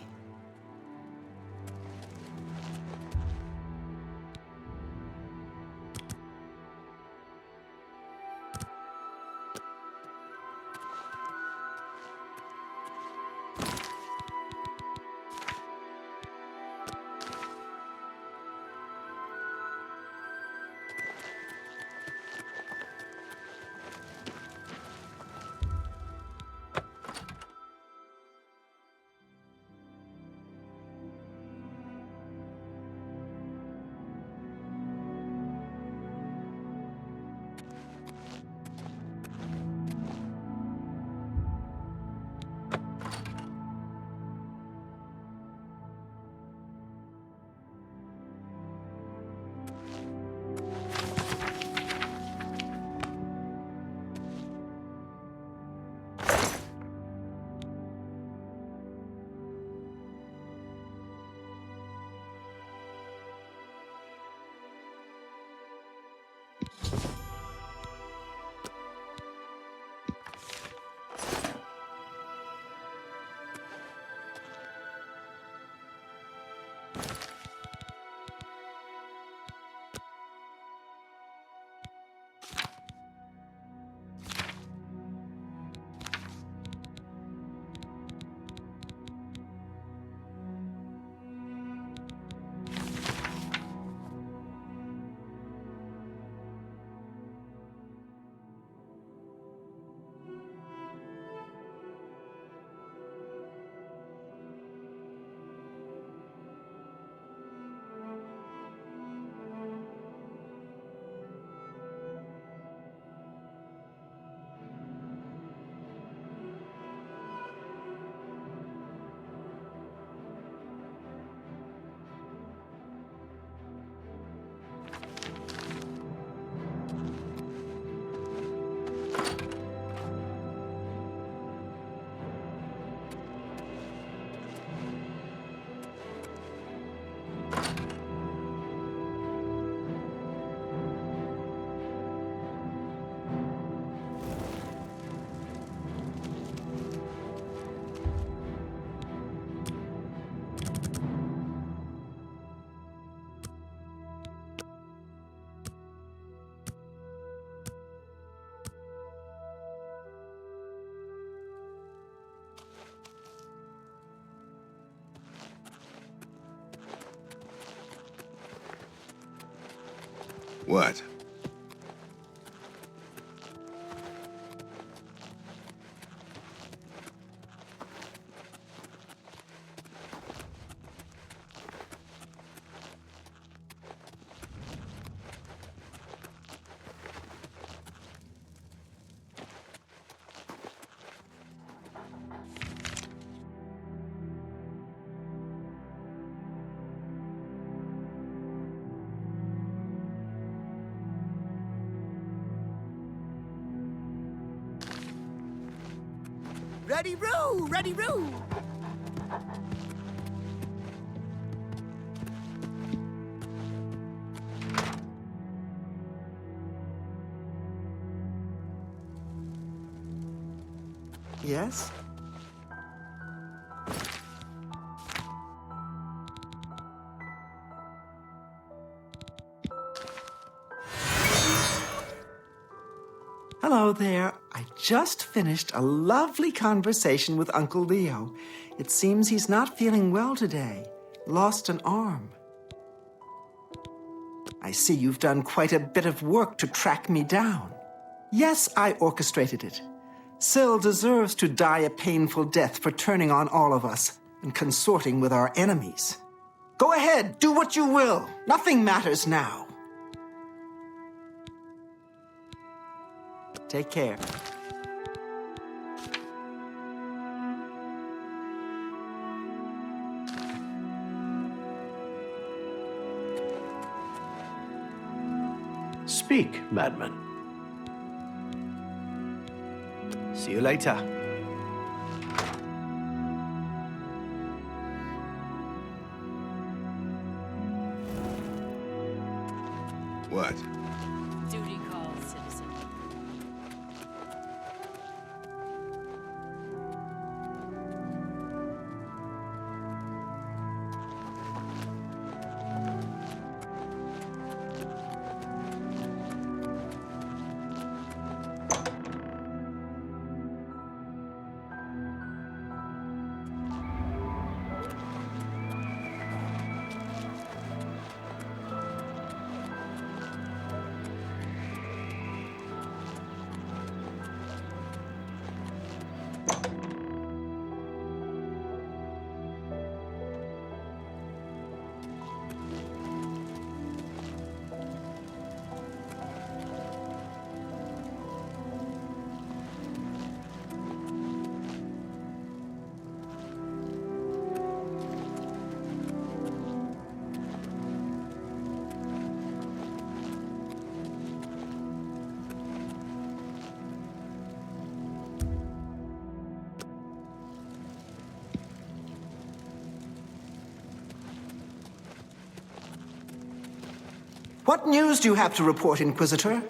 What? Ready-roo! Ready-roo! Yes? Hello there. I just finished a lovely conversation with Uncle Leo. It seems he's not feeling well today. Lost an arm. I see you've done quite a bit of work to track me down. Yes, I orchestrated it. Syl deserves to die a painful death for turning on all of us and consorting with our enemies. Go ahead, do what you will. Nothing matters now. Take care. Speak, madman. See you later. What? Duty calls, citizen. What news do you have to report, Inquisitor?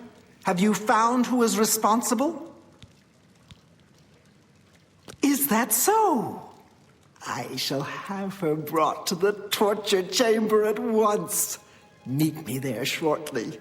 Have you found who is responsible? Is that so? I shall have her brought to the torture chamber at once. Meet me there shortly.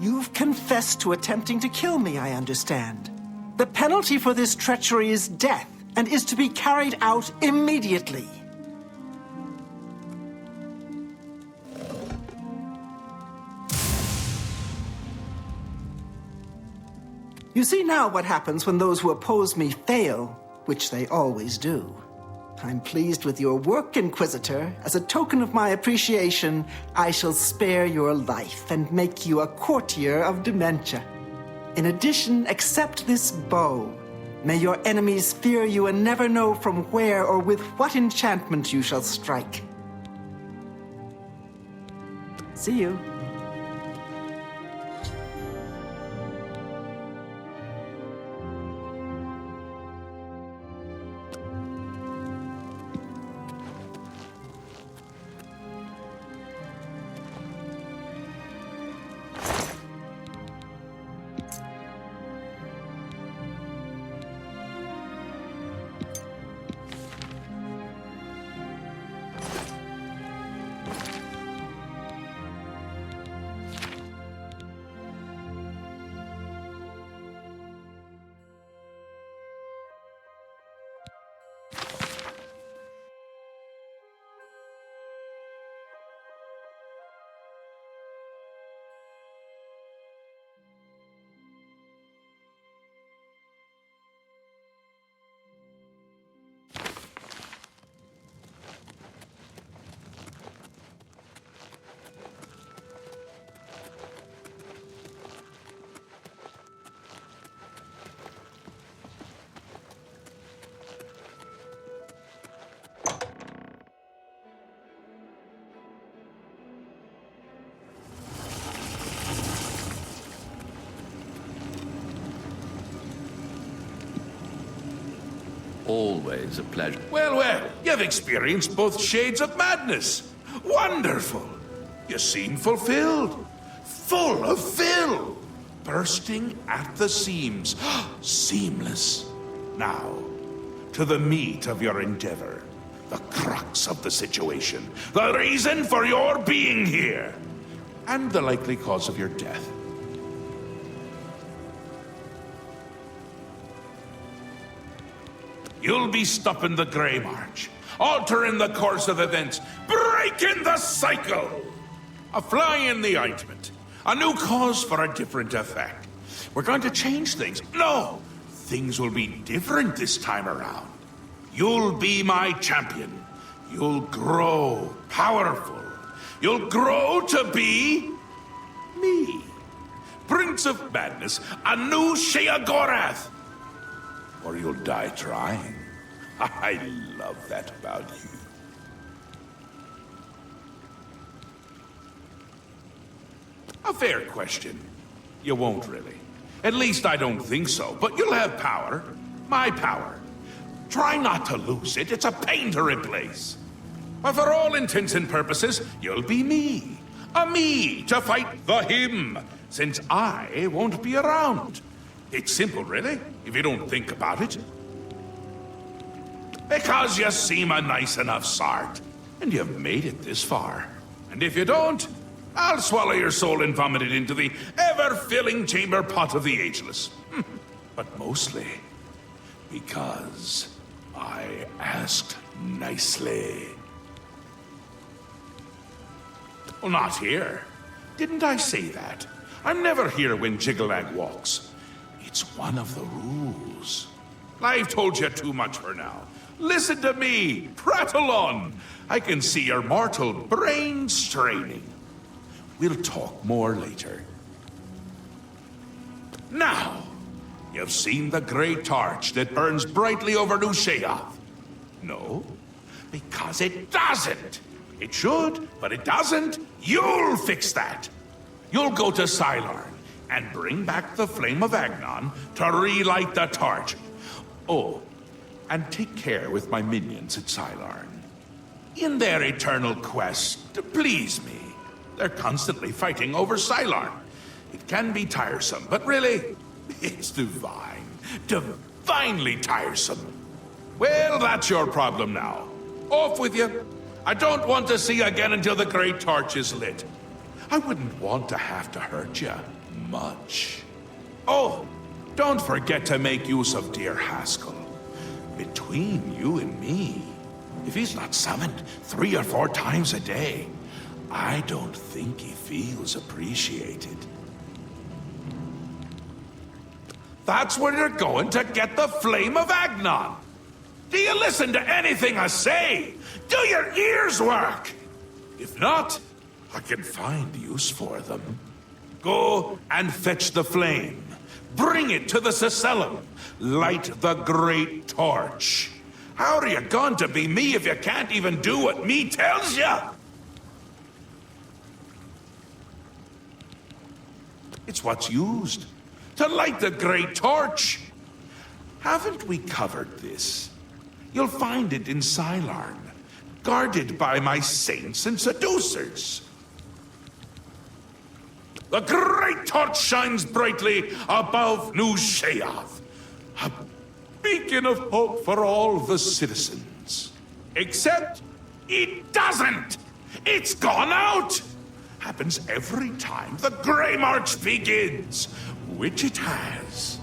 You've confessed to attempting to kill me, I understand. The penalty for this treachery is death, and is to be carried out immediately. You see now what happens when those who oppose me fail, which they always do. I'm pleased with your work, Inquisitor. As a token of my appreciation, I shall spare your life and make you a courtier of dementia. In addition, accept this bow. May your enemies fear you and never know from where or with what enchantment you shall strike. See you. always a pleasure. Well, well, you've experienced both shades of madness. Wonderful. You seem fulfilled. Full of fill. Bursting at the seams. Seamless. Now, to the meat of your endeavor. The crux of the situation. The reason for your being here. And the likely cause of your death. You'll be stopping the Grey March, altering the course of events, breaking the cycle. A fly in the ointment, a new cause for a different effect. We're going to change things. No, things will be different this time around. You'll be my champion. You'll grow powerful. You'll grow to be me. Prince of Madness, a new Sheogorath. Or you'll die trying. I love that about you. A fair question. You won't really. At least I don't think so. But you'll have power. My power. Try not to lose it. It's a pain to replace. But for all intents and purposes, you'll be me. A me to fight the him, since I won't be around. It's simple, really, if you don't think about it. Because you seem a nice enough sort, and you've made it this far. And if you don't, I'll swallow your soul and vomit it into the ever-filling chamber pot of the ageless. But mostly because I asked nicely. Well, not here. Didn't I say that? I'm never here when Jiggalag walks. It's one of the rules. I've told you too much for now. Listen to me. Prattle on. I can see your mortal brain straining. We'll talk more later. Now, you've seen the great torch that burns brightly over New Sheoth. No, because it doesn't. It should, but it doesn't. You'll fix that. You'll go to Sylarn and bring back the flame of Agnon to relight the torch. Oh, and take care with my minions at Sylarn. In their eternal quest to please me, they're constantly fighting over Sylarn. It can be tiresome, but really, it's divine. Divinely tiresome. Well, that's your problem now. Off with you. I don't want to see you again until the great torch is lit. I wouldn't want to have to hurt you much. Oh, don't forget to make use of dear Haskell. Between you and me, if he's not summoned 3 or 4 times a day, I don't think he feels appreciated. That's where you're going to get the flame of Agnon. Do you listen to anything I say? Do your ears work? If not, I can find use for them. Go and fetch the flame. Bring it to the Cecellum. Light the great torch. How are you going to be me if you can't even do what me tells you? It's what's used to light the great torch. Haven't we covered this? You'll find it in Sylarn, guarded by my saints and seducers. The great torch shines brightly above New Sheoth, a beacon of hope for all the citizens. Except it doesn't! It's gone out! Happens every time the Grey March begins, which it has.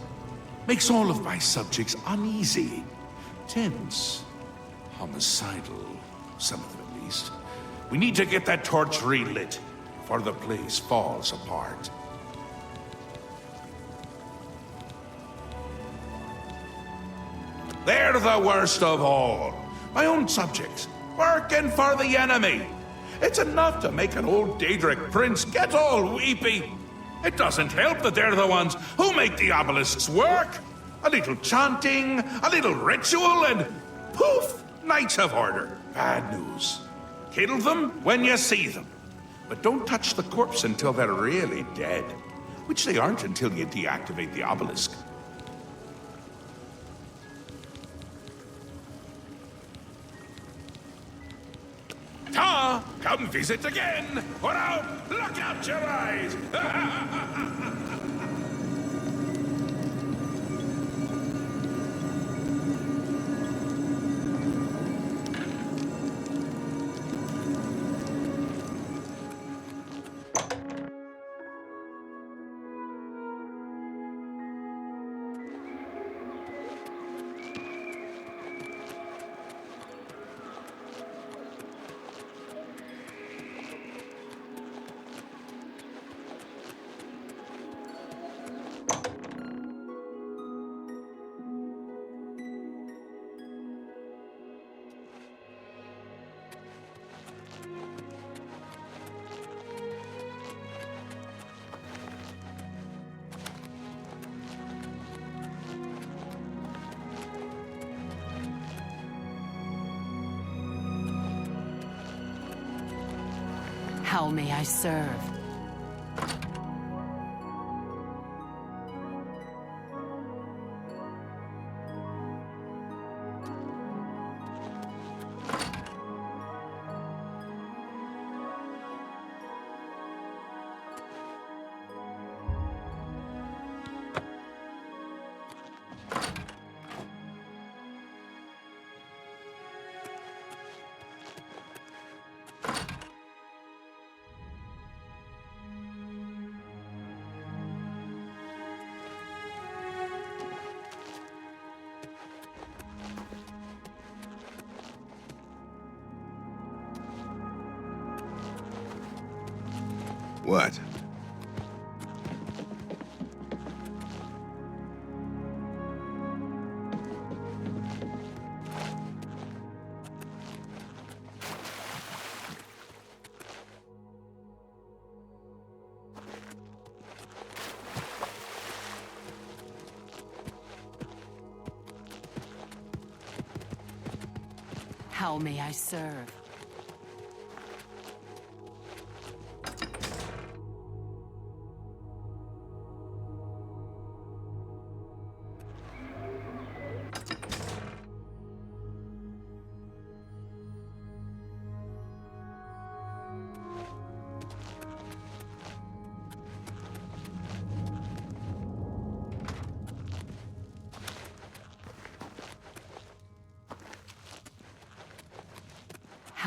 Makes all of my subjects uneasy, tense, homicidal, some of them at least. We need to get that torch relit before the place falls apart. They're the worst of all. My own subjects, working for the enemy. It's enough to make an old Daedric prince get all weepy. It doesn't help that they're the ones who make the obelisks work. A little chanting, a little ritual, and poof, knights have order. Bad news. Kill them when you see them. But don't touch the corpse until they're really dead. Which they aren't until you deactivate the obelisk. Come visit again, or I'll pluck out your eyes! How may I serve? What? How may I serve?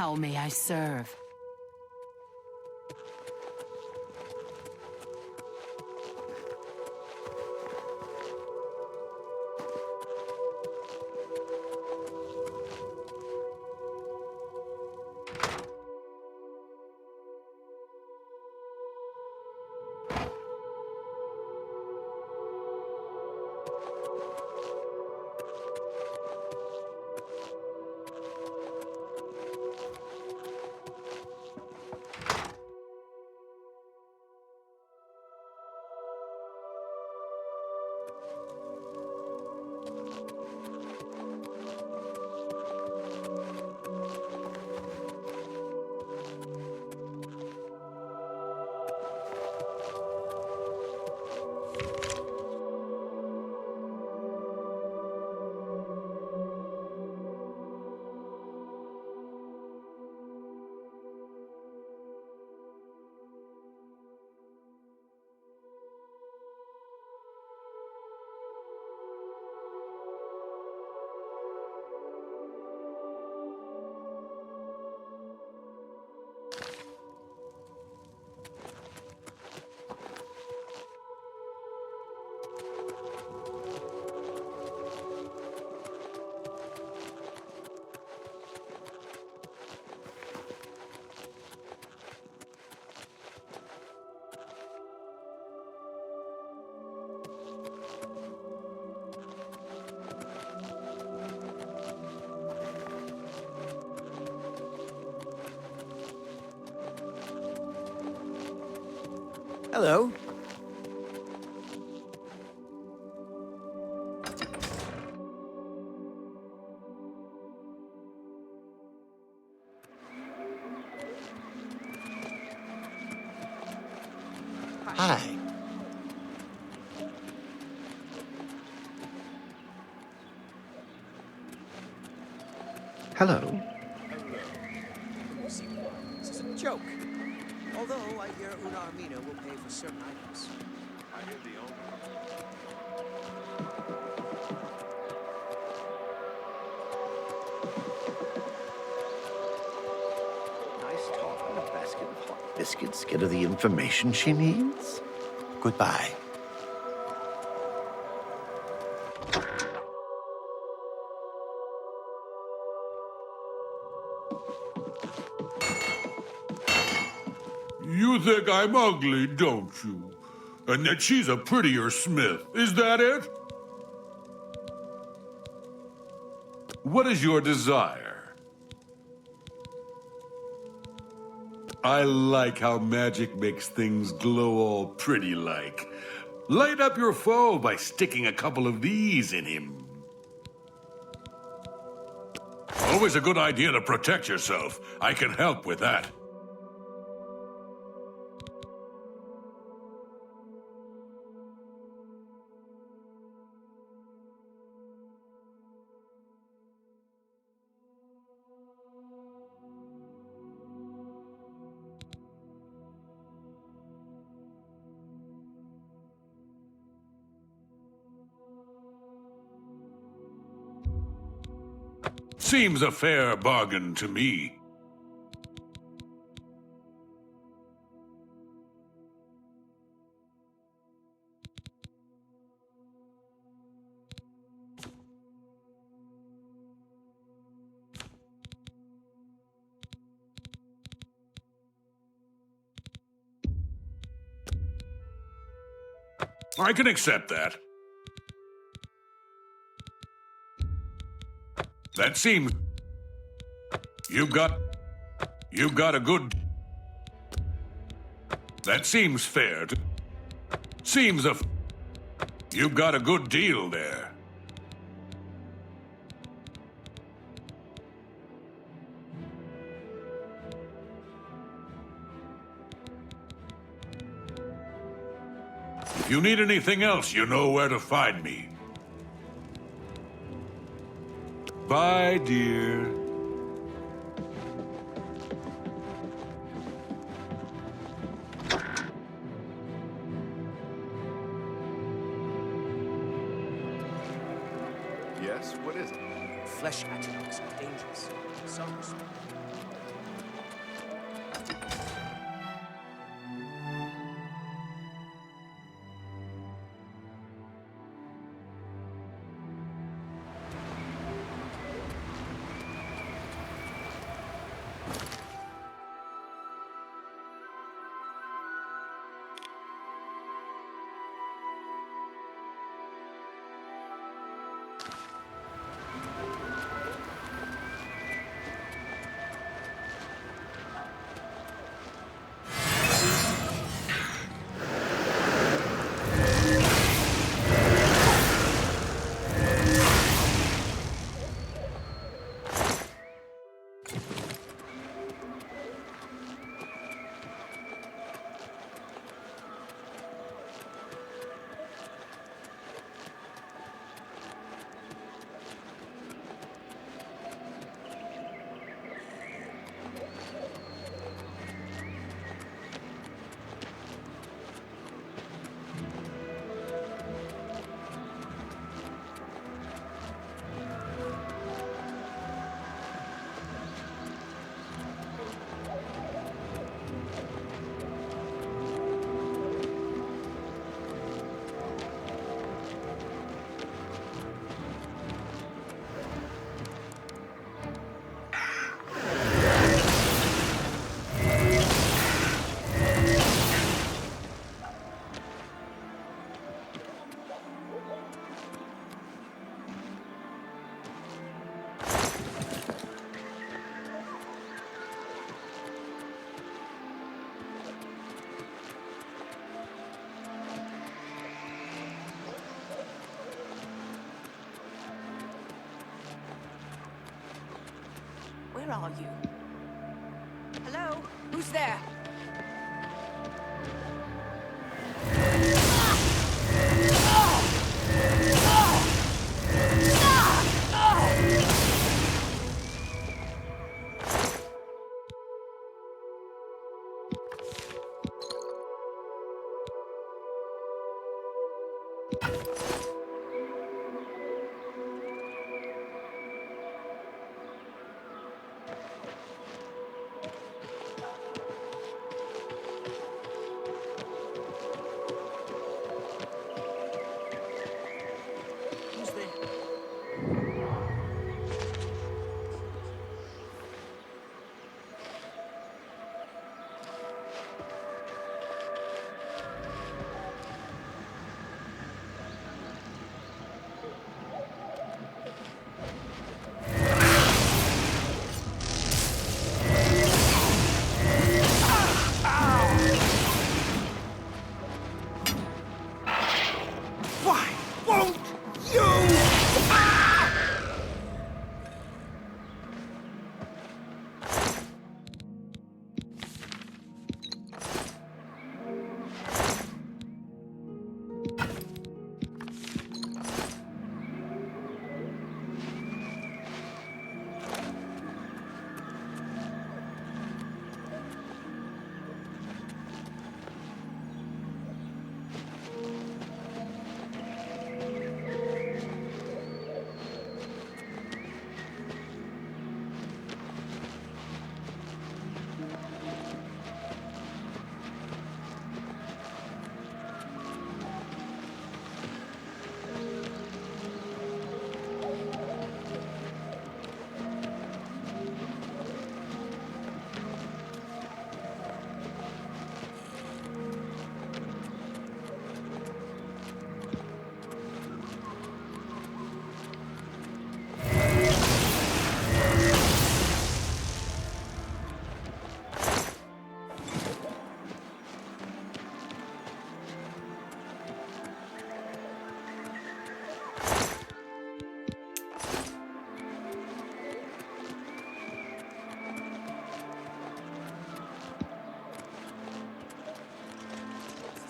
How may I serve? Hello. Hi. Hello. Although I hear Una Armina will pay for certain items. I hear the owner. Nice talk and a basket of hot biscuits get her the information she needs. Goodbye. You think I'm ugly, don't you? And that she's a prettier smith, is that it? What is your desire? I like how magic makes things glow all pretty-like. Light up your foe by sticking a couple of these in him. Always a good idea to protect yourself. I can help with that. Seems a fair bargain to me. I can accept that. That seems... You've got a good... That seems fair to... Seems a... You've got a good deal there. If you need anything else, you know where to find me. Bye, dear. Yes, what is it? Flesh attributes are dangerous. Some Where are you? Hello? Who's there?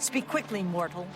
Speak quickly, mortal.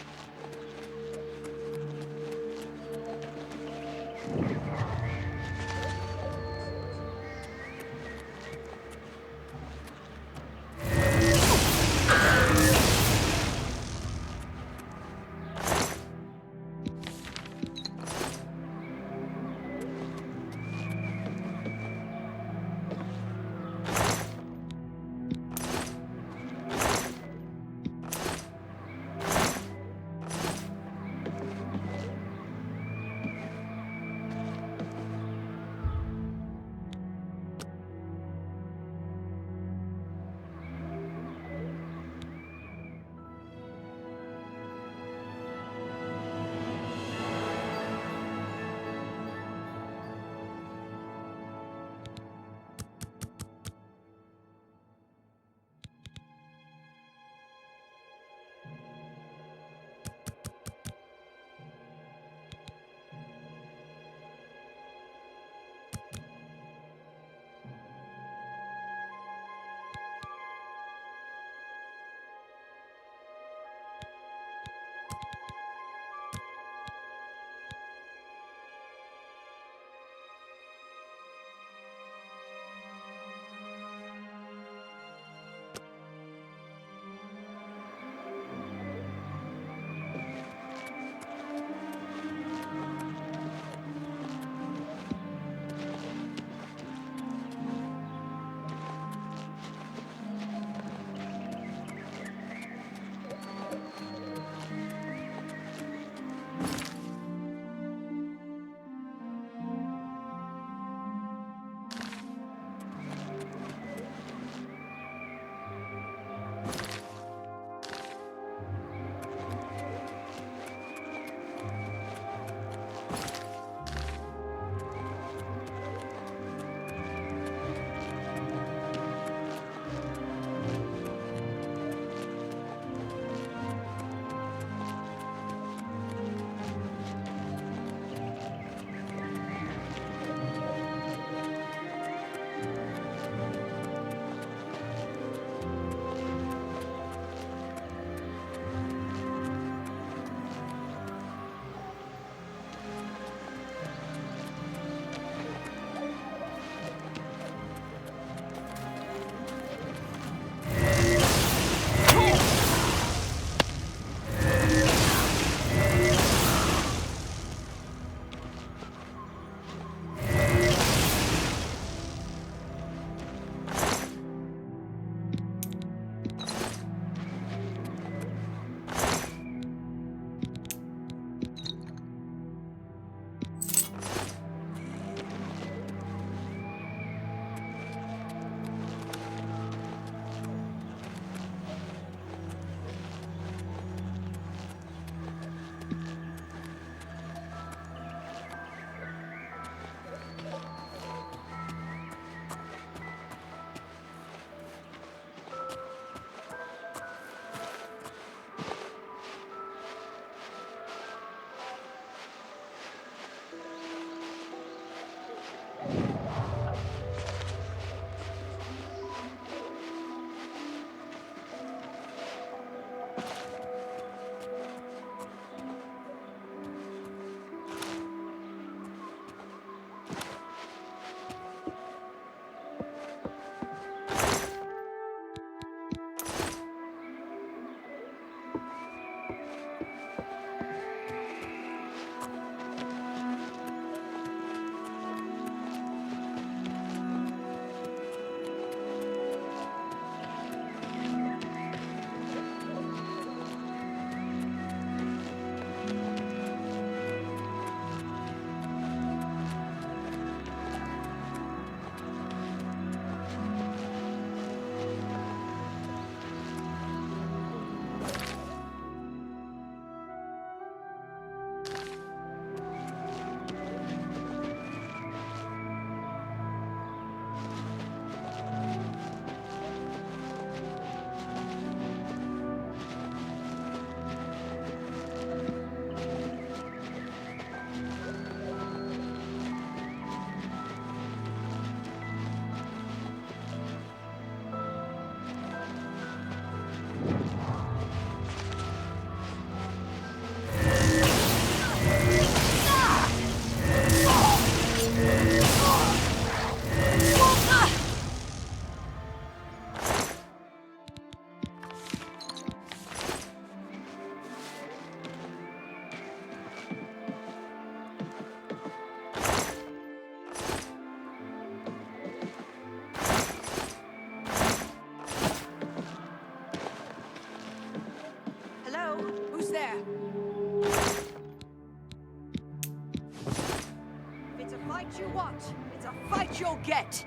a fight you want. It's a fight you'll get.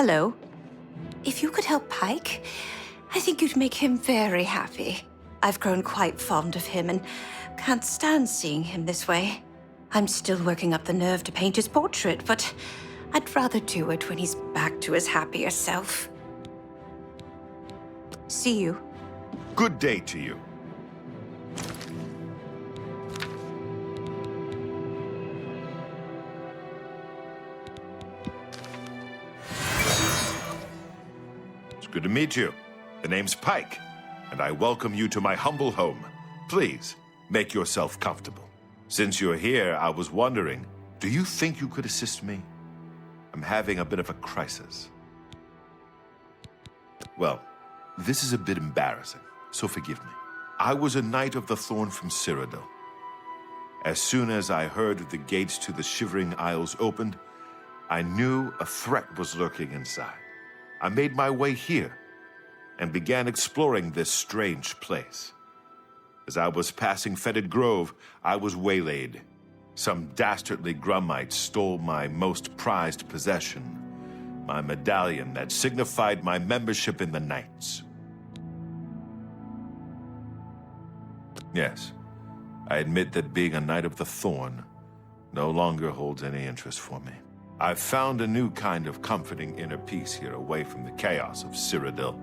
Hello. If you could help Pike, I think you'd make him very happy. I've grown quite fond of him and can't stand seeing him this way. I'm still working up the nerve to paint his portrait, but I'd rather do it when he's back to his happier self. See you. Good day to you. Good to meet you. The name's Pike, and I welcome you to my humble home. Please, make yourself comfortable. Since you're here, I was wondering, do you think you could assist me? I'm having a bit of a crisis. Well, this is a bit embarrassing, so forgive me. I was a Knight of the Thorn from Cyrodiil. As soon as I heard the gates to the Shivering Isles opened, I knew a threat was lurking inside. I made my way here and began exploring this strange place. As I was passing Fetid Grove, I was waylaid. Some dastardly Grummites stole my most prized possession, my medallion that signified my membership in the Knights. Yes, I admit that being a Knight of the Thorn no longer holds any interest for me. I've found a new kind of comforting inner peace here away from the chaos of Cyrodiil.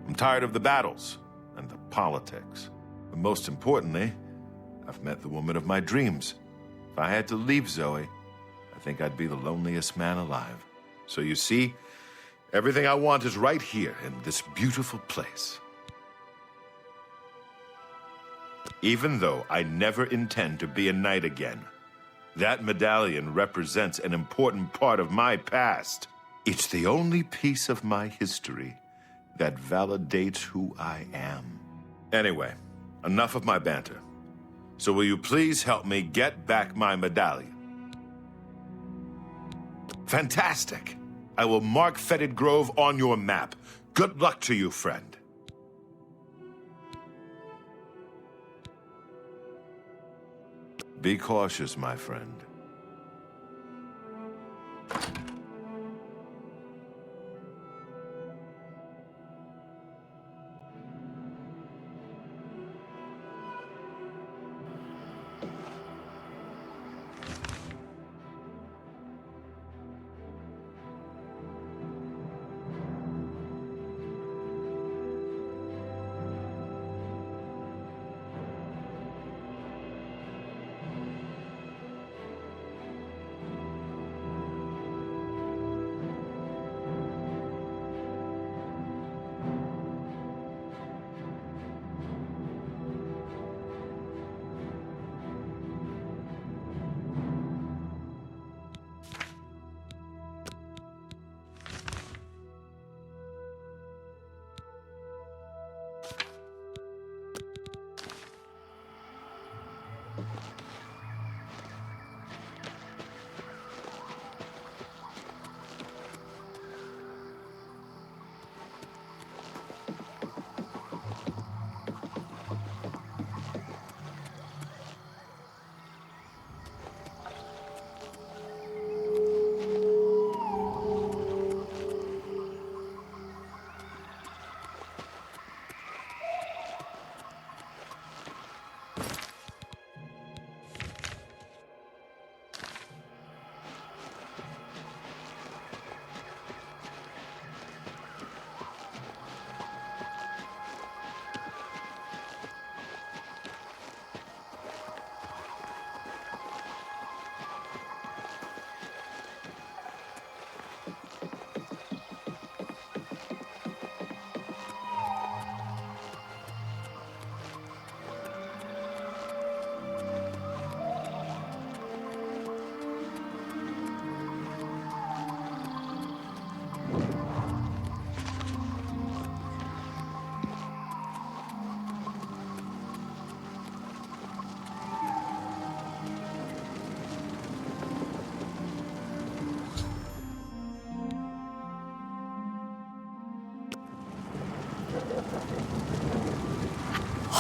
I'm tired of the battles and the politics. But most importantly, I've met the woman of my dreams. If I had to leave Zoe, I think I'd be the loneliest man alive. So you see, everything I want is right here in this beautiful place. Even though I never intend to be a knight again, that medallion represents an important part of my past. It's the only piece of my history that validates who I am. Anyway, enough of my banter. So will you please help me get back my medallion? Fantastic! I will mark Fetid Grove on your map. Good luck to you, friend. Be cautious, my friend.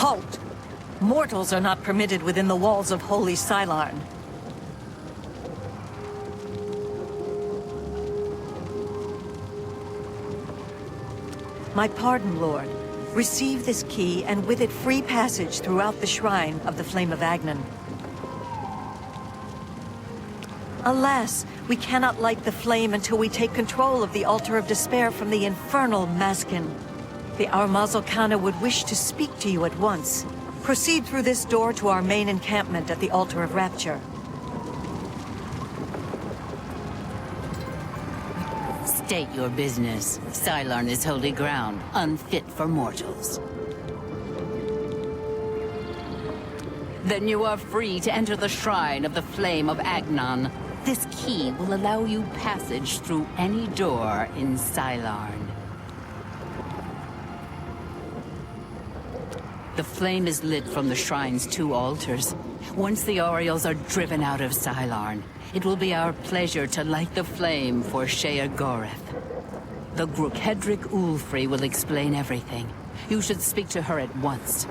Halt! Mortals are not permitted within the walls of Holy Sylarn. My pardon, Lord. Receive this key, and with it free passage throughout the shrine of the Flame of Agnon. Alas, we cannot light the flame until we take control of the Altar of Despair from the infernal Maskin. The Armazalkana would wish to speak to you at once. Proceed through this door to our main encampment at the Altar of Rapture. State your business. Cylon is holy ground, unfit for mortals. Then you are free to enter the shrine of the Flame of Agnon. This key will allow you passage through any door in Cylon. The flame is lit from the shrine's 2 altars. Once the Orioles are driven out of Cylon, it will be our pleasure to light the flame for Sheagoreth. The Grukedric Ulfri will explain everything. You should speak to her at once.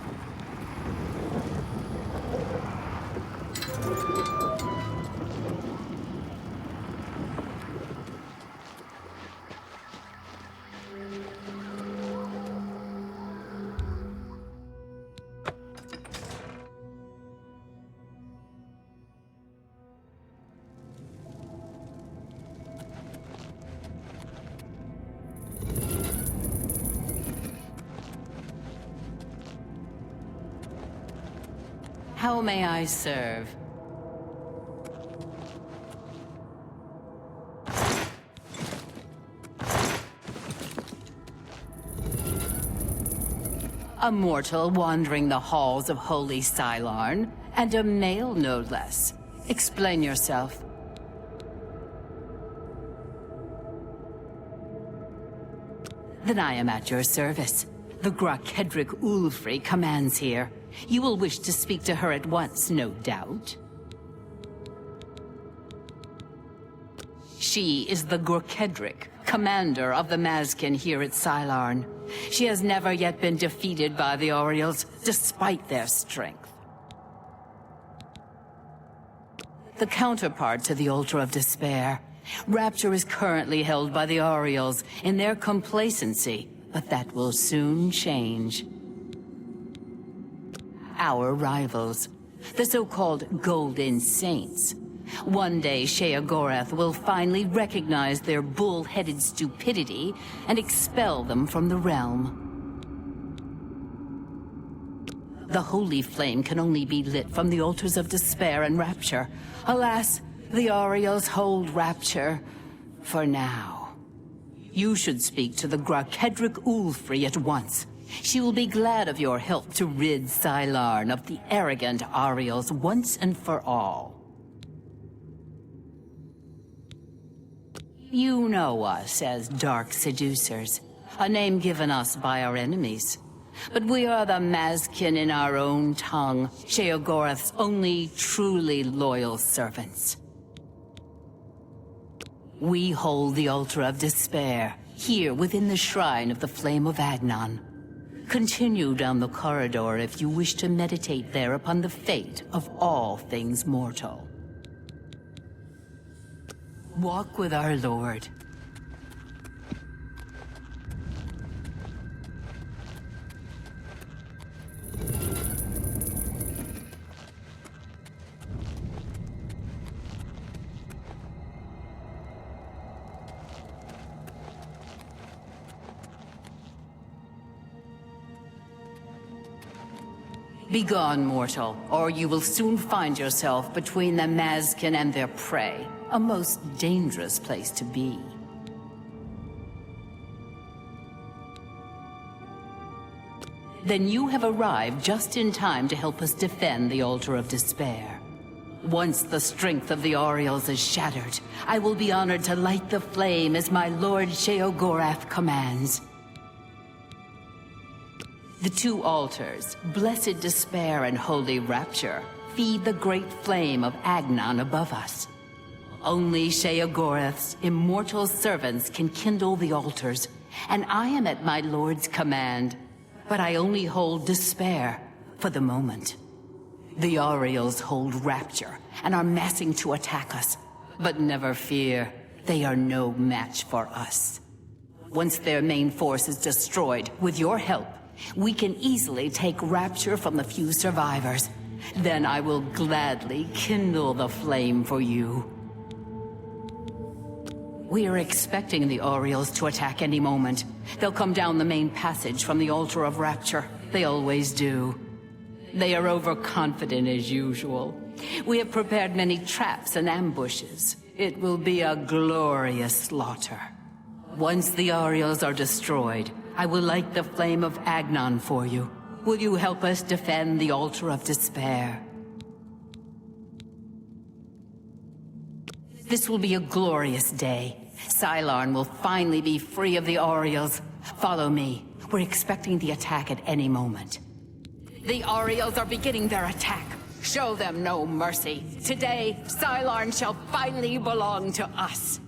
How may I serve? A mortal wandering the halls of Holy Cylon, and a male no less. Explain yourself. Then I am at your service. The Grukedric Ulfri commands here. You will wish to speak to her at once, no doubt. She is the Grukedric, commander of the Mazkin here at Cylon. She has never yet been defeated by the Orioles, despite their strength. The counterpart to the Altar of Despair. Rapture is currently held by the Orioles in their complacency, but that will soon change. Our rivals, the so-called Golden Saints. One day, Sheagoreth will finally recognize their bull-headed stupidity and expel them from the realm. The holy flame can only be lit from the altars of despair and rapture. Alas, the Orioles hold rapture for now. You should speak to the Grukedric Ulfri at once. She will be glad of your help to rid Cylon of the arrogant Orioles once and for all. You know us as Dark Seducers, a name given us by our enemies. But we are the Mazkin in our own tongue, Sheagoreth's only truly loyal servants. We hold the Altar of Despair, here within the Shrine of the Flame of Agnon. Continue down the corridor if you wish to meditate there upon the fate of all things mortal. Walk with our Lord. Begone, mortal, or you will soon find yourself between the Mazkin and their prey. A most dangerous place to be. Then you have arrived just in time to help us defend the Altar of Despair. Once the strength of the Orioles is shattered, I will be honored to light the flame as my Lord Sheagoreth commands. The 2 altars, Blessed Despair and Holy Rapture, feed the great flame of Agnon above us. Only Sheagoreth's immortal servants can kindle the altars, and I am at my Lord's command. But I only hold Despair for the moment. The Orioles hold Rapture and are massing to attack us. But never fear, they are no match for us. Once their main force is destroyed, with your help, we can easily take Rapture from the few survivors. Then I will gladly kindle the flame for you. We are expecting the Orioles to attack any moment. They'll come down the main passage from the Altar of Rapture. They always do. They are overconfident as usual. We have prepared many traps and ambushes. It will be a glorious slaughter. Once the Ariels are destroyed, I will light the flame of Agnon for you. Will you help us defend the Altar of Despair? This will be a glorious day. Sylarn will finally be free of the Ariels. Follow me. We're expecting the attack at any moment. The Ariels are beginning their attack. Show them no mercy. Today, Sylarn shall finally belong to us.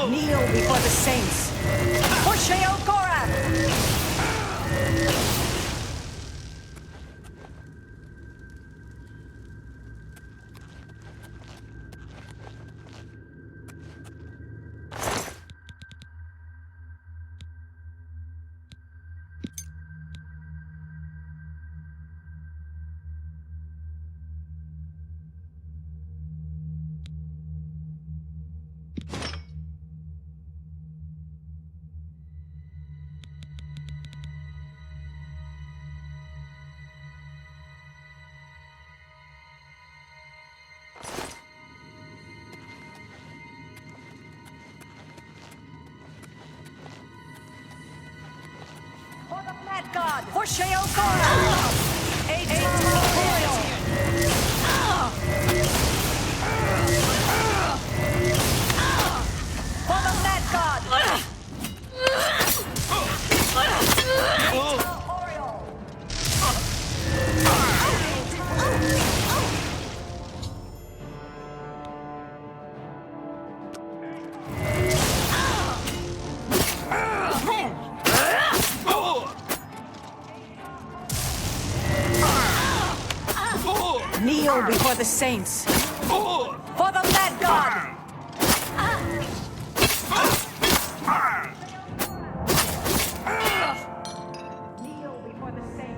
Kneel before the saints. For Sheogorath! God, for Sheogorath! Eight Memorial! For the Mad God! Kneel before the saints. For the Mad God! Kneel before the saints.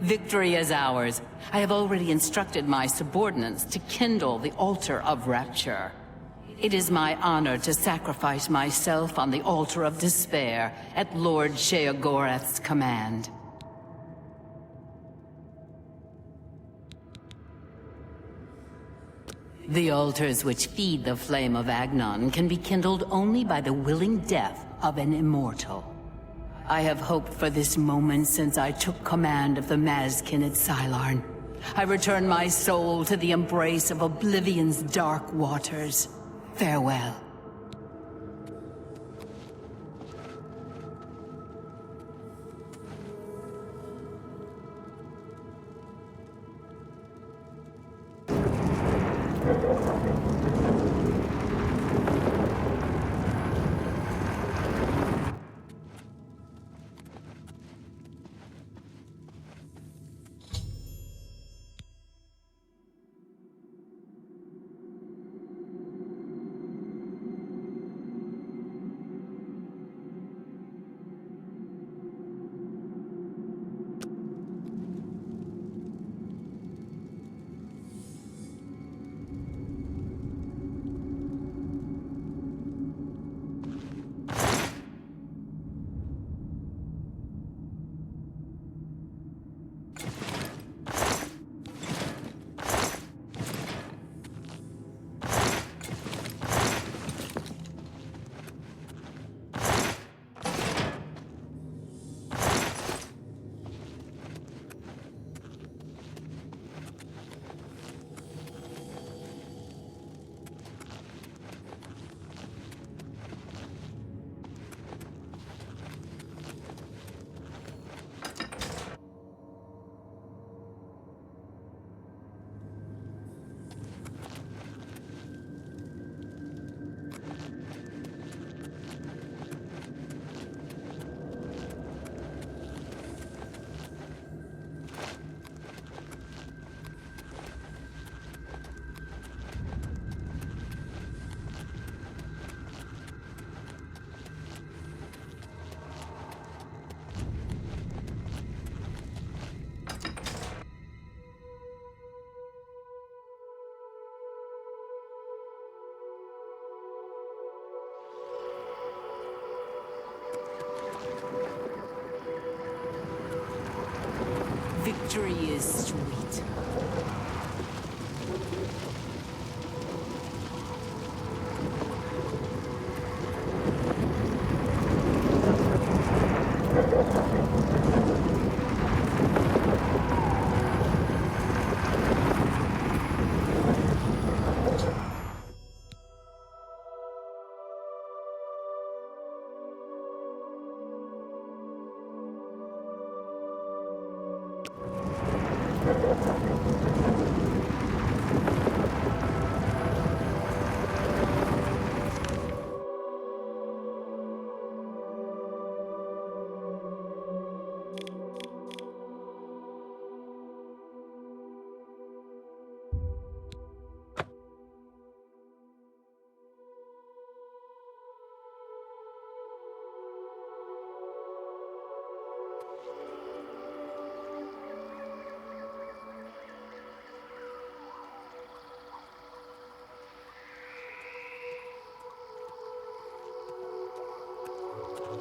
Victory is ours. I have already instructed my subordinates to kindle the altar of rapture. It is my honor to sacrifice myself on the altar of despair at Lord Sheogorath's command. The altars which feed the flame of Agnon can be kindled only by the willing death of an immortal. I have hoped for this moment since I took command of the Mazkin at Sylarn. I return my soul to the embrace of Oblivion's dark waters. Farewell. Victory is sweet.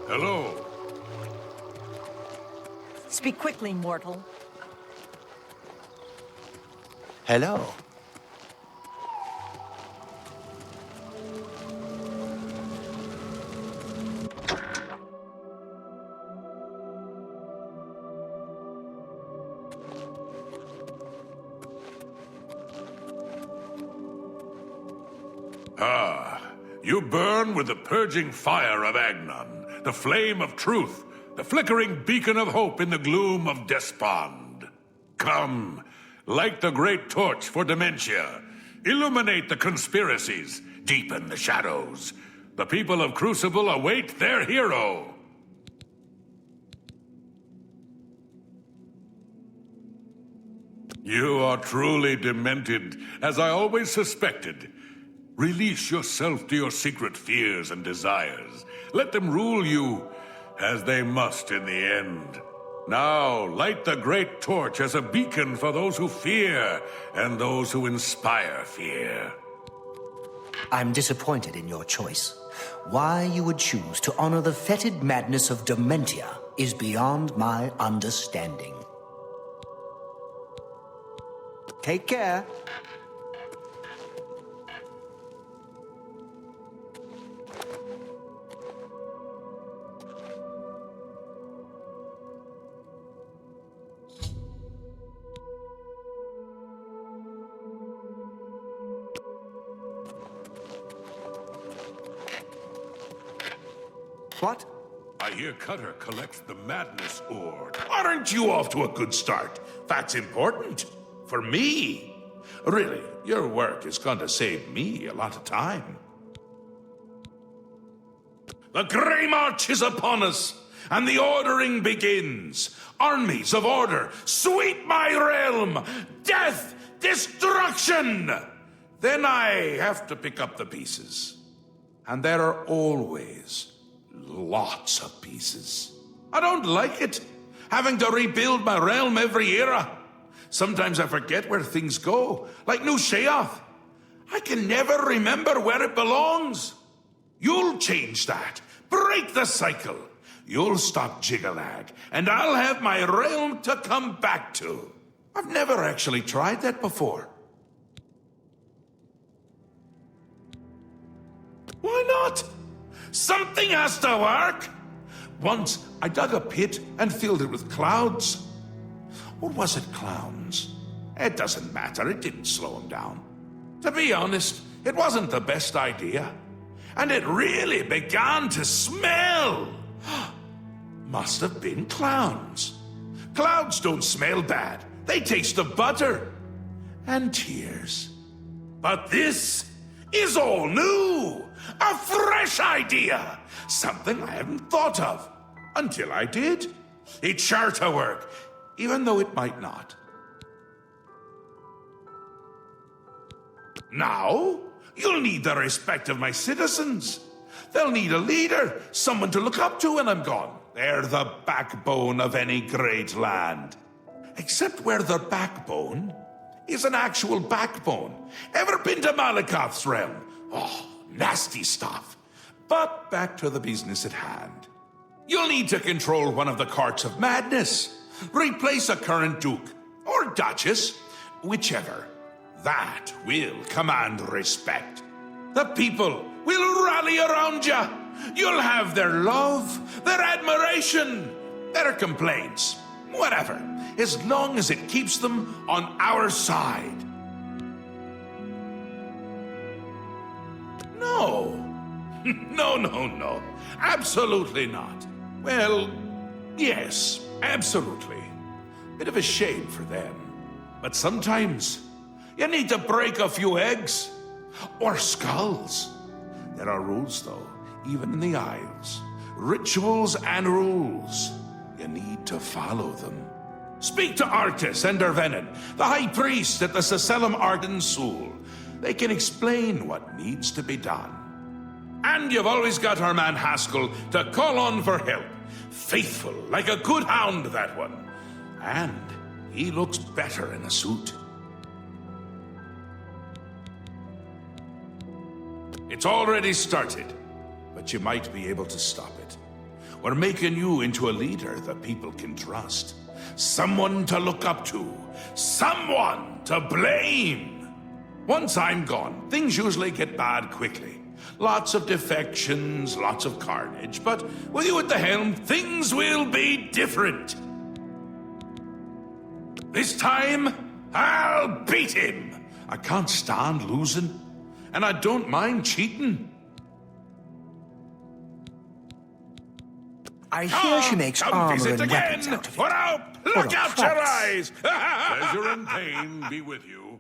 Hello. Speak quickly, mortal. Hello. Ah, you burn with the purging fire of Agnon, the flame of truth, the flickering beacon of hope in the gloom of despond. Come, light the great torch for dementia, illuminate the conspiracies, deepen the shadows. The people of Crucible await their hero. You are truly demented, as I always suspected. Release yourself to your secret fears and desires. Let them rule you, as they must in the end. Now, light the great torch as a beacon for those who fear and those who inspire fear. I'm disappointed in your choice. Why you would choose to honor the fetid madness of Dementia is beyond my understanding. Take care. What? I hear Cutter collects the madness ore. Aren't you off to a good start? That's important. For me. Really, your work is going to save me a lot of time. The Grey March is upon us, and the ordering begins. Armies of order, sweep my realm! Death! Destruction! Then I have to pick up the pieces. And there are always lots of pieces. I don't like it, having to rebuild my realm every era. Sometimes I forget where things go, like New Sheoth. I can never remember where it belongs. You'll change that. Break the cycle. You'll stop Jigalag, and I'll have my realm to come back to. I've never actually tried that before. Why not? Something has to work. Once, I dug a pit and filled it with clouds. Or was it clowns? It doesn't matter, it didn't slow him down. To be honest, it wasn't the best idea. And it really began to smell. Must have been clowns. Clouds don't smell bad. They taste of butter. And tears. But this is all new. A fresh idea! Something I hadn't thought of. Until I did. It's sure to work, even though it might not. Now, you'll need the respect of my citizens. They'll need a leader, someone to look up to when I'm gone. They're the backbone of any great land. Except where the backbone is an actual backbone. Ever been to Malakoth's realm? Oh, nasty stuff. But back to the business at hand. You'll need to control one of the carts of madness. Replace a current duke, or duchess, whichever. That will command respect. The people will rally around you. You'll have their love, their admiration, their complaints, whatever, as long as it keeps them on our side. No. No. Absolutely not. Well, yes, absolutely. Bit of a shame for them. But sometimes you need to break a few eggs. Or skulls. There are rules, though, even in the Isles. Rituals and rules. You need to follow them. Speak to Artis and Dervenin, the High Priest at the Seselum Arden Sul. They can explain what needs to be done. And you've always got our man Haskell to call on for help. Faithful, like a good hound, that one. And he looks better in a suit. It's already started, but you might be able to stop it. We're making you into a leader the people can trust. Someone to look up to. Someone to blame. Once I'm gone, things usually get bad quickly. Lots of defections, lots of carnage, but with you at the helm, things will be different. This time, I'll beat him. I can't stand losing, and I don't mind cheating. I hear she makes armor and weapons out of it. Or I'll pluck out your eyes. Pleasure and pain be with you.